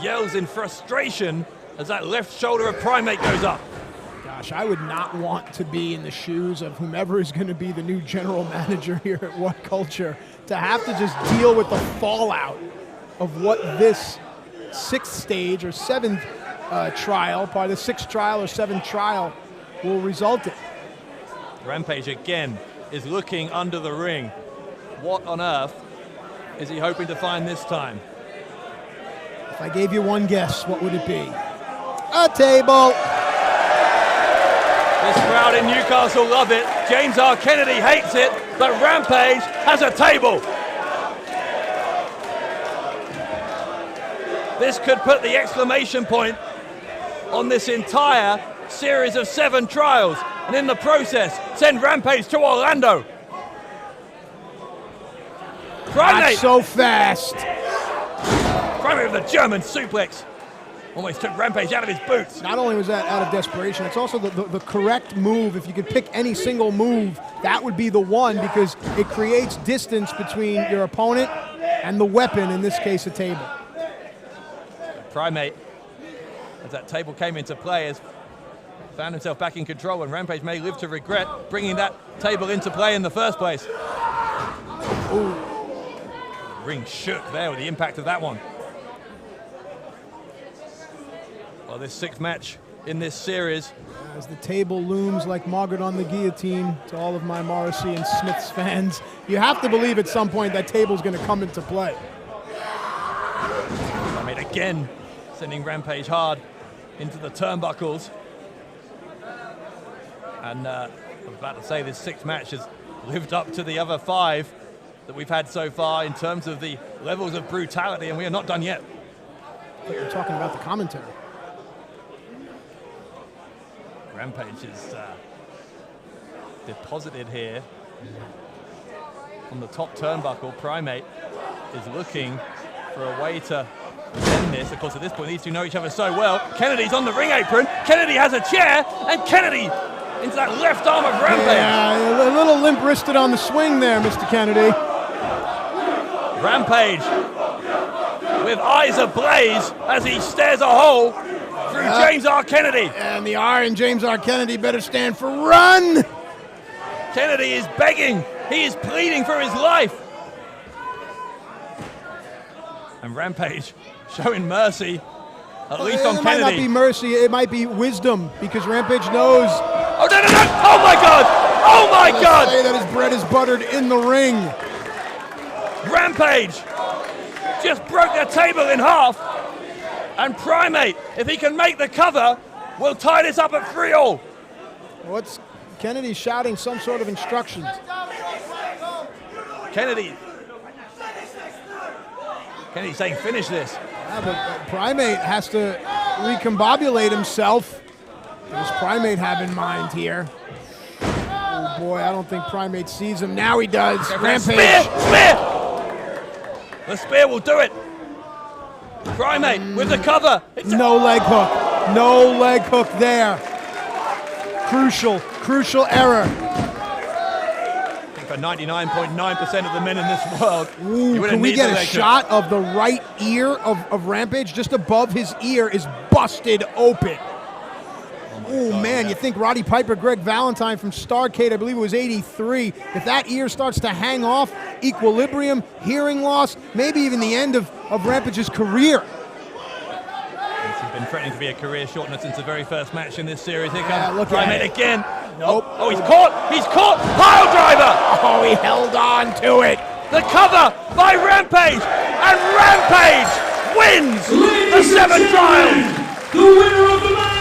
yells in frustration as that left shoulder of Primate goes up. Gosh, I would not want to be in the shoes of whomever is going to be the new general manager here at WhatCulture, to have to just deal with the fallout of what this 6th stage or 7th trial, part of the 6th trial or 7th trial, will result in. Rampage again is looking under the ring. What on earth is he hoping to find this time? If I gave you one guess, what would it be? A table. This crowd in Newcastle love it. James R. Kennedy hates it, but Rampage has a table. This could put the exclamation point on this entire series of 7 trials, and in the process, send Rampage to Orlando. Primate! Not so fast. Primate with the German suplex. Almost took Rampage out of his boots. Not only was that out of desperation, it's also the correct move. If you could pick any single move, that would be the one, because it creates distance between your opponent and the weapon, in this case, a table. Primate, as that table came into play, has found himself back in control, and Rampage may live to regret bringing that table into play in the first place. Ooh. The ring shook there with the impact of that one. Well, this 6th match in this series. As the table looms like Margaret on the guillotine to all of my Morrissey and Smiths fans, you have to believe at some point that table's going to come into play. Primate again sending Rampage hard into the turnbuckles. And I was about to say this 6th match has lived up to the other 5 that we've had so far in terms of the levels of brutality, and we are not done yet. I think we're talking about the commentary. Rampage is deposited here on the top turnbuckle. Primate is looking for a way to end this. Of course, at this point, these two know each other so well. Kennedy's on the ring apron. Kennedy has a chair, and Kennedy into that left arm of Rampage. Yeah, a little limp-wristed on the swing there, Mr. Kennedy. Rampage with eyes ablaze as he stares a hole through James R. Kennedy. And the R in James R. Kennedy better stand for run. Kennedy is begging. He is pleading for his life. And Rampage showing mercy, at least on Kennedy. It might not be mercy, it might be wisdom, because Rampage knows. Oh, no, no, no. Oh, my God. Oh, my God. Say that his bread is buttered in the ring. Rampage just broke the table in half. And Primate, if he can make the cover, will tie this up at 3-all. What's Kennedy shouting some sort of instructions? Kennedy's saying finish this. Yeah, but Primate has to recombobulate himself. What does Primate have in mind here? Oh boy, I don't think Primate sees him. Now he does. Rampage. Spear! The spear will do it. Primate with the cover. No leg hook. No leg hook there. Crucial error. I think for 99.9% of the men in this world, Ooh, can we get a shot of the right ear of Rampage? Just above his ear is busted open. Oh, man, you think Roddy Piper, Greg Valentine from Starrcade, I believe it was 83. If that ear starts to hang off, equilibrium, hearing loss, maybe even the end of Rampage's career. This has been threatening to be a career shortener since the very first match in this series. Here comes Primate again. Nope. Oh, he's caught! He's caught! Pile driver! Oh, he held on to it. The cover by Rampage! And Rampage wins the 7th trial! The winner of the match!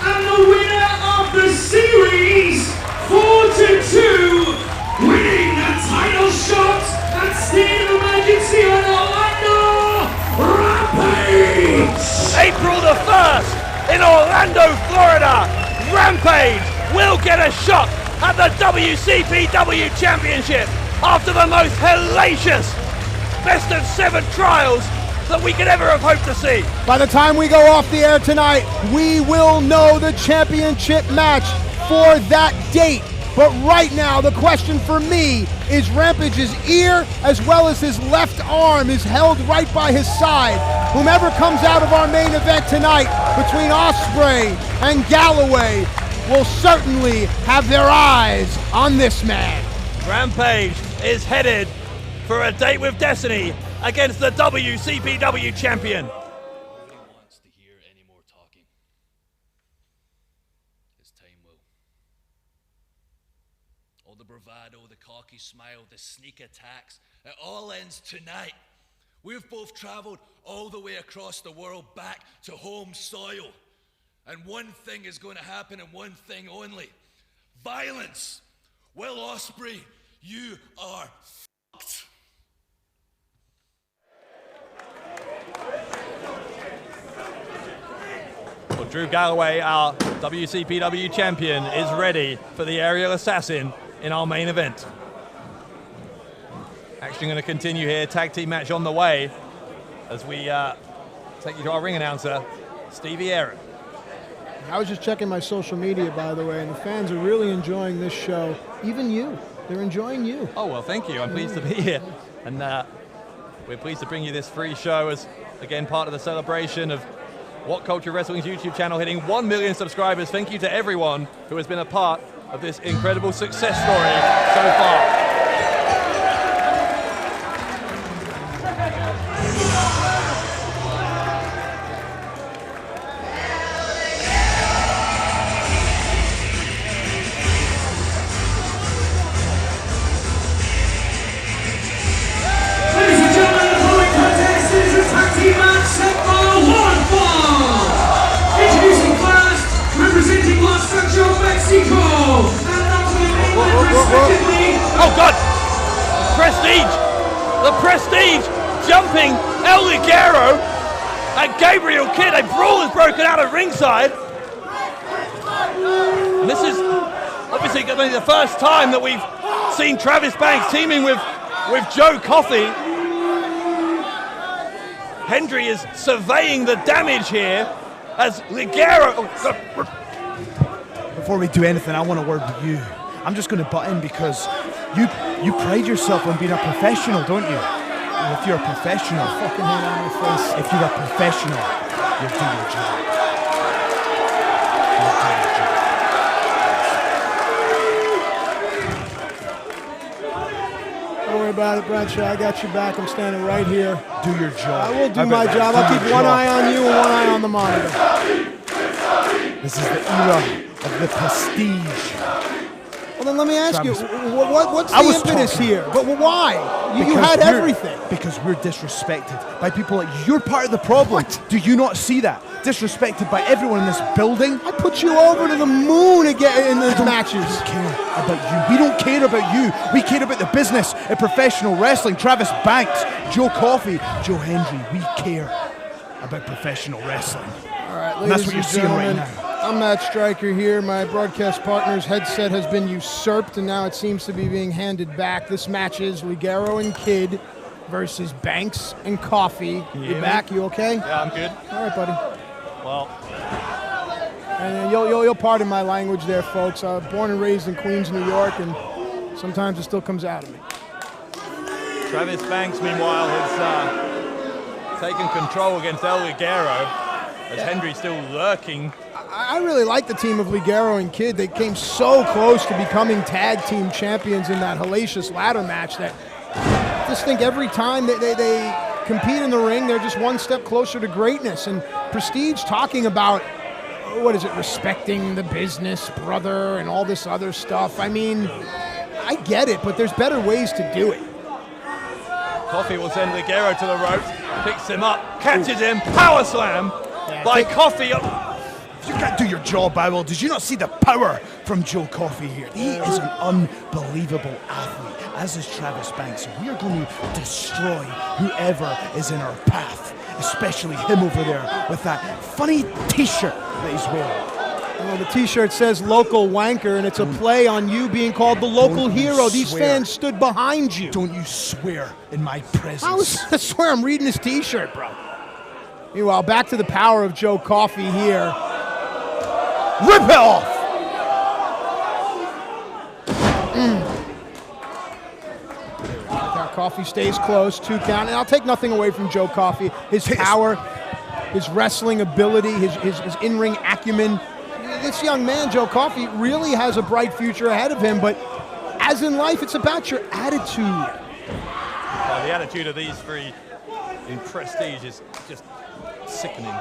And the winner of the series, 4-2, winning the title shot at State of Emergency in Orlando, Rampage! April the 1st in Orlando, Florida, Rampage will get a shot at the WCPW Championship after the most hellacious best of 7 trials that we could ever have hoped to see. By the time we go off the air tonight, we will know the championship match for that date. But right now, the question for me is Rampage's ear as well as his left arm is held right by his side. Whomever comes out of our main event tonight between Ospreay and Galloway will certainly have their eyes on this man. Rampage is headed for a date with destiny against the WCPW champion. Nobody wants to hear any more talking. As time will. All the bravado, the cocky smile, the sneak attacks, it all ends tonight. We've both traveled all the way across the world back to home soil. And one thing is going to happen and one thing only. Violence. Well, Ospreay, you are fucked. Well, Drew Galloway, our WCPW champion, is ready for the aerial assassin in our main event. Action going to continue here. Tag team match on the way as we take you to our ring announcer, Stevie Aaron. I was just checking my social media, by the way, and the fans are really enjoying this show. Even you. They're enjoying you. Oh, well, thank you. I'm pleased to be here. And we're pleased to bring you this free show as, again, part of the celebration of WhatCulture Wrestling's YouTube channel hitting 1 million subscribers. Thank you to everyone who has been a part of this incredible success story so far. Oh, God. Prestige. The Prestige jumping El Ligero and Gabriel Kidd. A brawl has broken out at ringside. And this is obviously going to be the first time that we've seen Travis Banks teaming with Joe Coffey. Hendry is surveying the damage here as Ligero... Before we do anything, I want a word with you. I'm just going to butt in because you pride yourself on being a professional, don't you? And if you're a professional, fucking hand on my face. If you're a professional, you'll do your job. Don't worry about it, Bradshaw. I got your back. I'm standing right here. Do your job. I will do my job. I'll keep one eye on you and one eye on the monitor. This is the era of the prestige. Well, then let me ask you, what's the impetus here? But why? You had everything. Because we're disrespected by people like you. You're part of the problem. What? Do you not see that? Disrespected by everyone in this building. I put you over to the moon again in those matches. We don't care about you. We don't care about you. We care about the business of professional wrestling. Travis Banks, Joe Coffey, Joe Hendry. We care about professional wrestling. All right, and that's what you're seeing right now. I'm Matt Stryker here. My broadcast partner's headset has been usurped, and now it seems to be being handed back. This match is Ligero and Kidd versus Banks and Coffey. You back? You okay? Yeah, I'm good. All right, buddy. Well, and you'll pardon my language there, folks. Born and raised in Queens, New York, and sometimes it still comes out of me. Travis Banks, meanwhile, has taken control against El Ligero as Hendry's still lurking. I really like the team of Ligero and Kidd. They came so close to becoming tag team champions in that hellacious ladder match that I just think every time they compete in the ring, they're just one step closer to greatness. And Prestige talking about, respecting the business, brother, and all this other stuff. I mean, I get it, but there's better ways to do it. Coffey will send Ligero to the ropes, picks him up, catches him, power slam by Coffey. You can't do your job, Bowell. Did you not see the power from Joe Coffey here? He is an unbelievable athlete, as is Travis Banks. We are going to destroy whoever is in our path, especially him over there with that funny T-shirt that he's wearing. Well, the T-shirt says local wanker, and it's a play on you being called the local hero. These fans stood behind you. Don't you swear in my presence. I swear I'm reading his T-shirt, bro. Meanwhile, back to the power of Joe Coffey here. Rip it off! Now Coffey stays close, 2 count, and I'll take nothing away from Joe Coffey. His power, his wrestling ability, his in-ring acumen. This young man, Joe Coffey, really has a bright future ahead of him, but as in life, it's about your attitude. Well, the attitude of these three in Prestige is just sickening.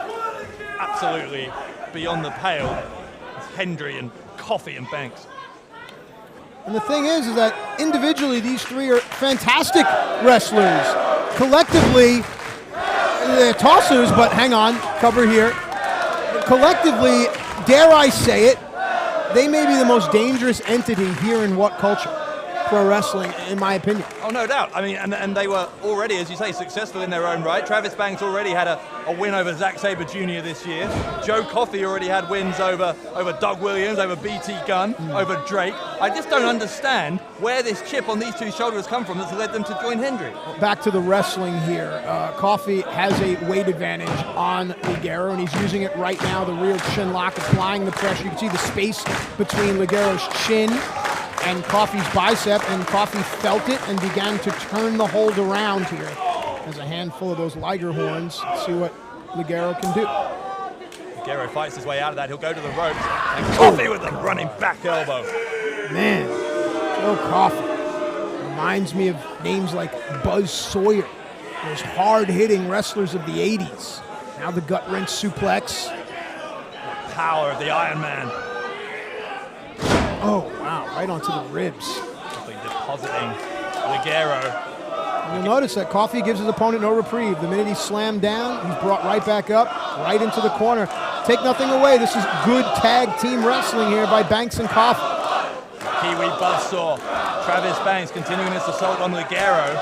Absolutely beyond the pale. Hendry and Coffey and Banks. And the thing is that individually these three are fantastic wrestlers. Collectively, they're tossers, but hang on, cover here. Collectively, dare I say it, they may be the most dangerous entity here in WhatCulture pro wrestling, in my opinion. Oh, no doubt. I mean, and they were already, as you say, successful in their own right. Travis Banks already had a win over Zack Sabre Jr. this year. Joe Coffey already had wins over Doug Williams, over BT Gunn, over Drake. I just don't understand where this chip on these two shoulders come from that's led them to join Hendry. Back to the wrestling here. Coffey has a weight advantage on Ligero, and he's using it right now, the real chin lock, applying the pressure. You can see the space between Ligero's chin and Coffey's bicep, and Coffey felt it and began to turn the hold around here. Has a handful of those Liger horns. Let's see what Ligero can do. Ligero fights his way out of that. He'll go to the ropes, and Coffey with the running back elbow. Man, Joe Coffey reminds me of names like Buzz Sawyer, those hard-hitting wrestlers of the 80s. Now the gut-wrench suplex. The power of the Iron Man. Oh, wow, right onto the ribs. Simply depositing Ligero. You'll notice that Coffey gives his opponent no reprieve. The minute he's slammed down, he's brought right back up, right into the corner. Take nothing away. This is good tag team wrestling here by Banks and Coffey. Kiwi buzzsaw. Travis Banks continuing his assault on Ligero.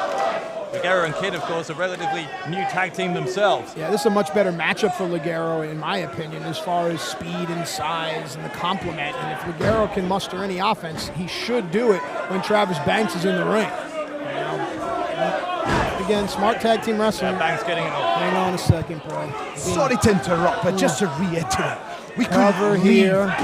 Ligero and Kid, of course, a relatively new tag team themselves. Yeah, this is a much better matchup for Ligero, in my opinion, as far as speed and size and the complement. And if Ligero can muster any offense, he should do it when Travis Banks is in the ring. Again, smart tag team wrestling. Yeah, Banks getting it off. Hang on a second, bro. Sorry to interrupt, but just to reiterate, we cover couldn't here.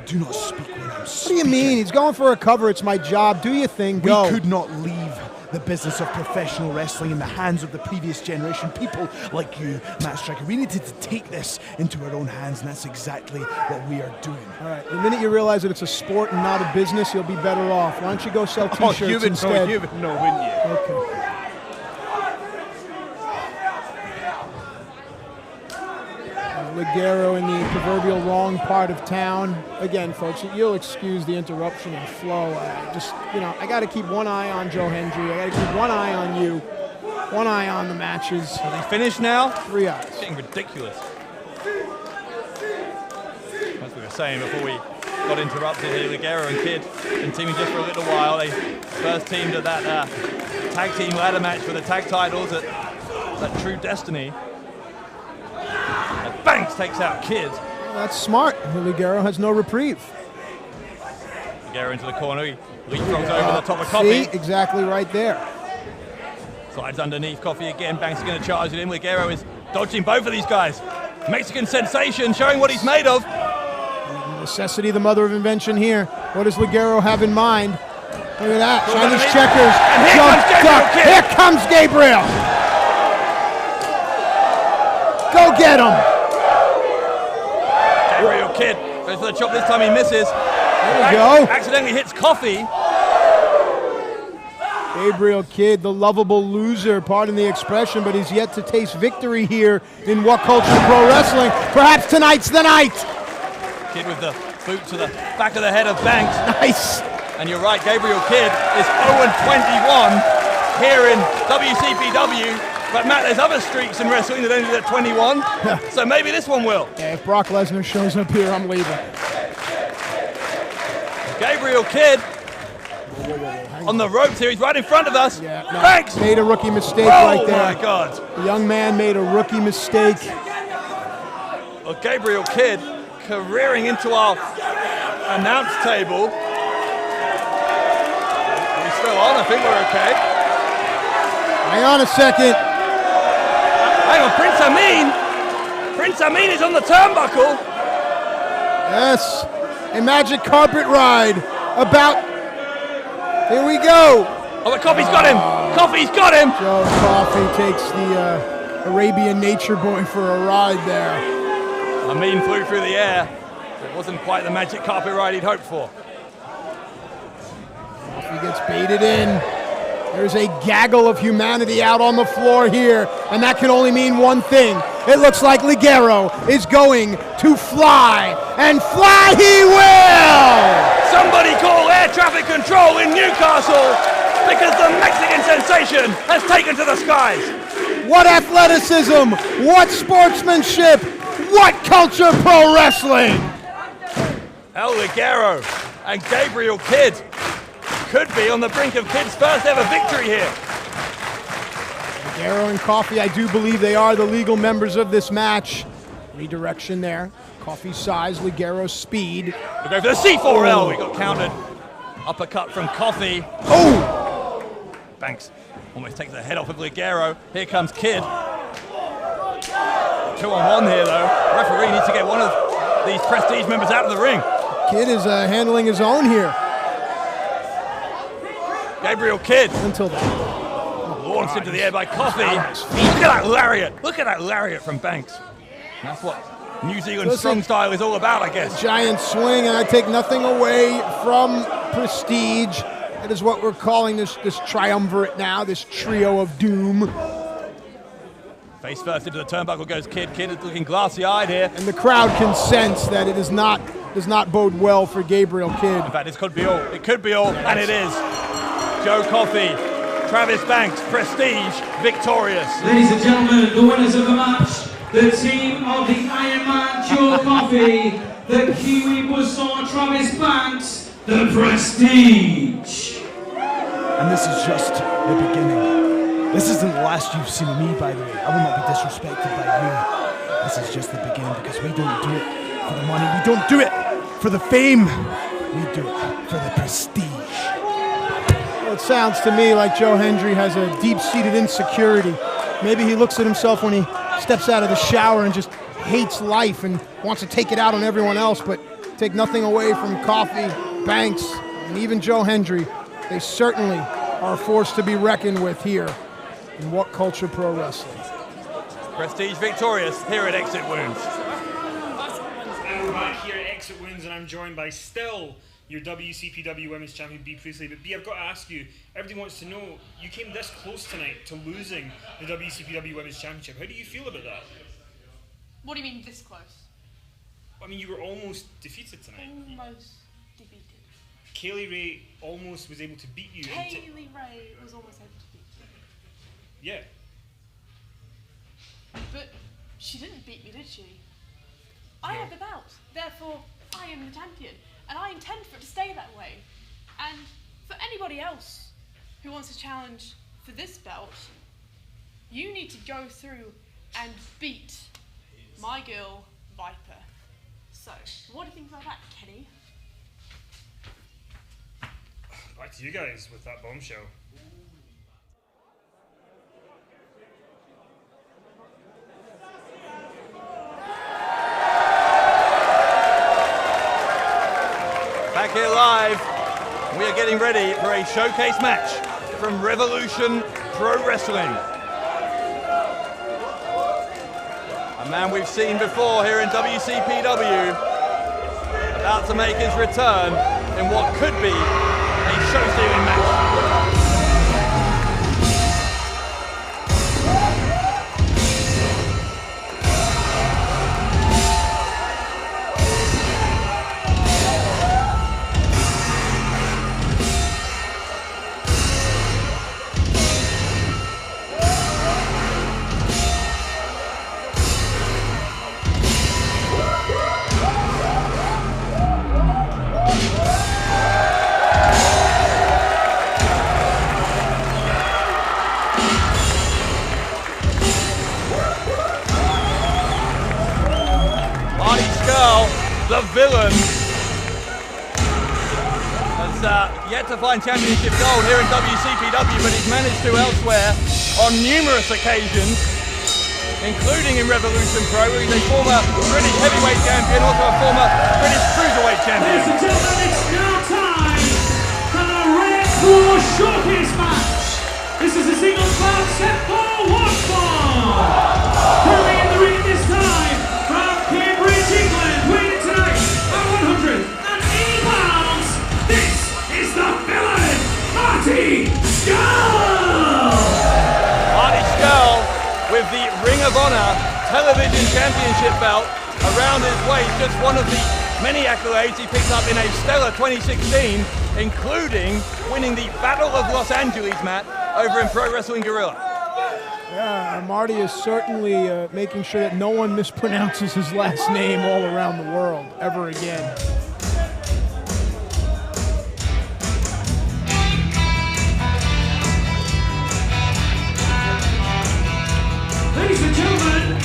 Do not speak when I'm What speaking. do you mean? He's going for a cover. It's my job. Do your thing. Go. We could not leave the business of professional wrestling in the hands of the previous generation. People like you, Matt Striker. We needed to take this into our own hands, and that's exactly what we are doing. All right. The minute you realize that it's a sport and not a business, you'll be better off. Why don't you go sell T-shirts you would instead? know, you would know, wouldn't you? Okay. Ligero in the proverbial wrong part of town. Again, folks, you'll excuse the interruption and flow. I got to keep one eye on Joe Hendry. I got to keep one eye on you, one eye on the matches. Are they finished now? 3 eyes. It's getting ridiculous. As we were saying before we got interrupted here, Ligero and Kid been teaming just for a little while. They first teamed at that tag team ladder match for the tag titles at that True Destiny. And Banks takes out Kid. Well, that's smart. Ligero has no reprieve. Ligero into the corner. He leapfrogs over the top of Coffee. See? Exactly right there. Slides underneath Coffee again. Banks is going to charge at him. Ligero is dodging both of these guys. Mexican sensation, showing what he's made of. Necessity, the mother of invention here. What does Ligero have in mind? Look at that. Chinese checkers. And here comes Gabriel Jump, Kid. duck. Here comes Gabriel. Go get him. Gabriel Kid goes for the chop. This time he misses. There we go. Accidentally hits Coffee. Gabriel Kid, the lovable loser, pardon the expression, but he's yet to taste victory here in WhatCulture Pro Wrestling. Perhaps tonight's the night. Kid with the boot to the back of the head of Banks. Nice. And you're right, Gabriel Kid is 0-21 here in WCPW. But Matt, there's other streaks in wrestling that ended at 21. So maybe this one will. Yeah, if Brock Lesnar shows up here, I'm leaving. Gabriel Kid on the ropes here. He's right in front of us. Yeah, no, Banks made a rookie mistake right there. Oh my God. The young man made a rookie mistake. Well, Gabriel Kid careering into our announce table. We're still on. I think we're okay. Hang on a second. Hang on, Prince Amin. Prince Amin is on the turnbuckle. Yes, a magic carpet ride. Here we go. Oh, but Coffee's got him. Coffee's got him. Joe Coffee takes the Arabian nature boy for a ride there. Amin flew through the air. It wasn't quite the magic carpet ride he'd hoped for. Coffee gets baited in. There's a gaggle of humanity out on the floor here, and that can only mean one thing. It looks like Ligero is going to fly, and fly he will! Somebody call air traffic control in Newcastle, because the Mexican sensation has taken to the skies. What athleticism, what sportsmanship, what culture pro wrestling! El Ligero and Gabriel Kid could be on the brink of Kid's first ever victory here. Ligero and Coffee, I do believe they are the legal members of this match. Redirection there. Coffee's size, Ligero's speed. We go for the C4L. We got countered. Uppercut from Coffee. Oh! Banks almost takes the head off of Ligero. Here comes Kid. 2-on-1 here though. Referee needs to get one of these Prestige members out of the ring. Kid is handling his own here. Gabriel Kid. Until then. Launched into the air by Coffee. Look at that lariat. Look at that lariat from Banks. That's what New Zealand strong style is all about, I guess. Giant swing, and I take nothing away from Prestige. That is what we're calling this triumvirate now, this trio of doom. Face first into the turnbuckle goes Kid. Kid is looking glassy-eyed here. And the crowd can sense that it does not bode well for Gabriel Kid. In fact, this could be all. It could be all, and it is. Joe Coffey, Travis Banks, Prestige, victorious. Ladies and gentlemen, the winners of the match, the team of the Iron Man, Joe Coffey, the Kiwi Buzzsaw, Travis Banks, the Prestige. And this is just the beginning. This isn't the last you've seen of me, by the way. I will not be disrespected by you. This is just the beginning because we don't do it for the money. We don't do it for the fame. We do it for the prestige. Well, it sounds to me like Joe Hendry has a deep-seated insecurity. Maybe he looks at himself when he steps out of the shower and just hates life and wants to take it out on everyone else, but take nothing away from Coffee, Banks, and even Joe Hendry. They certainly are a force to be reckoned with here in WhatCulture Pro Wrestling. Prestige victorious here at Exit Wounds. And we're back here at Exit Wounds, and I'm joined by still your WCPW Women's Champion, B. Priestley. But B, I've got to ask you, everybody wants to know, you came this close tonight to losing the WCPW Women's Championship. How do you feel about that? What do you mean this close? I mean, you were almost defeated tonight. Almost defeated. Kaylee Ray almost was able to beat you. Kaylee Ray was almost able to beat you. Yeah. But she didn't beat me, did she? I have the belt, therefore I am the champion, and I intend for it to stay that way. And for anybody else who wants to challenge for this belt, you need to go through and beat my girl, Viper. So, what do you think about that, Kenny? Back to you guys with that bombshell. Back here live, we are getting ready for a showcase match from Revolution Pro Wrestling. A man we've seen before here in WCPW, about to make his return in what could be a show-stealing match. The villain has yet to find championship gold here in WCPW, but he's managed to elsewhere on numerous occasions, including in Revolution Pro, where he's a former British heavyweight champion, also a former British cruiserweight champion. Ladies and gentlemen, it's now time for the RevPro Showcase match. This is a singles bout set for one fall. Kirby in the ring this time from Cambridge, England, weighing tonight at 180 pounds. This is the villain, Marty Scurll. Marty Scurll with the Ring of Honor Television Championship belt around his waist, just one of the many accolades he picked up in a stellar 2016, including winning the Battle of Los Angeles match over in Pro Wrestling Guerrilla. Yeah, Marty is certainly making sure that no one mispronounces his last name all around the world ever again. Ladies and gentlemen,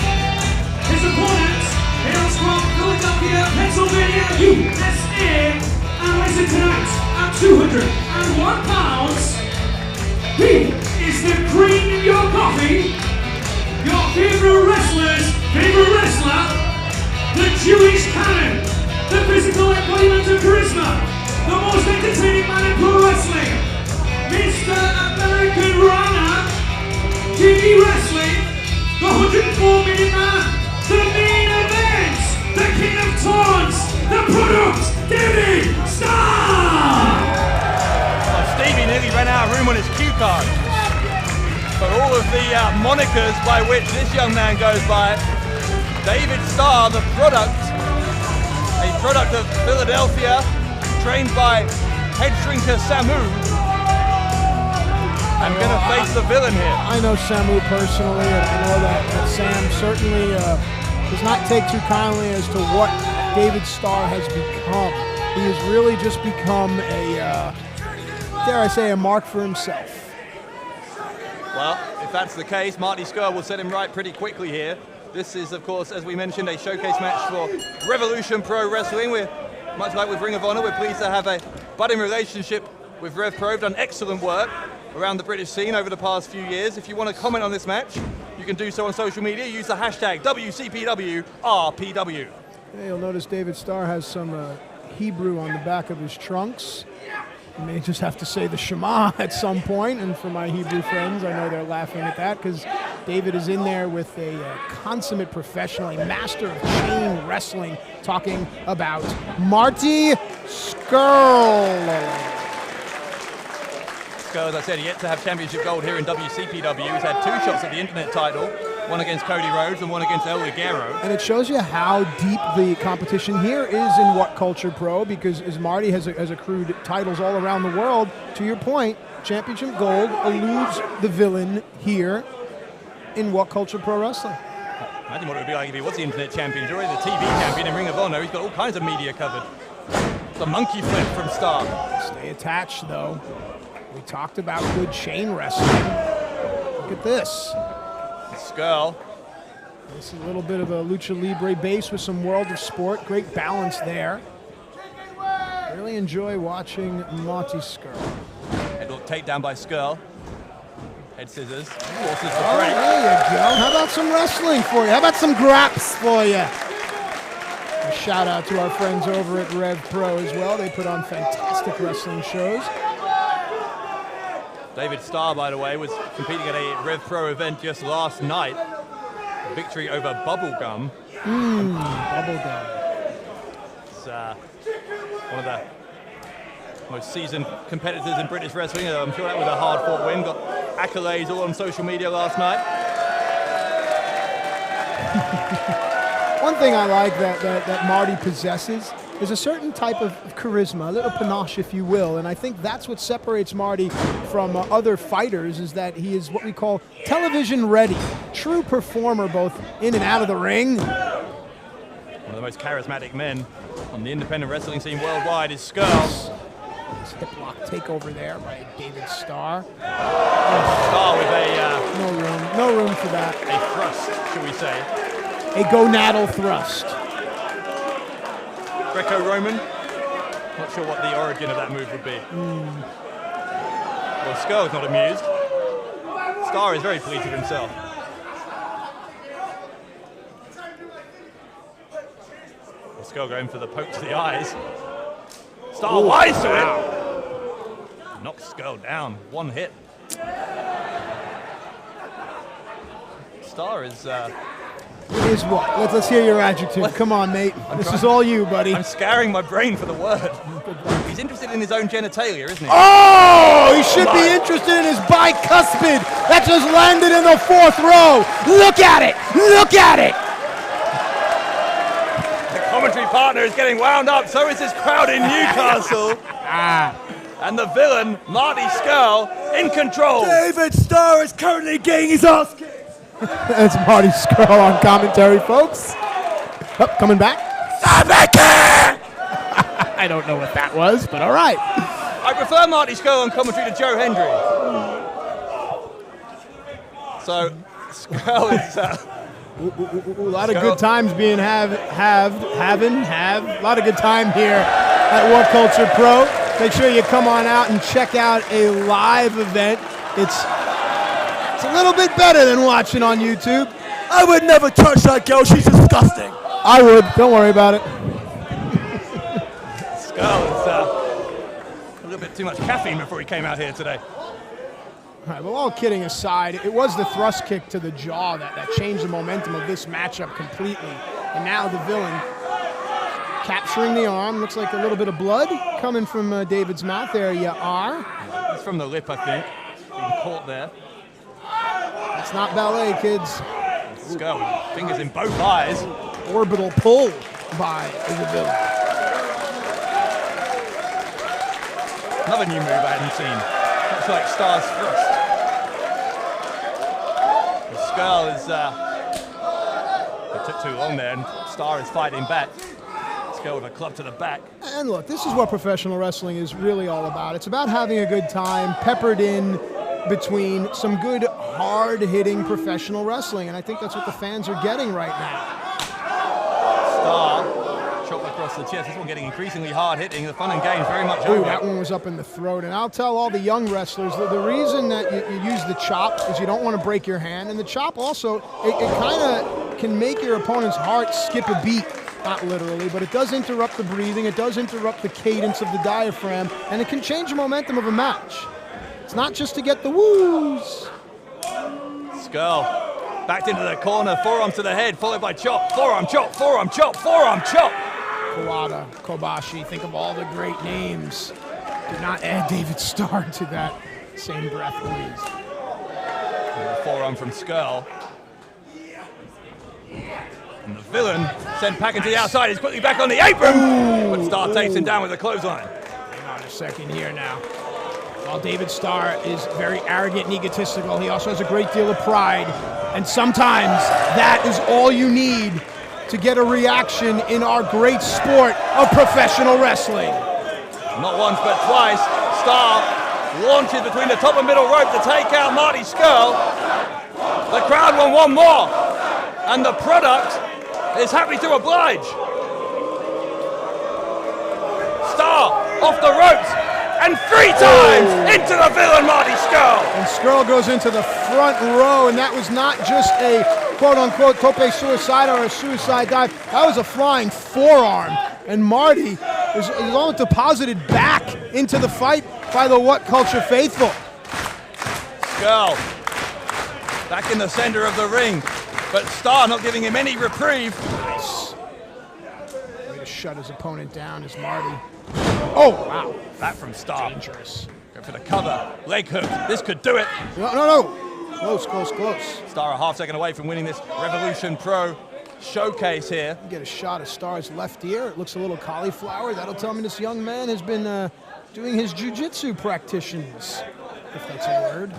his opponent hails from Philadelphia, Pennsylvania, USA, and weighs tonight at 201 pounds. He is the cream in your coffee, your favorite wrestler's favorite wrestler, the Jewish Cannon, the physical embodiment of charisma, the most entertaining man in pro wrestling, Mr. American Runner, TV wrestling, the 104 million man, the main event, the king of taunts, the product, David Starr! Stevie nearly ran out of room on his cue card. For all of the monikers by which this young man goes by, David Starr, the product, a product of Philadelphia, trained by head shrinker Samu. I'm going to face the villain here. I know Samu personally, and I know that Sam certainly does not take too kindly as to what David Starr has become. He has really just become a, dare I say, a mark for himself. Well, if that's the case, Marty Scurll will set him right pretty quickly here. This is, of course, as we mentioned, a showcase match for Revolution Pro Wrestling. We're, much like with Ring of Honor, we're pleased to have a budding relationship with RevPro. We've done excellent work around the British scene over the past few years. If you want to comment on this match, you can do so on social media. Use the hashtag WCPW RPW. Yeah, you'll notice David Starr has some Hebrew on the back of his trunks. You may just have to say the Shema at some point, and for my Hebrew friends, I know they're laughing at that because David is in there with a consummate professional, a master of chain wrestling, talking about Marty Scurll. As I said, yet to have championship gold here in WCPW. He's had 2 shots at the internet title, one against Cody Rhodes and one against El Ligero. And it shows you how deep the competition here is in WhatCulture Pro, because as Marty has accrued titles all around the world, to your point, championship gold eludes the villain here in WhatCulture Pro Wrestling. Imagine what it would be like if he was the internet champion. He's already the TV champion in Ring of Honor. He's got all kinds of media covered. The monkey flip from Starr. Stay attached, though. We talked about good chain wrestling. Look at this. Scurll. This is a little bit of a lucha libre base with some World of Sport. Great balance there. Really enjoy watching Marty Scurll. Head look takedown by Scurll. Head scissors. Forces the Oh, break. there you go. How about some wrestling for you? How about some graps for you? A shout out to our friends over at RevPro as well. They put on fantastic wrestling shows. David Starr, by the way, was competing at a RevPro event just last night. A victory over Bubblegum. Bubblegum. It's one of the most seasoned competitors in British wrestling. I'm sure that was a hard-fought win. Got accolades all on social media last night. One thing I like that Marty possesses is a certain type of charisma, a little panache, if you will, and I think that's what separates Marty from other fighters, is that he is what we call television ready. True performer both in and out of the ring. One of the most charismatic men on the independent wrestling scene worldwide is Scurll. This hip lock takeover there by David Starr. Starr with a... no room for that. A thrust, shall we say. A gonadal thrust. Greco-Roman. Not sure what the origin of that move would be. Well, Scurll's not amused. Starr is very pleased with himself. Well, Scurll going for the poke to the eyes. Starr wise to it. Knocks Scurll down. One hit. Starr is... It is what? Let's hear your adjective. Come on, mate. This is all you, buddy. I'm scouring my brain for the word. He's interested in his own genitalia, isn't he? Oh, he should be interested in his bicuspid. That just landed in the 4th row. Look at it. Look at it. The commentary partner is getting wound up. So is this crowd in Newcastle. And the villain, Marty Scurll, in control. David Starr is currently getting his ass kicked. That's Marty Scurll on commentary, folks. Oh, coming back. I don't know what that was, but all right. I prefer Marty Scurll on commentary to Joe Hendry. So, Scurll is... A lot of good times being a lot of good time here at WhatCulture Pro. Make sure you come on out and check out a live event. It's a little bit better than watching on YouTube. I would never touch that girl. She's disgusting. I would. Don't worry about it. Scurll is a little bit too much caffeine before he came out here today. All right, well, all kidding aside, it was the thrust kick to the jaw that changed the momentum of this matchup completely. And now the villain capturing the arm. Looks like a little bit of blood coming from David's mouth. There you are. It's from the lip, I think. Being caught there. It's not ballet, kids. Scurll with fingers in both eyes. Orbital pull by the villain. Another new move I hadn't seen. Looks like Starr's thrust. Scurll is... it took too long there, and Starr is fighting back. Scurll with a club to the back. And look, this is what professional wrestling is really all about. It's about having a good time, peppered in between some good, hard-hitting professional wrestling, and I think that's what the fans are getting right now. Starr, chop across the chest. This one getting increasingly hard-hitting. The fun and games very much over. Ooh, that one was up in the throat, and I'll tell all the young wrestlers that the reason that you use the chop is you don't want to break your hand, and the chop also, it kind of can make your opponent's heart skip a beat. Not literally, but it does interrupt the breathing, it does interrupt the cadence of the diaphragm, and it can change the momentum of a match. It's not just to get the woos. Scurll backed into the corner, forearm to the head, followed by chop, forearm chop, forearm chop, forearm chop. Kawada, Kobashi, think of all the great names. Do not add David Starr to that same breath, please. And the forearm from Scurll. And the villain sent packing to the outside. He's quickly back on the apron. But Starr takes him down with a clothesline. Hang on a second here now. While David Starr is very arrogant and egotistical, he also has a great deal of pride. And sometimes that is all you need to get a reaction in our great sport of professional wrestling. Not once, but twice. Starr launches between the top and middle rope to take out Marty Scurll. The crowd want one more. And the product is happy to oblige. Starr off the ropes and 3 times into the villain Marty Scurll. And Scurll goes into the front row, and that was not just a quote-unquote tope suicide or a suicide dive. That was a flying forearm, and Marty is almost deposited back into the fight by the WhatCulture faithful. Scurll back in the center of the ring. But Starr not giving him any reprieve. Nice. Way to shut his opponent down is Marty. Oh, wow. That from Starr. Dangerous. Go for the cover. Leg hook. This could do it. No. Close, close, close. Starr a half second away from winning this Revolution Pro showcase here. You get a shot of Starr's left ear. It looks a little cauliflower. That'll tell me this young man has been doing his jiu-jitsu practitions, if that's a word.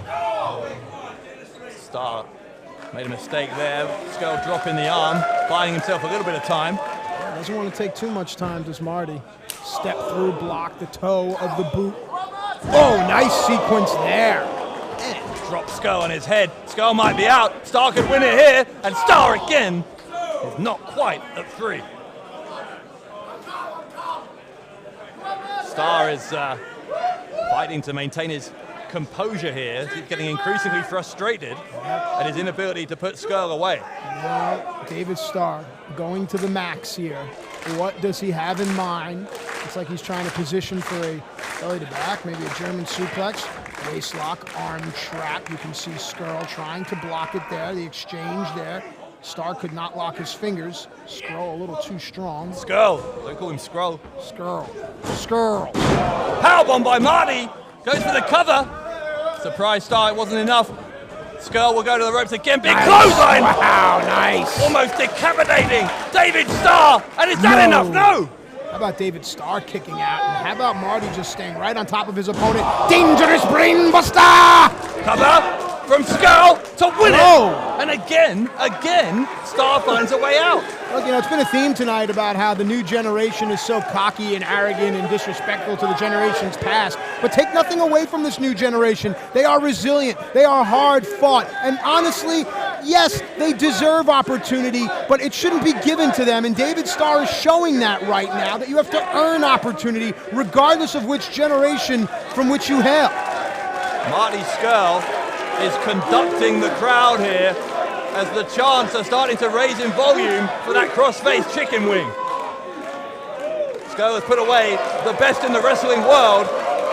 Starr made a mistake there. Scurll dropping the arm, buying himself a little bit of time. Yeah, doesn't want to take too much time, does Marty. Step through, block the toe of the boot. Oh, nice sequence there. And drop Scurll on his head. Scurll might be out. Starr could win it here. And Starr again is not quite at 3. Starr is fighting to maintain his composure here. He's getting increasingly frustrated at his inability to put Scurll away. Now, David Starr going to the max here. What does he have in mind? It's like he's trying to position for a belly to back, maybe a German suplex, waist lock, arm trap. You can see Scurll trying to block it there, the exchange there. Starr could not lock his fingers. Scurll a little too strong. Scurll, don't call him Scurll. Scurll. Powerbomb by Marty, goes for the cover. Surprise Starr, it wasn't enough. Scurll will go to the ropes again. Big clothesline! Wow, nice. Almost decapitating David Starr. And is that enough? No! How about David Starr kicking out? And how about Marty just staying right on top of his opponent? Dangerous brain buster! Cover from Scurll to win it. And again, Starr finds a way out. Look, it's been a theme tonight about how the new generation is so cocky and arrogant and disrespectful to the generations past. But take nothing away from this new generation. They are resilient. They are hard fought. And honestly, yes, they deserve opportunity, but it shouldn't be given to them. And David Starr is showing that right now, that you have to earn opportunity regardless of which generation from which you hail. Marty Scurll is conducting the crowd here as the chants are starting to raise in volume for that cross-faced chicken wing. Scurll has put away the best in the wrestling world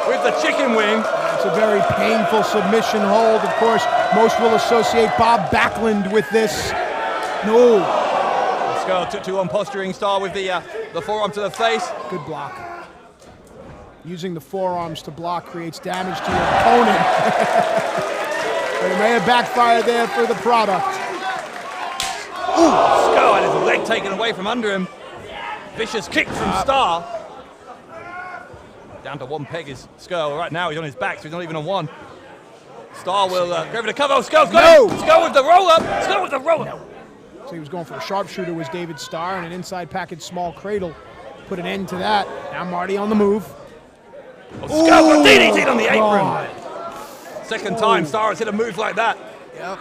with the chicken wing. It's a very painful submission hold. Of course, most will associate Bob Backlund with this. No. Scurll took to on posturing Starr with the forearm to the face. Good block. Using the forearms to block creates damage to your opponent. But it may have backfired there for the product. Scurll had his leg taken away from under him. Vicious kick from Starr. Down to 1 peg is Scurll. Right now he's on his back, so he's not even on 1. Starr will go for the cover. Oh, Scurll's got him. Scurll with the roll-up. Scurll with the roll-up. So he was going for a sharpshooter was David Starr and an inside package small cradle put an end to that. Now Marty on the move. Scurll got DDT'd on the apron. God. Second time Starr has hit a move like that. Yep.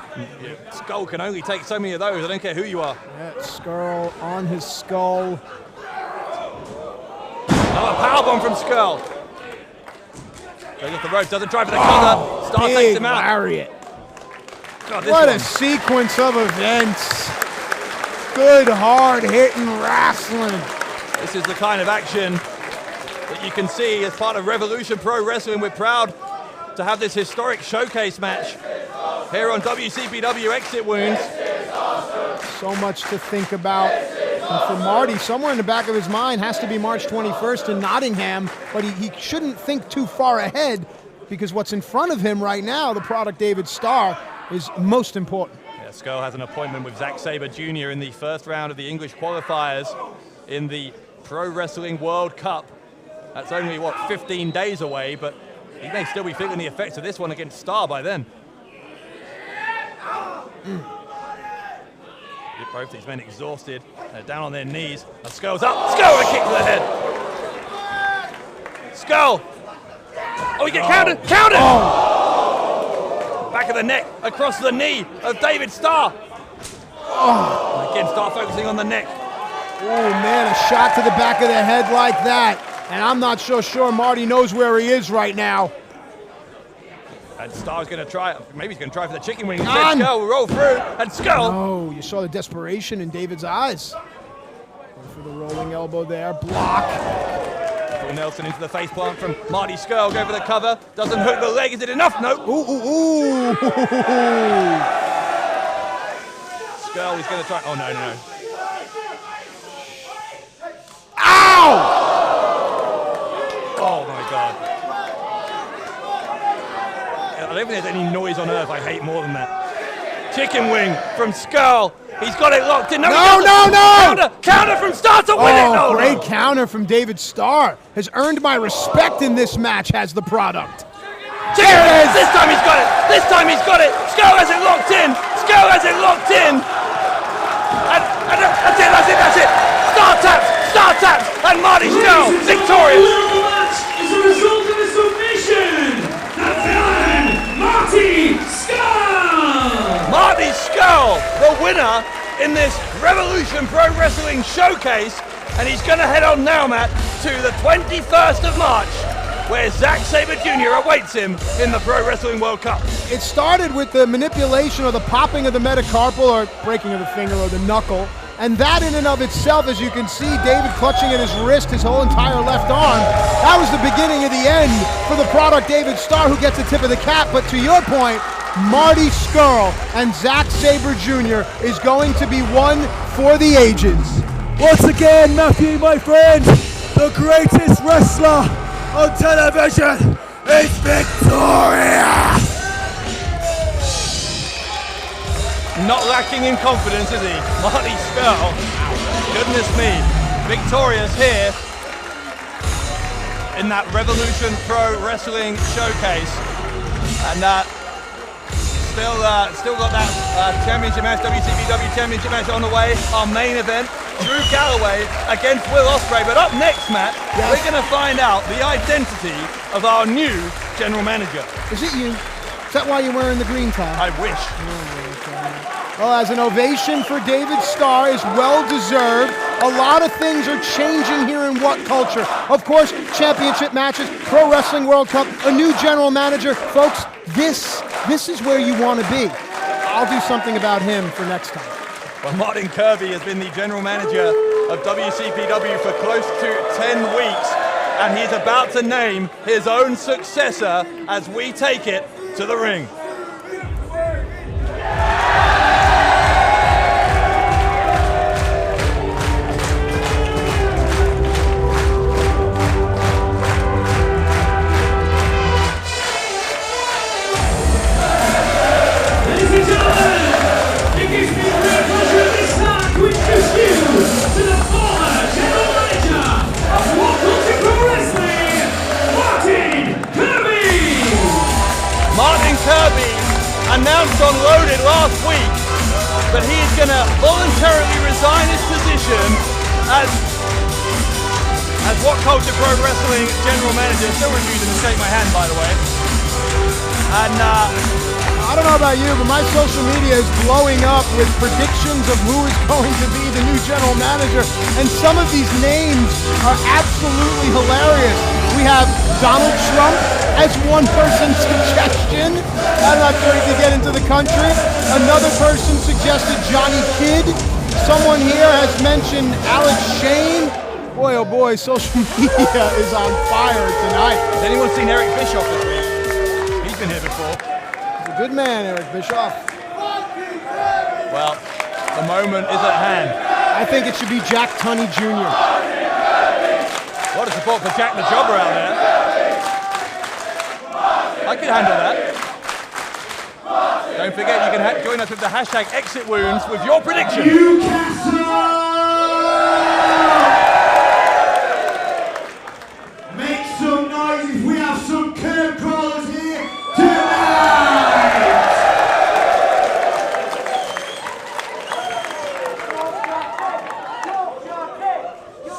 Scurll can only take so many of those. I don't care who you are. Yeah, Scurll on his skull. Another powerbomb from Scurll. Goes off the rope, doesn't try for the cover. Starr takes him out. Lariat. God, What one. a sequence of events. Good, hard-hitting wrestling. This is the kind of action that you can see as part of Revolution Pro Wrestling. We're proud to have this historic showcase match here on WCPW Exit Wounds. So much to think about. And for Marty, somewhere in the back of his mind has to be March 21st in Nottingham, but he shouldn't think too far ahead because what's in front of him right now, the product David Starr, is most important. Yeah, Scurll has an appointment with Zack Sabre Jr. in the first round of the English qualifiers in the Pro Wrestling World Cup. That's only, 15 days away, but he may still be feeling the effects of this one against Starr by then. Both these men exhausted. They're down on their knees. And Scurll's up. Scurll with a kick to the head. Scurll. Oh, he gets counted. Counted! Back of the neck, across the knee of David Starr. And again, Starr focusing on the neck. Oh, man, a shot to the back of the head like that. And I'm not so sure Marty knows where he is right now. And Starr's going to try, maybe he's going to try for the chicken wing. Gunn! Scurll will roll through, and Scurll. Oh, you saw the desperation in David's eyes. Going for the rolling elbow there, block. Paul Nelson into the face plant from Marty Scurll. Go for the cover, doesn't hook the leg. Is it enough? No. Ooh. Scurll is going to try. Oh, no. Ow! Oh, my God. I don't think there's any noise on earth I hate more than that. Chicken wing from Scurll. He's got it locked in. No! Counter from Starr to win it. No, great counter from David Starr. Has earned my respect in this match, has the product. There it is. This time he's got it. Scurll has it locked in. And that's it. Starr taps. And Marty Scurll victorious. The match is a result of a submission. The villain, Marty Scurll! Marty Scurll, the winner in this Revolution Pro Wrestling Showcase, and he's going to head on now, Matt, to the 21st of March, where Zack Sabre Jr. awaits him in the Pro Wrestling World Cup. It started with the manipulation or the popping of the metacarpal or breaking of the finger or the knuckle. And that in and of itself, as you can see, David clutching at his wrist, his whole entire left arm. That was the beginning of the end for the product David Starr, who gets the tip of the cap. But to your point, Marty Scurll and Zack Sabre Jr. is going to be one for the ages. Once again, Matthew, my friend, the greatest wrestler on television is victorious! Not lacking in confidence, is he? Marty Scurll. Goodness me. Victorious here in that Revolution Pro Wrestling Showcase. And still got that championship match, WCPW championship match on the way. Our main event, Drew Galloway against Will Ospreay. But up next, Matt, we're going to find out the identity of our new general manager. Is it you? Is that why you're wearing the green tie? I wish. Well, as an ovation for David Starr is well-deserved. A lot of things are changing here in WhatCulture. Of course, championship matches, Pro Wrestling World Cup, a new general manager. Folks, this is where you want to be. I'll do something about him for next time. Well, Martin Kirby has been the general manager of WCPW for close to 10 weeks, and he's about to name his own successor as we take it to the ring. Kirby announced on Loaded last week that he is going to voluntarily resign his position as as WhatCulture Pro Wrestling General Manager. Still refusing to shake my hand, by the way. And I don't know about you, but my social media is blowing up with predictions of who is going to be the new general manager, and some of these names are absolutely hilarious. We have Donald Trump as one person's suggestion. I'm not sure he can get into the country. Another person suggested Johnny Kidd. Someone here has mentioned Alex Shane. Boy, oh boy, social media is on fire tonight. Has anyone seen Eric Bischoff this week? He's been here before. He's a good man, Eric Bischoff. Well, the moment is at hand. I think it should be Jack Tunney Jr. What a support for Jack the Jobber out there. I can handle that. Don't forget, you can join us with the hashtag Exit Wounds with your prediction. Newcastle! Make some noise if we have some curb crawlers here tonight!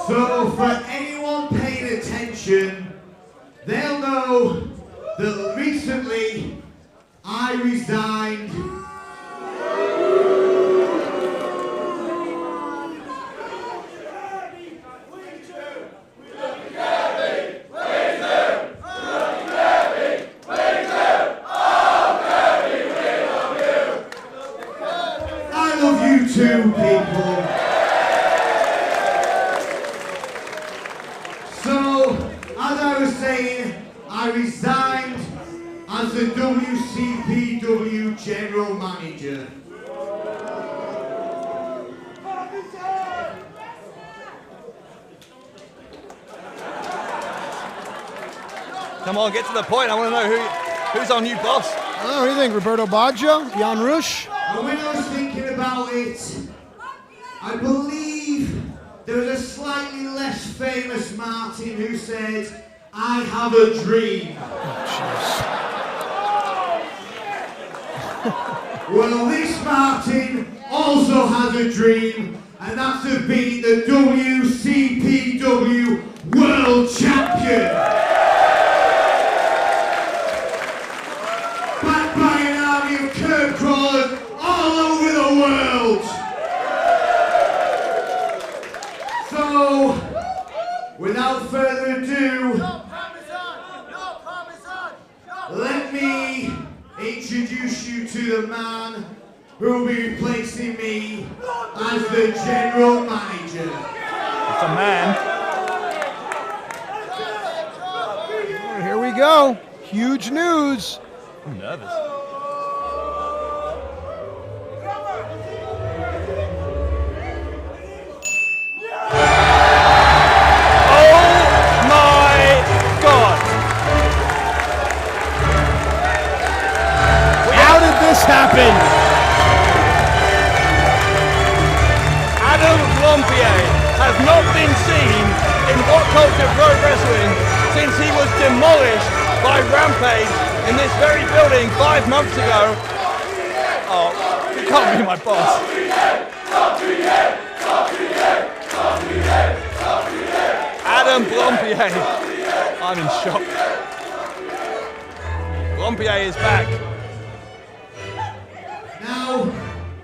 So for anyone paying attention, they'll know that recently I resigned. I love you too, people. So, as I was saying, I resigned as the WCPW General Manager. Come on, get to the point. I want to know who's our new boss. What do you think, Roberto Baggio? Jan Rush? And when I was thinking about it, I believe there was a slightly less famous Martin who said, I have a dream. Well, this Martin also has a dream, and that's of being the WCPW World Champion. Backed by an army of curb crawlers all over the world. So, without further ado, let me introduce you to the man who will be replacing me as the general manager. It's a man. Here we go. Huge news. I'm nervous. Oh my God! How did this happen? Adam Blompier has not been seen in WhatCulture Pro Wrestling since he was demolished by Rampage in this very building 5 months ago. Oh, you can't be my boss. Adam Blompier. I'm in shock. Blompier is back. Now,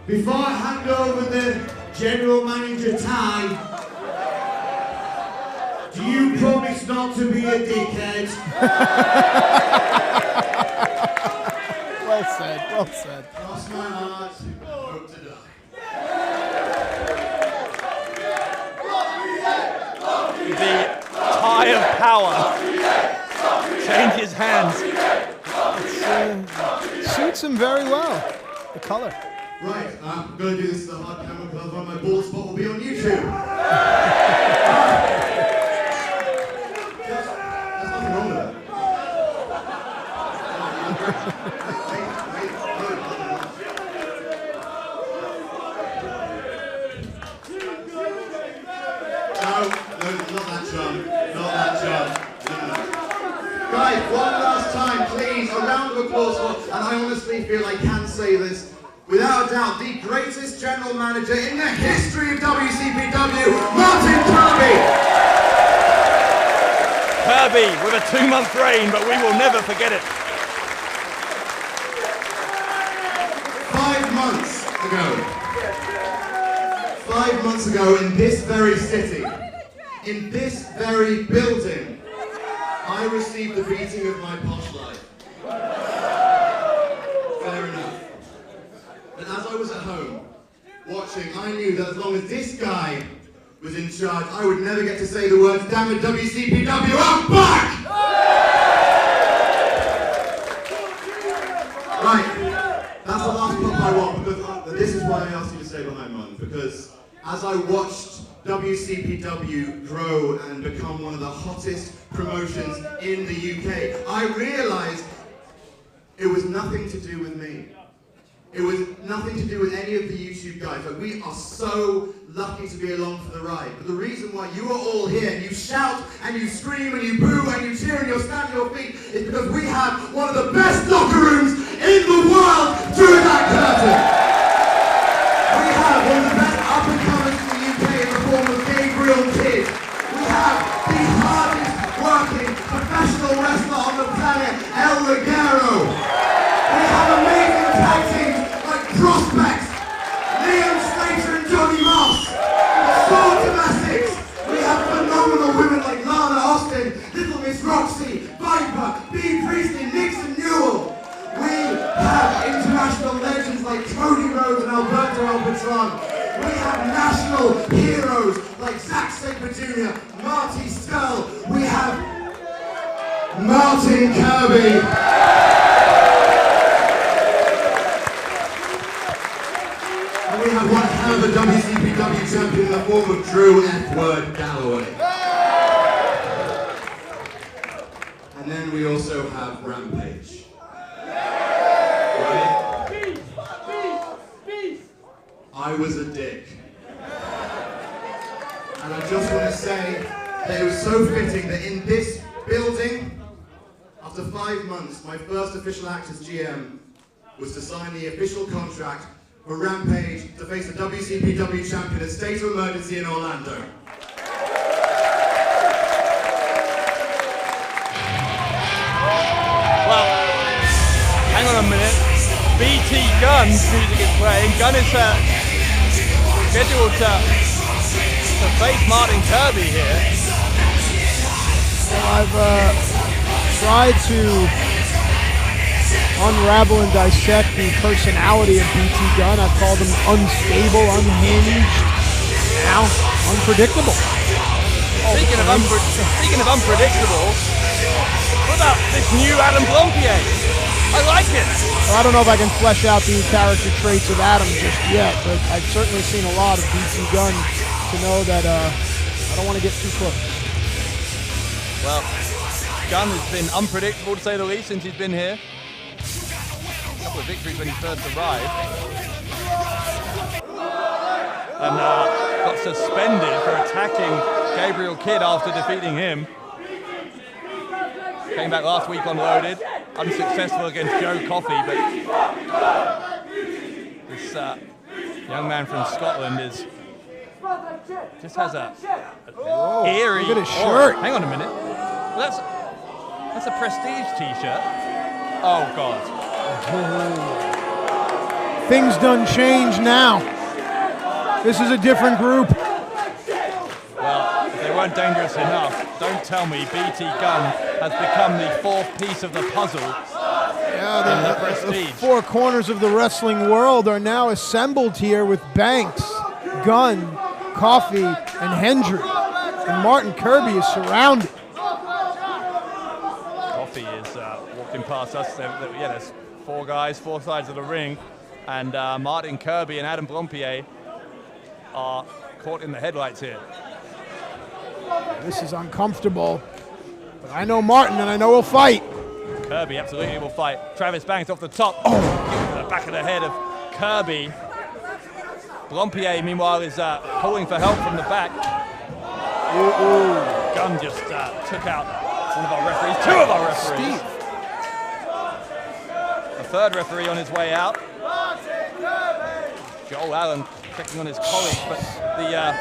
before I hand over the general manager Tyne, do you promise not to be a dickhead? Well said, well said. Cross my heart, hope to die. The tie of power changes hands. It suits him very well, the color. Right, I'm going to do this the hard camera glove on my bald spot will be on YouTube. There's nothing wrong with that. No, not that John. Not that John. No. Guys, one last time, please, a round of applause for, and I honestly feel I can say this, without a doubt, the greatest general manager in the history of WCPW, Martin Kirby! Kirby with a 2-month reign, but we will never forget it. 5 months ago in this very city, in this very building, I received the beating of my posh life. Fair enough. And as I was at home, watching, I knew that as long as this guy was in charge, I would never get to say the words, "Damn it, WCPW, I'm back!" Right, that's the last pop I want, because this is why I asked you to stay behind, Martin, because as I watched WCPW grow and become one of the hottest promotions in the UK, I realized it was nothing to do with me. It was nothing to do with any of the YouTube guys. Like, we are so lucky to be along for the ride. But the reason why you are all here and you shout and you scream and you boo and you cheer and you stand on your feet is because we have one of the best locker rooms in the world through that curtain. We have one of the best up-and-comers in the UK in the form of Gabriel Kidd. We have the hardest working professional wrestler on the planet, El Ligero. We have amazing tag teams like Prospects, Liam Slater and Johnny Moss, Saw Domestics. We have phenomenal women like Lana Austin, Little Miss Roxy, Viper, Bea Priestley, Nixon Newell. We have international legends like Cody Rhodes and Alberto El Patron. We have national heroes like Zack Sabre Jr., Marty Scurll. We have Martin Kirby. And we have one hell of a WCPW champion in the form of Drew F-Word Galloway. And then we also have Rampage. I was a dick. And I just want to say that it was so fitting that in this building, after 5 months, my first official act as GM was to sign the official contract for Rampage to face the WCPW champion at State of Emergency in Orlando. Well, hang on a minute. BT Gunn's music is playing. Gunn is scheduled to face Martin Kirby here. Well, I've tried to unravel and dissect the personality of BT Gunn. I've called him unstable, unhinged, now unpredictable. Speaking of unpredictable, what about this new Adam Blompier? I like it. Well, I don't know if I can flesh out the character traits of Adam just yet, but I've certainly seen a lot of BT Gunn to know that I don't want to get too close. Well, Gunn has been unpredictable to say the least since he's been here. A couple of victories when he first arrived. And got suspended for attacking Gabriel Kidd after defeating him. Came back last week on Loaded, unsuccessful against Joe Coffey, but this young man from Scotland just has a eerie. Look at his shirt. Hang on a minute. Well, that's a Prestige t-shirt. Oh God. Things done change now. This is a different group. Well, if they weren't dangerous enough, don't tell me BT Gunn has become the fourth piece of the puzzle in the Prestige. The four corners of the wrestling world are now assembled here with Banks, Gunn, Coffey, and Hendry. And Martin Kirby is surrounded. Coffey is walking past us. There's four guys, four sides of the ring. And Martin Kirby and Adam Blompier are caught in the headlights here. This is uncomfortable. But I know Martin, and I know he'll fight. Kirby absolutely will fight. Travis Banks off the top. Oh, the back of the head of Kirby. Blompier, meanwhile, is calling for help from the back. Ooh. Gunn just took out one of our referees. Two of our referees. A third referee on his way out. Joel Allen checking on his colleague, but the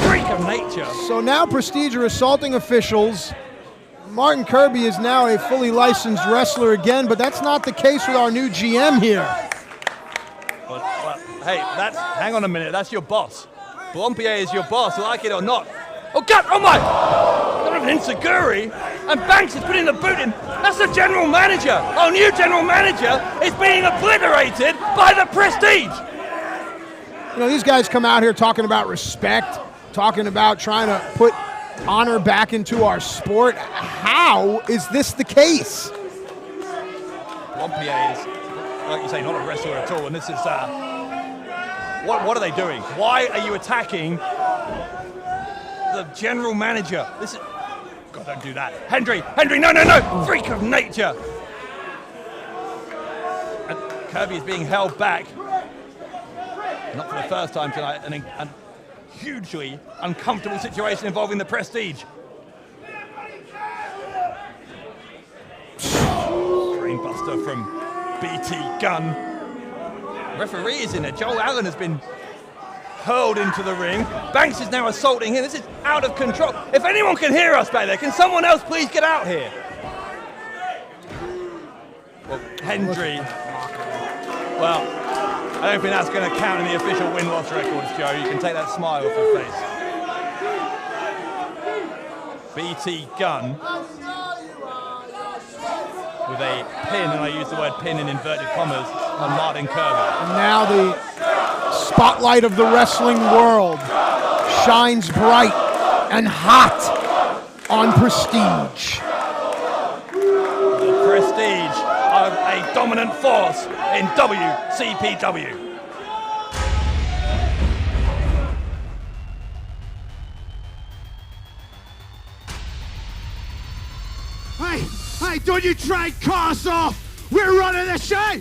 freak of nature. So now Prestige are assaulting officials Martin Kirby is now a fully licensed wrestler again, but that's not the case with our new GM here. Well, hey, hang on a minute, that's your boss. Blompier is your boss, like it or not. Oh God, oh my! Got an enziguri, and Banks is putting the boot in. That's the general manager. Our new general manager is being obliterated by the Prestige. You know, these guys come out here talking about respect, talking about trying to put honor back into our sport. How is this the case? Blompier is, like you say, not a wrestler at all, and this is, what are they doing? Why are you attacking the general manager? This is, God, don't do that. Hendry, no, freak of nature. And Kirby is being held back. Not for the first time tonight, and hugely uncomfortable situation involving the Prestige. Brainbuster from BT Gunn. Referee is in there. Joel Allen has been hurled into the ring. Banks is now assaulting him. This is out of control. If anyone can hear us back there, can someone else please get out here? Well, Hendry. Well, I don't think that's going to count in the official win-loss records, Joe. You can take that smile off your face. BT Gunn with a pin, and I use the word pin in inverted commas, on Martin Kirby. And now the spotlight of the wrestling world shines bright and hot on Prestige. The Prestige are a dominant force in WCPW. Hey, don't you try and cut us off! We're running the show!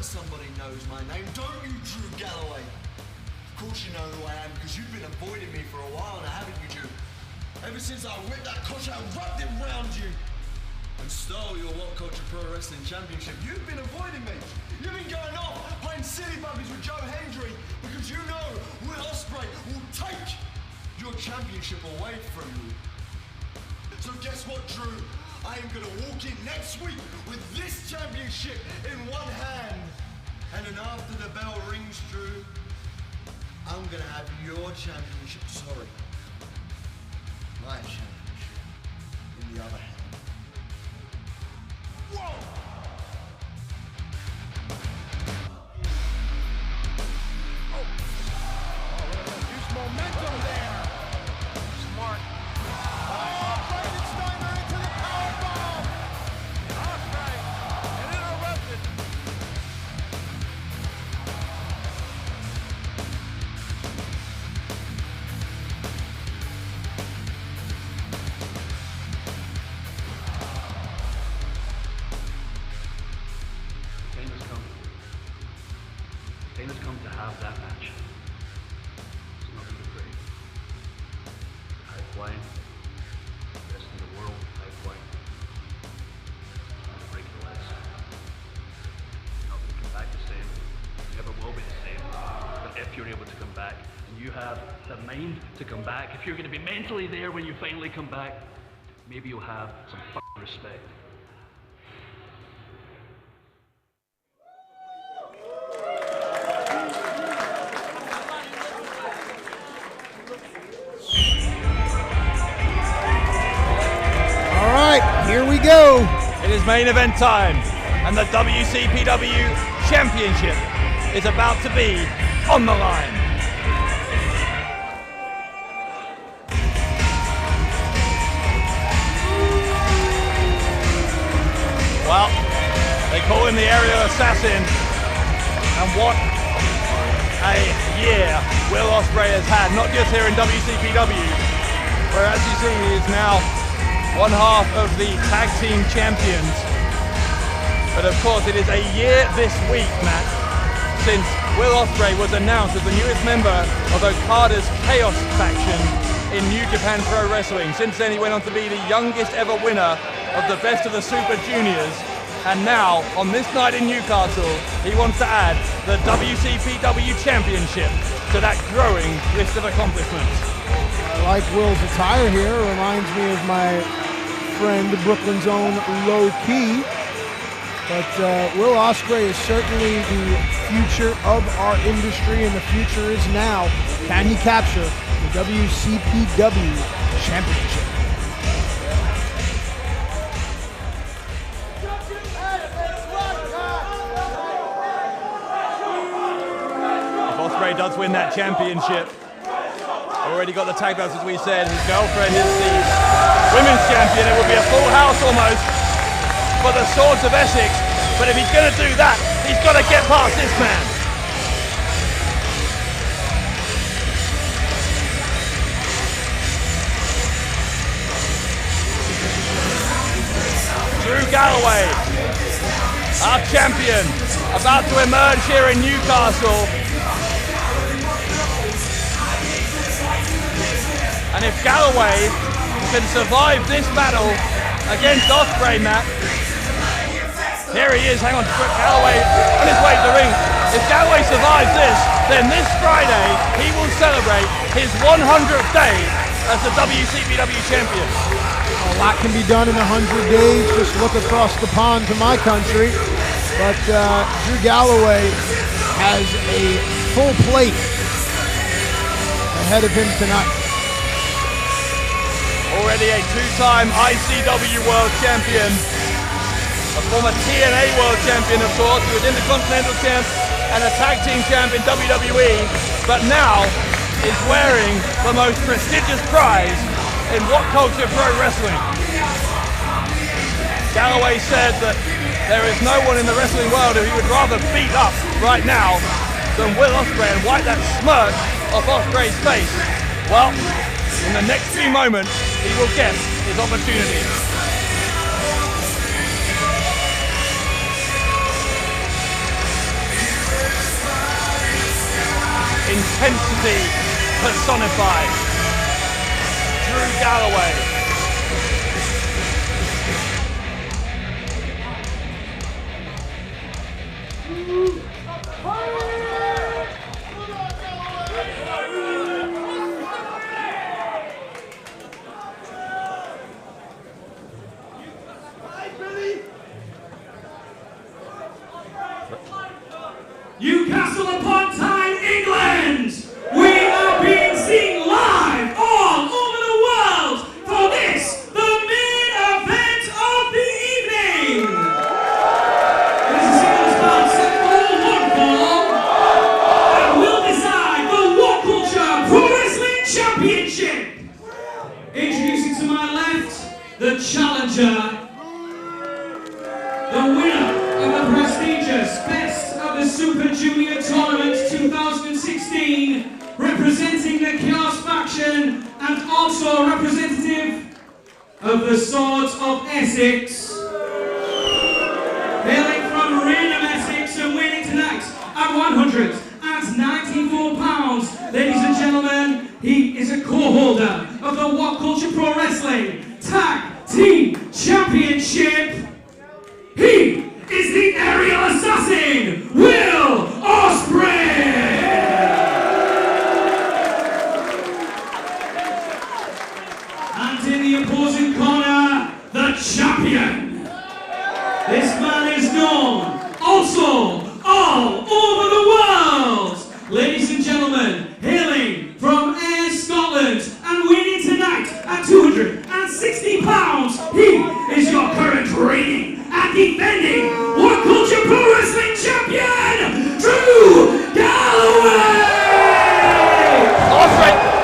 Somebody knows my name, don't you, Drew Galloway? Of course you know who I am, because you've been avoiding me for a while now, haven't you, Drew? Ever since I whipped that coach out, wrapped it round you, and stole your WhatCulture Pro Wrestling Championship, you've been avoiding me. You've been going off, playing silly bubbies with Joe Hendry, because you know Will Ospreay will take your championship away from you. So guess what, Drew? I am going to walk in next week with this championship in one hand. And then after the bell rings, Drew, I'm going to have your championship, my championship, in the other hand. Whoa! Use momentum there. Smart. If you're able to come back. you have the mind to come back, if you're going to be mentally there when you finally come back, maybe you'll have some fucking respect. All right, here we go. It is main event time, and the WCPW Championship is about to be on the line. Well, they call him the aerial assassin, and what a year Will Ospreay has had, not just here in WCPW, where as you see he is now one half of the tag team champions. But of course it is a year this week, Matt, since Will Ospreay was announced as the newest member of Okada's Chaos faction in New Japan Pro Wrestling. Since then he went on to be the youngest ever winner of the Best of the Super Juniors. And now, on this night in Newcastle, he wants to add the WCPW Championship to that growing list of accomplishments. I like Will's attire here. Reminds me of my friend, Brooklyn's own Low Key. But Will Ospreay is certainly the future of our industry, and the future is now. Can he capture the WCPW Championship? If Ospreay does win that championship, already got the tag belts, as we said. His girlfriend is the women's champion. It would be a full house almost for the Swords of Essex. But if he's going to do that, he's got to get past this man. Drew Galloway, our champion, about to emerge here in Newcastle. And if Galloway can survive this battle against Ospreay, Matt, here he is, hang on, Galloway on his way to the ring. If Galloway survives this, then this Friday he will celebrate his 100th day as the WCPW champion. A lot can be done in 100 days. Just look across the pond to my country. But Drew Galloway has a full plate ahead of him tonight. Already a two-time ICW World Champion, a former TNA World Champion, of course, who was Intercontinental Champ and a Tag Team Champ in WWE, but now is wearing the most prestigious prize in WhatCulture Pro Wrestling. Galloway said that there is no one in the wrestling world who he would rather beat up right now than Will Ospreay and wipe that smirk off Ospreay's face. Well, in the next few moments, he will get his opportunity. Intensity personified. Drew Galloway. Newcastle upon Tyne, England! We are being seen live all over the world for this, the main event of the evening! This is singles bout set all 1 fall, and will decide the WhatCulture Pro Wrestling Championship! Introducing to my left, the challenger, the winner of the prestigious Best of the Super Junior Tournament 2016, representing the Chaos faction and also a representative of the Swords of Essex. Hailing from Raynham, Essex, and winning tonight at 194 pounds. Ladies and gentlemen, he is a co-holder of the WhatCulture Pro Wrestling Tag Team Championship. He is the aerial assassin, Will Ospreay! champion. This man is known also all over the world. Ladies and gentlemen, hailing from Ayr, Scotland, and winning tonight at 260 pounds, he is your current reigning and defending WhatCulture Pro Wrestling Champion, Drew Galloway!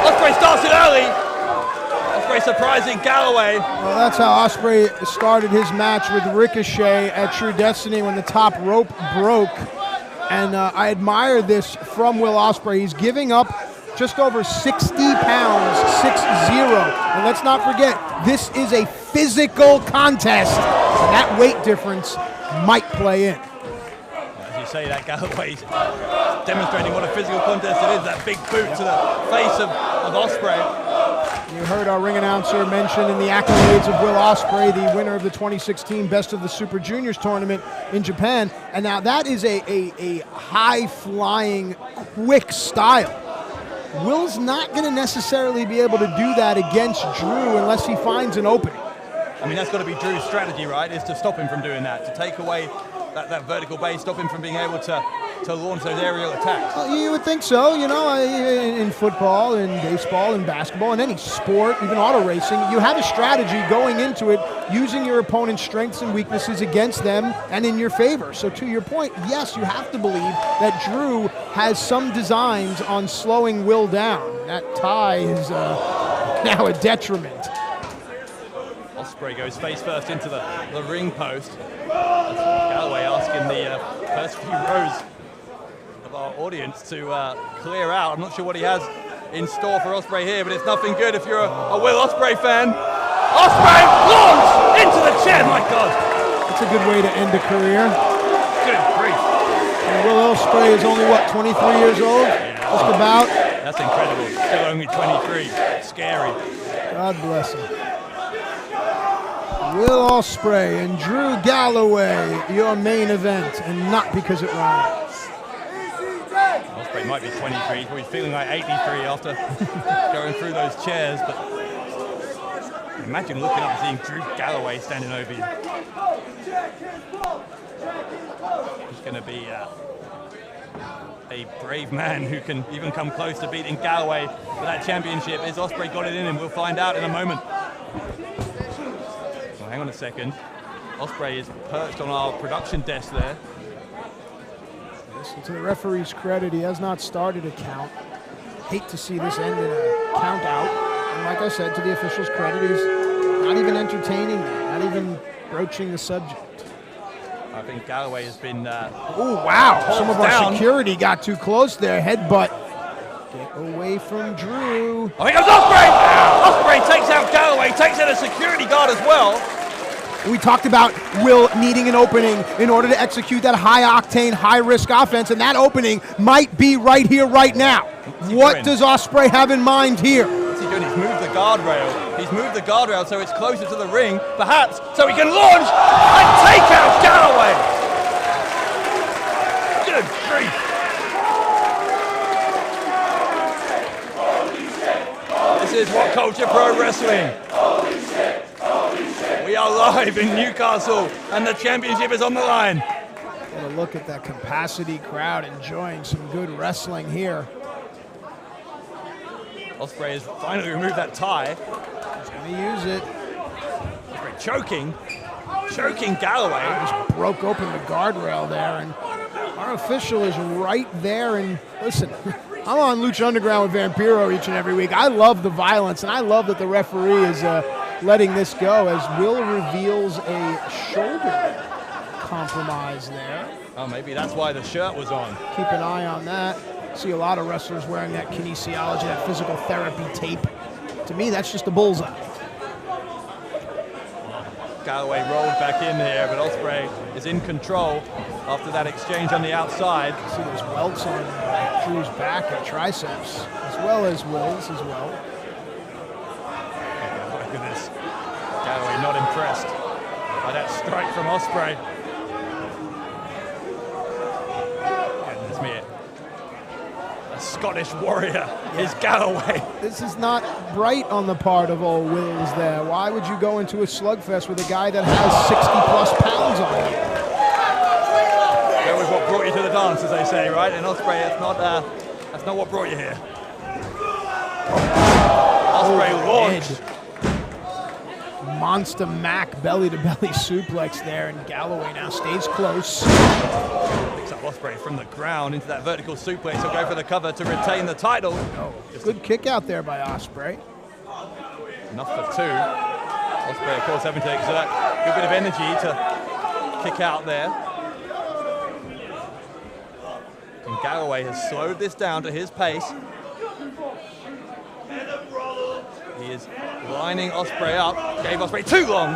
Ospreay starts it early. Ospreay surprising Galloway. Well, that's how Ospreay started his match with Ricochet at True Destiny when the top rope broke. And I admire this from Will Ospreay. He's giving up just over 60 pounds, 6-0. And let's not forget, this is a physical contest. And that weight difference might play in. As you say, that Galloway's demonstrating what a physical contest it is. That big boot to the face of Ospreay. You heard our ring announcer mention in the accolades of Will Ospreay, the winner of the 2016 Best of the Super Juniors tournament in Japan. And now that is a high-flying, quick style. Will's not going to necessarily be able to do that against Drew unless he finds an opening. I mean, that's got to be Drew's strategy, right? Is to stop him from doing that, to take away that vertical base, stop him from being able to launch those aerial attacks. Well, you would think so, you know, in football, in baseball, in basketball, in any sport, even auto racing, you have a strategy going into it, using your opponent's strengths and weaknesses against them and in your favor. So to your point, yes, you have to believe that Drew has some designs on slowing Will down. That tie is now a detriment. Ospreay goes face first into the ring post. Galloway asking the first few rows of our audience to clear out. I'm not sure what he has in store for Ospreay here, but it's nothing good if you're a Will Ospreay fan. Ospreay launch into the chair, my God. That's a good way to end a career. Good grief. And Will Ospreay is only, what, 23 years old? Yeah. Just about. That's incredible. Still only 23. Scary. God bless him. Will Ospreay and Drew Galloway, your main event, and not because it rhymes. Ospreay might be 23, he's probably feeling like 83 after going through those chairs, but imagine looking up and seeing Drew Galloway standing over you. He's going to be a brave man who can even come close to beating Galloway for that championship. Is Ospreay got it in him? We'll find out in a moment. Hang on a second. Ospreay is perched on our production desk there. Listen, to the referee's credit, he has not started a count. Hate to see this end in a count out. And like I said, to the official's credit, he's not even entertaining that, not even broaching the subject. I think Galloway has been oh, wow. Some of our security got too close there. Headbutt. Get away from Drew. Oh, here comes Ospreay! Ospreay takes out Galloway, takes out a security guard as well. We talked about Will needing an opening in order to execute that high-octane, high-risk offense, and that opening might be right here, right now. What does Ospreay have in mind here? What's he doing? He's moved the guardrail. He's moved the guardrail so it's closer to the ring, perhaps, so he can launch and take out Galloway. Good grief. This is WhatCulture Pro Wrestling. We are live in Newcastle, and the championship is on the line. Get a look at that capacity crowd enjoying some good wrestling here. Ospreay has finally removed that tie. He's going to use it. Ospreay choking Galloway. Just broke open the guardrail there, and our official is right there. And listen, I'm on Lucha Underground with Vampiro each and every week. I love the violence, and I love that the referee is letting this go as Will reveals a shoulder compromise there. Oh, maybe that's why the shirt was on. Keep an eye on that. See a lot of wrestlers wearing that kinesiology, that physical therapy tape. To me, that's just a bullseye. Galloway rolled back in here, but Ospreay is in control after that exchange on the outside. See those welts on Drew's back and triceps, as well as Will's as well. Look at this. Galloway not impressed by that strike from Ospreay. Goodness me. A Scottish warrior is Galloway. This is not bright on the part of old Wills there. Why would you go into a slugfest with a guy that has 60-plus pounds on you? That was what brought you to the dance, as they say, right? In Ospreay, that's not what brought you here. Ospreay launched. Monster Mac belly-to-belly suplex there, and Galloway now stays close. Picks up Ospreay from the ground into that vertical suplex. He'll go for the cover to retain the title. Good kick out there by Ospreay. Enough for two. Ospreay, of course, having to exert a good bit of energy to kick out there. And Galloway has slowed this down to his pace. He is lining Ospreay up. Gave Ospreay too long.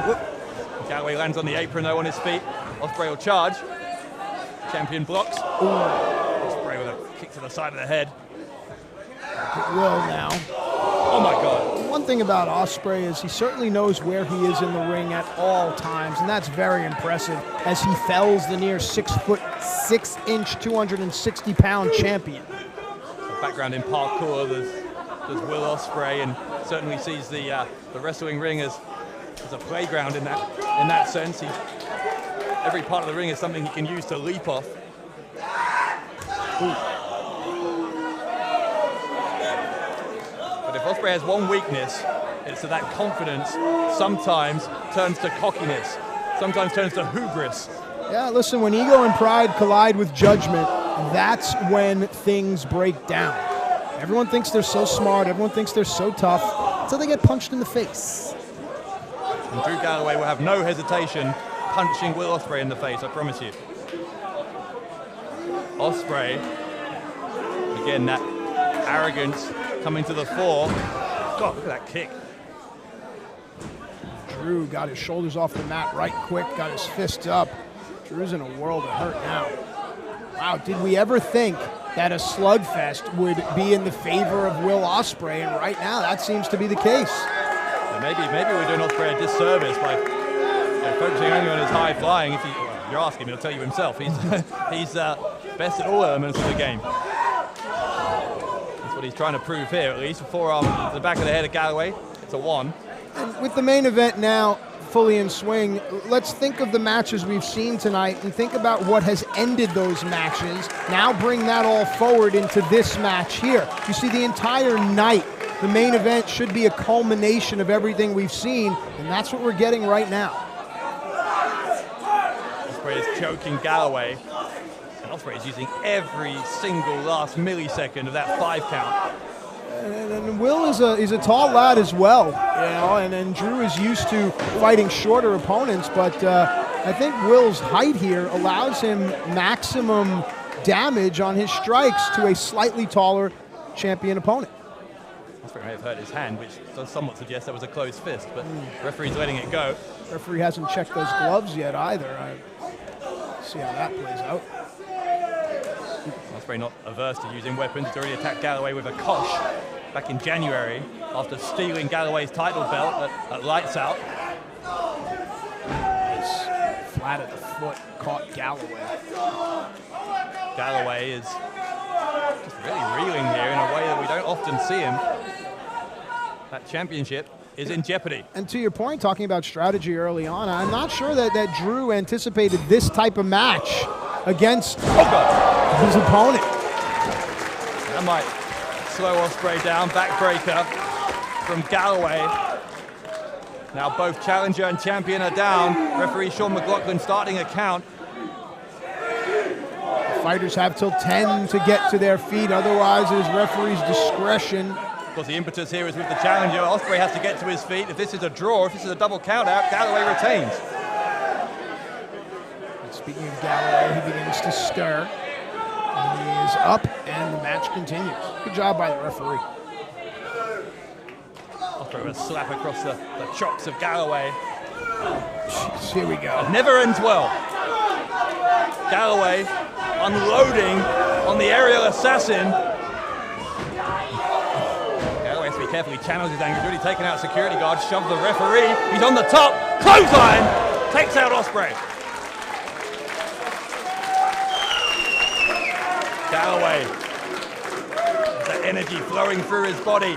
Galloway lands on the apron though on his feet. Ospreay will charge. Champion blocks. Ospreay with a kick to the side of the head. It will now. Oh my God. One thing about Ospreay is he certainly knows where he is in the ring at all times, and that's very impressive as he fells the near 6'6", 260-pound champion. So background in parkour, there's Will Ospreay, and certainly sees the wrestling ring as a playground in that sense. Every part of the ring is something he can use to leap off. But if Ospreay has one weakness, it's that confidence sometimes turns to cockiness, sometimes turns to hubris. Yeah, listen, when ego and pride collide with judgment, that's when things break down. Everyone thinks they're so smart, everyone thinks they're so tough, until they get punched in the face. And Drew Galloway will have no hesitation punching Will Ospreay in the face, I promise you. Ospreay, again, that arrogance coming to the fore. God, look at that kick. Drew got his shoulders off the mat right quick, got his fists up. Drew's in a world of hurt now. Wow, did we ever think that a slugfest would be in the favor of Will Ospreay? And right now, that seems to be the case. And maybe we're doing Ospreay a disservice by focusing only on his high flying. If you're asking him, he'll tell you himself. He's best at all elements of the game. That's what he's trying to prove here, at least. Forearm to the back of the head of Galloway. It's a 1. And with the main event now fully in swing, let's think of the matches we've seen tonight and think about what has ended those matches. Now bring that all forward into this match here. You see, the entire night, the main event should be a culmination of everything we've seen, and that's what we're getting right now. Ospreay is choking Galloway, and Ospreay is using every single last millisecond of that 5 count. And Will is a tall lad as well, you know, and Drew is used to fighting shorter opponents, but I think Will's height here allows him maximum damage on his strikes to a slightly taller champion opponent. Ospreay may have hurt his hand, which does somewhat suggest that was a closed fist, but referee's letting it go. Referee hasn't checked those gloves yet either. See how that plays out. Ospreay not averse to using weapons. He's already attacked Galloway with a kosh back in January after stealing Galloway's title belt at Lights Out. Flat at the foot, caught Galloway. Galloway is just really reeling here in a way that we don't often see him. That championship is in jeopardy. And to your point, talking about strategy early on, I'm not sure that Drew anticipated this type of match against his opponent. That might slow Ospreay down. Backbreaker from Galloway. Now both challenger and champion are down. Referee Sean McLaughlin starting a count. The fighters have till 10 to get to their feet, otherwise it is referee's discretion. Of course, the impetus here is with the challenger. Ospreay has to get to his feet. If this is a draw, if this is a double count out, Galloway retains. Speaking of Galloway, he begins to stir. He is up, and the match continues. Good job by the referee. Ospreay with a slap across the chops of Galloway. Jeez, here we go. It never ends well. Galloway unloading on the aerial assassin. Galloway has to be careful. He channels his anger. He's already taken out security guard, shoved the referee. He's on the top. Clothesline takes out Ospreay. Galloway energy flowing through his body.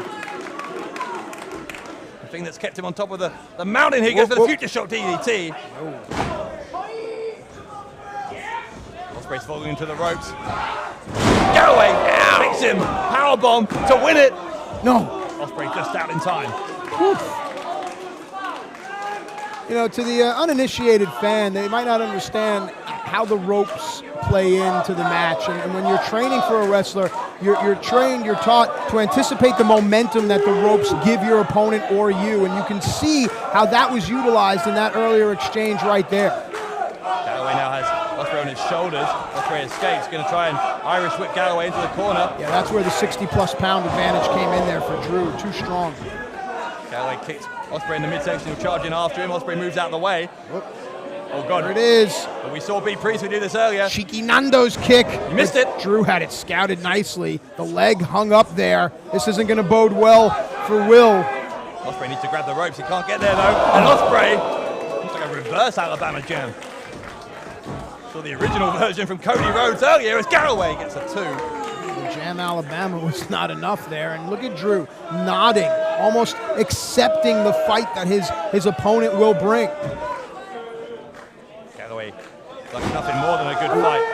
The thing that's kept him on top of the mountain here. Goes for the Future Shock DDT. Ospreay's falling into the ropes. Galloway picks him. Powerbomb to win it. No. Ospreay just out in time. You know, to the uninitiated fan, they might not understand how the ropes play into the match. And when you're training for a wrestler, you're trained, you're taught to anticipate the momentum that the ropes give your opponent or you. And you can see how that was utilized in that earlier exchange right there. Galloway now has Ospreay on his shoulders. Ospreay escapes, going to try and Irish whip Galloway into the corner. Yeah, that's where the 60-plus pound advantage came in there for Drew. Too strong. Galloway kicks Ospreay in the midsection, he'll charge in after him. Ospreay moves out of the way. Oh, God. There it is. But we saw B. Priestley do this earlier. Cheeky Nando's kick. You missed it. Drew had it scouted nicely. The leg hung up there. This isn't going to bode well for Will. Ospreay needs to grab the ropes. He can't get there, though. And Ospreay, looks like a reverse Alabama jam. Saw the original version from Cody Rhodes earlier as Galloway gets a 2. The Jam Alabama was not enough there. And look at Drew nodding, almost accepting the fight that his opponent will bring. Galloway, like nothing more than a good fight.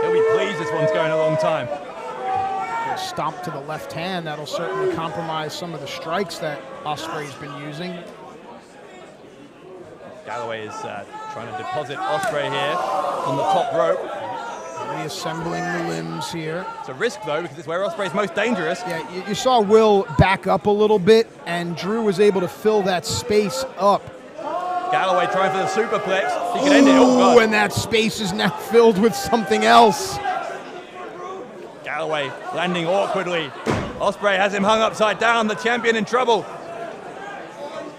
He'll be pleased this one's going a long time. A stomp to the left hand, that'll certainly compromise some of the strikes that Ospreay's been using. Galloway is trying to deposit Ospreay here on the top rope. Reassembling the limbs here. It's a risk, though, because it's where Ospreay's most dangerous. Yeah, you saw Will back up a little bit, and Drew was able to fill that space up. Galloway trying for the superplex. He can end it. Oh, God. And that space is now filled with something else. Galloway landing awkwardly. Ospreay has him hung upside down. The champion in trouble.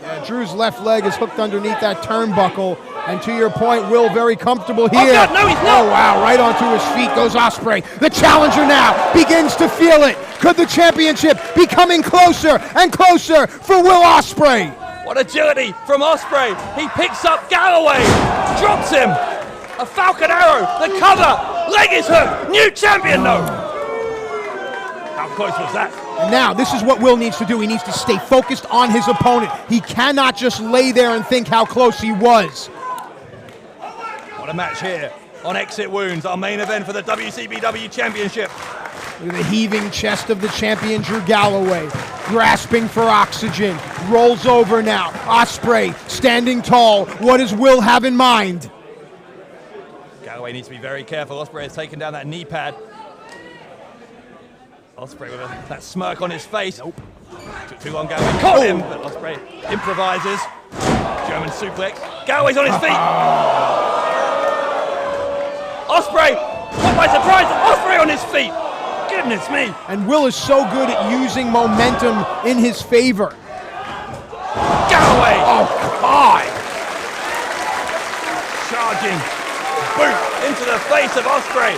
Yeah, Drew's left leg is hooked underneath that turnbuckle. And to your point, Will very comfortable here. Oh, God, no, he's not. Oh, wow, right onto his feet goes Ospreay. The challenger now begins to feel it. Could the championship be coming closer and closer for Will Ospreay? What agility from Ospreay. He picks up Galloway, drops him. A Falcon Arrow, the cover, leg is hooked. New champion, no. How close was that? And now, this is what Will needs to do. He needs to stay focused on his opponent. He cannot just lay there and think how close he was. What a match here on Exit Wounds, our main event for the WCPW Championship. Look at the heaving chest of the champion, Drew Galloway, grasping for oxygen, rolls over now. Ospreay standing tall. What does Will have in mind? Galloway needs to be very careful. Ospreay has taken down that knee pad. Ospreay with that smirk on his face. Nope. Took too long, Galloway caught him, but Ospreay improvises. German suplex. Galloway's on his feet. Ospreay, caught by surprise. Ospreay on his feet. Goodness me. And Will is so good at using momentum in his favor. Galloway. Oh, God. Charging. Boot into the face of Ospreay.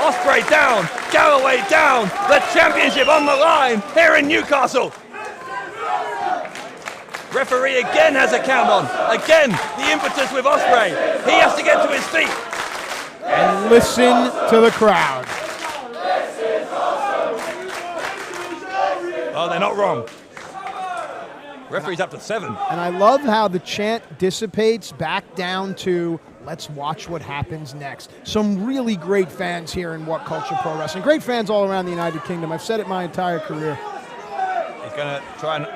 Ospreay down. Galloway down. The championship on the line here in Newcastle. Referee again has a count on. Again, the impetus with Ospreay. He has to get to his feet. And listen to the crowd. Oh, they're not wrong. Referee's up to 7. And I love how the chant dissipates back down to let's watch what happens next. Some really great fans here in WhatCulture Pro Wrestling. Great fans all around the United Kingdom. I've said it my entire career. He's going to try and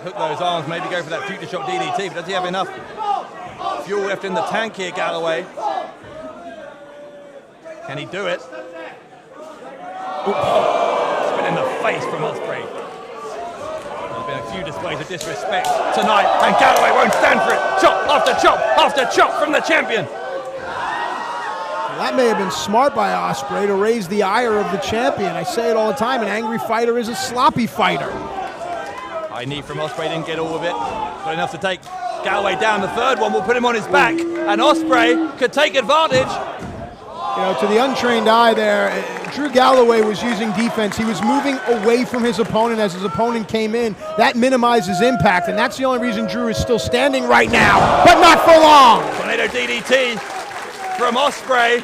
hook those arms, maybe go for that Future Shock DDT, but does he have enough fuel left in the tank here, Galloway? Can he do it? Spin in the face from Ospreay. There's been a few displays of disrespect tonight, and Galloway won't stand for it. Chop after chop after chop from the champion. Well, that may have been smart by Ospreay to raise the ire of the champion. I say it all the time, an angry fighter is a sloppy fighter. High knee from Ospreay, didn't get all of it. Got enough to take Galloway down. The third one will put him on his back, and Ospreay could take advantage. You know, to the untrained eye there, Drew Galloway was using defense. He was moving away from his opponent as his opponent came in. That minimizes impact, and that's the only reason Drew is still standing right now, but not for long. Tornado DDT from Ospreay.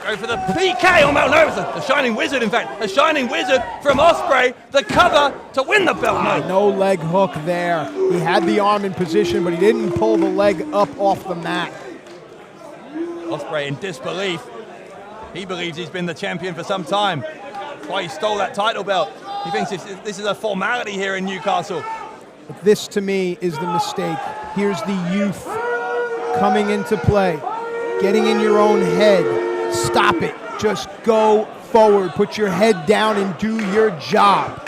Go for the PK. Oh, no, it was the Shining Wizard, in fact. A Shining Wizard from Ospreay. The cover to win the belt. No leg hook there. He had the arm in position, but he didn't pull the leg up off the mat. Ospreay in disbelief. He believes he's been the champion for some time. That's why he stole that title belt. He thinks this is a formality here in Newcastle. But this, to me, is the mistake. Here's the youth coming into play, getting in your own head. Stop it. Just go forward. Put your head down and do your job.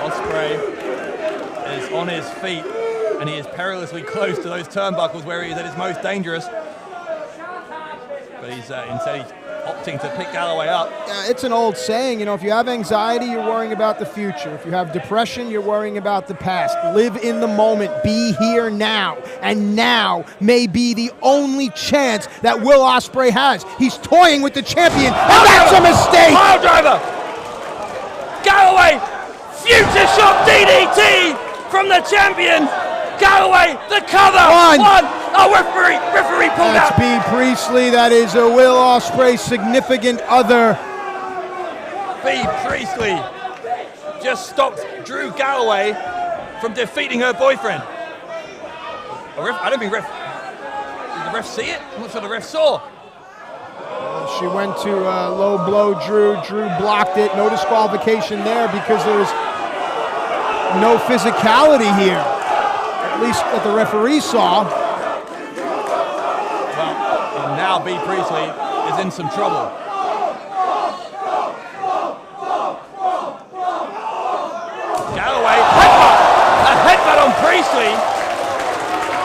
Ospreay is on his feet, and he is perilously close to those turnbuckles where he is at his most dangerous. But he's instead he's opting to pick Galloway up. It's an old saying, if you have anxiety, you're worrying about the future. If you have depression, you're worrying about the past. Live in the moment. Be here now. And now may be the only chance that Will Ospreay has. He's toying with the champion, and that's a mistake! Pile driver! Galloway! Future shock DDT from the champion! Galloway, the cover! One! Oh, referee pulled out! That's B. Priestley. That is a Will Ospreay's significant other. B. Priestley just stopped Drew Galloway from defeating her boyfriend. I don't think did the ref see it? I'm not sure the ref saw. She went to low blow Drew. Drew blocked it. No disqualification there because there's no physicality here. At least that the referee saw. Well, and now B. Priestley is in some trouble. Galloway, a headbutt on Priestley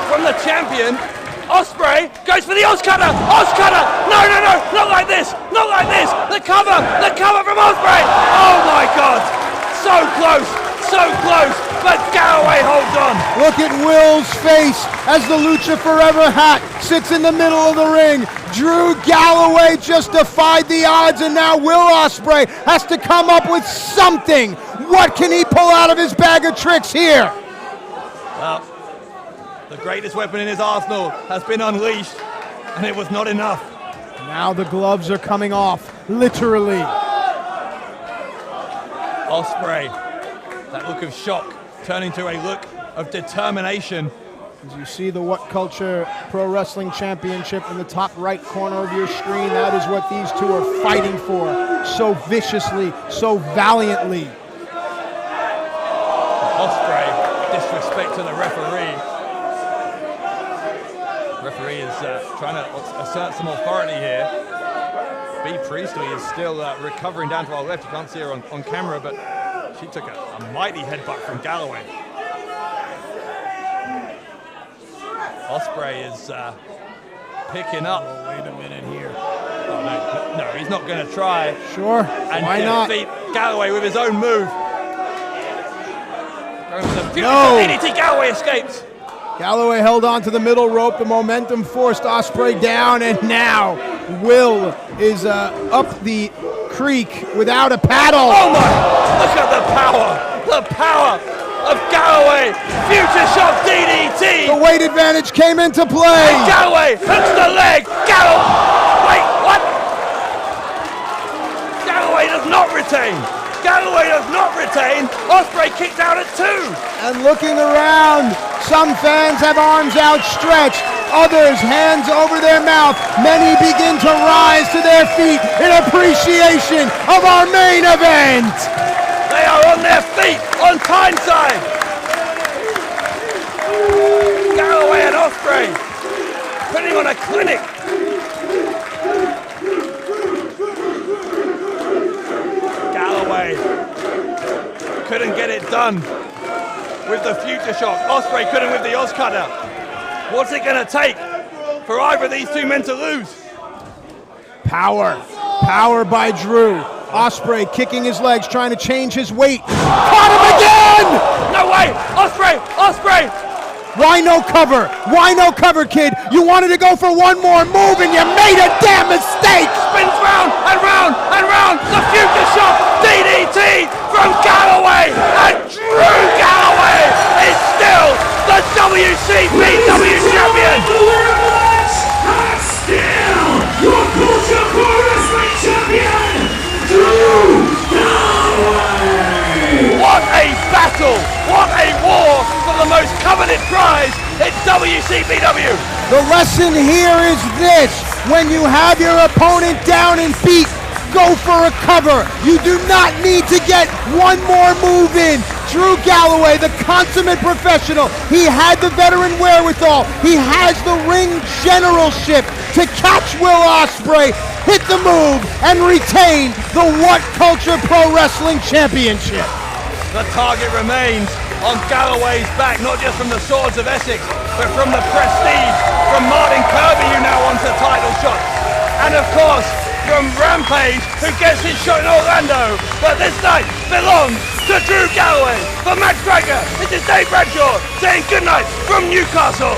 from the champion. Ospreay goes for the Oscutter! Oscutter! No, not like this! Not like this! The cover from Ospreay! Oh my God! So close! But Galloway holds on! Look at Will's face as the Lucha Forever hat sits in the middle of the ring. Drew Galloway just defied the odds, and now Will Ospreay has to come up with something. What can he pull out of his bag of tricks here? Well, the greatest weapon in his arsenal has been unleashed, and it was not enough. Now the gloves are coming off, literally. Ospreay, that look of shock turning to a look of determination. As you see the WhatCulture Pro Wrestling Championship in the top right corner of your screen, that is what these two are fighting for so viciously, so valiantly. Ospreay, disrespect to the referee. Referee is trying to assert some authority here. B. Priestley is still recovering down to our left. You can't see her on camera, but she took a mighty headbutt from Galloway. Ospreay is picking up. Oh, wait a minute here. Oh, no, he's not going to try. Sure, and why not? Defeat Galloway with his own move. Going for the No. DDT. Galloway escapes. Galloway held on to the middle rope. The momentum forced Ospreay down, and now Will is up the creek without a paddle. Oh my! Look at the power! The power of Galloway! Future shock DDT! The weight advantage came into play. And Galloway hooks the leg! Wait, what? Galloway does not retain! Galloway does not retain! Ospreay kicked out at 2! And looking around, some fans have arms outstretched, others hands over their mouth. Many begin to rise to their feet in appreciation of our main event. They are on their feet on Tyneside. Galloway and Ospreay putting on a clinic. Galloway couldn't get it done with the future shock. Ospreay couldn't with the Oscutter. What's it going to take for either of these two men to lose? Power by Drew. Ospreay kicking his legs, trying to change his weight. Caught him again! No way! Ospreay! Why no cover? Why no cover, kid? You wanted to go for one more move and you made a damn mistake! Spins round and round and round. The future shock DDT from Galloway, and Drew Galloway is still the WCPW champion! Touchdown! unearned prize in WCPW. The lesson here is this: when you have your opponent down and beat, go for a cover. You do not need to get one more move in. Drew Galloway, the consummate professional, he had the veteran wherewithal. He has the ring generalship to catch Will Ospreay, hit the move, and retain the WhatCulture Pro Wrestling Championship. The target remains on Galloway's back, not just from the Swords of Essex, but from the prestige from Marty and Kirby, who now wants a title shot. And of course, from Rampage, who gets his shot in Orlando. But this night belongs to Drew Galloway. For Max Striker, this is Dave Bradshaw saying goodnight from Newcastle.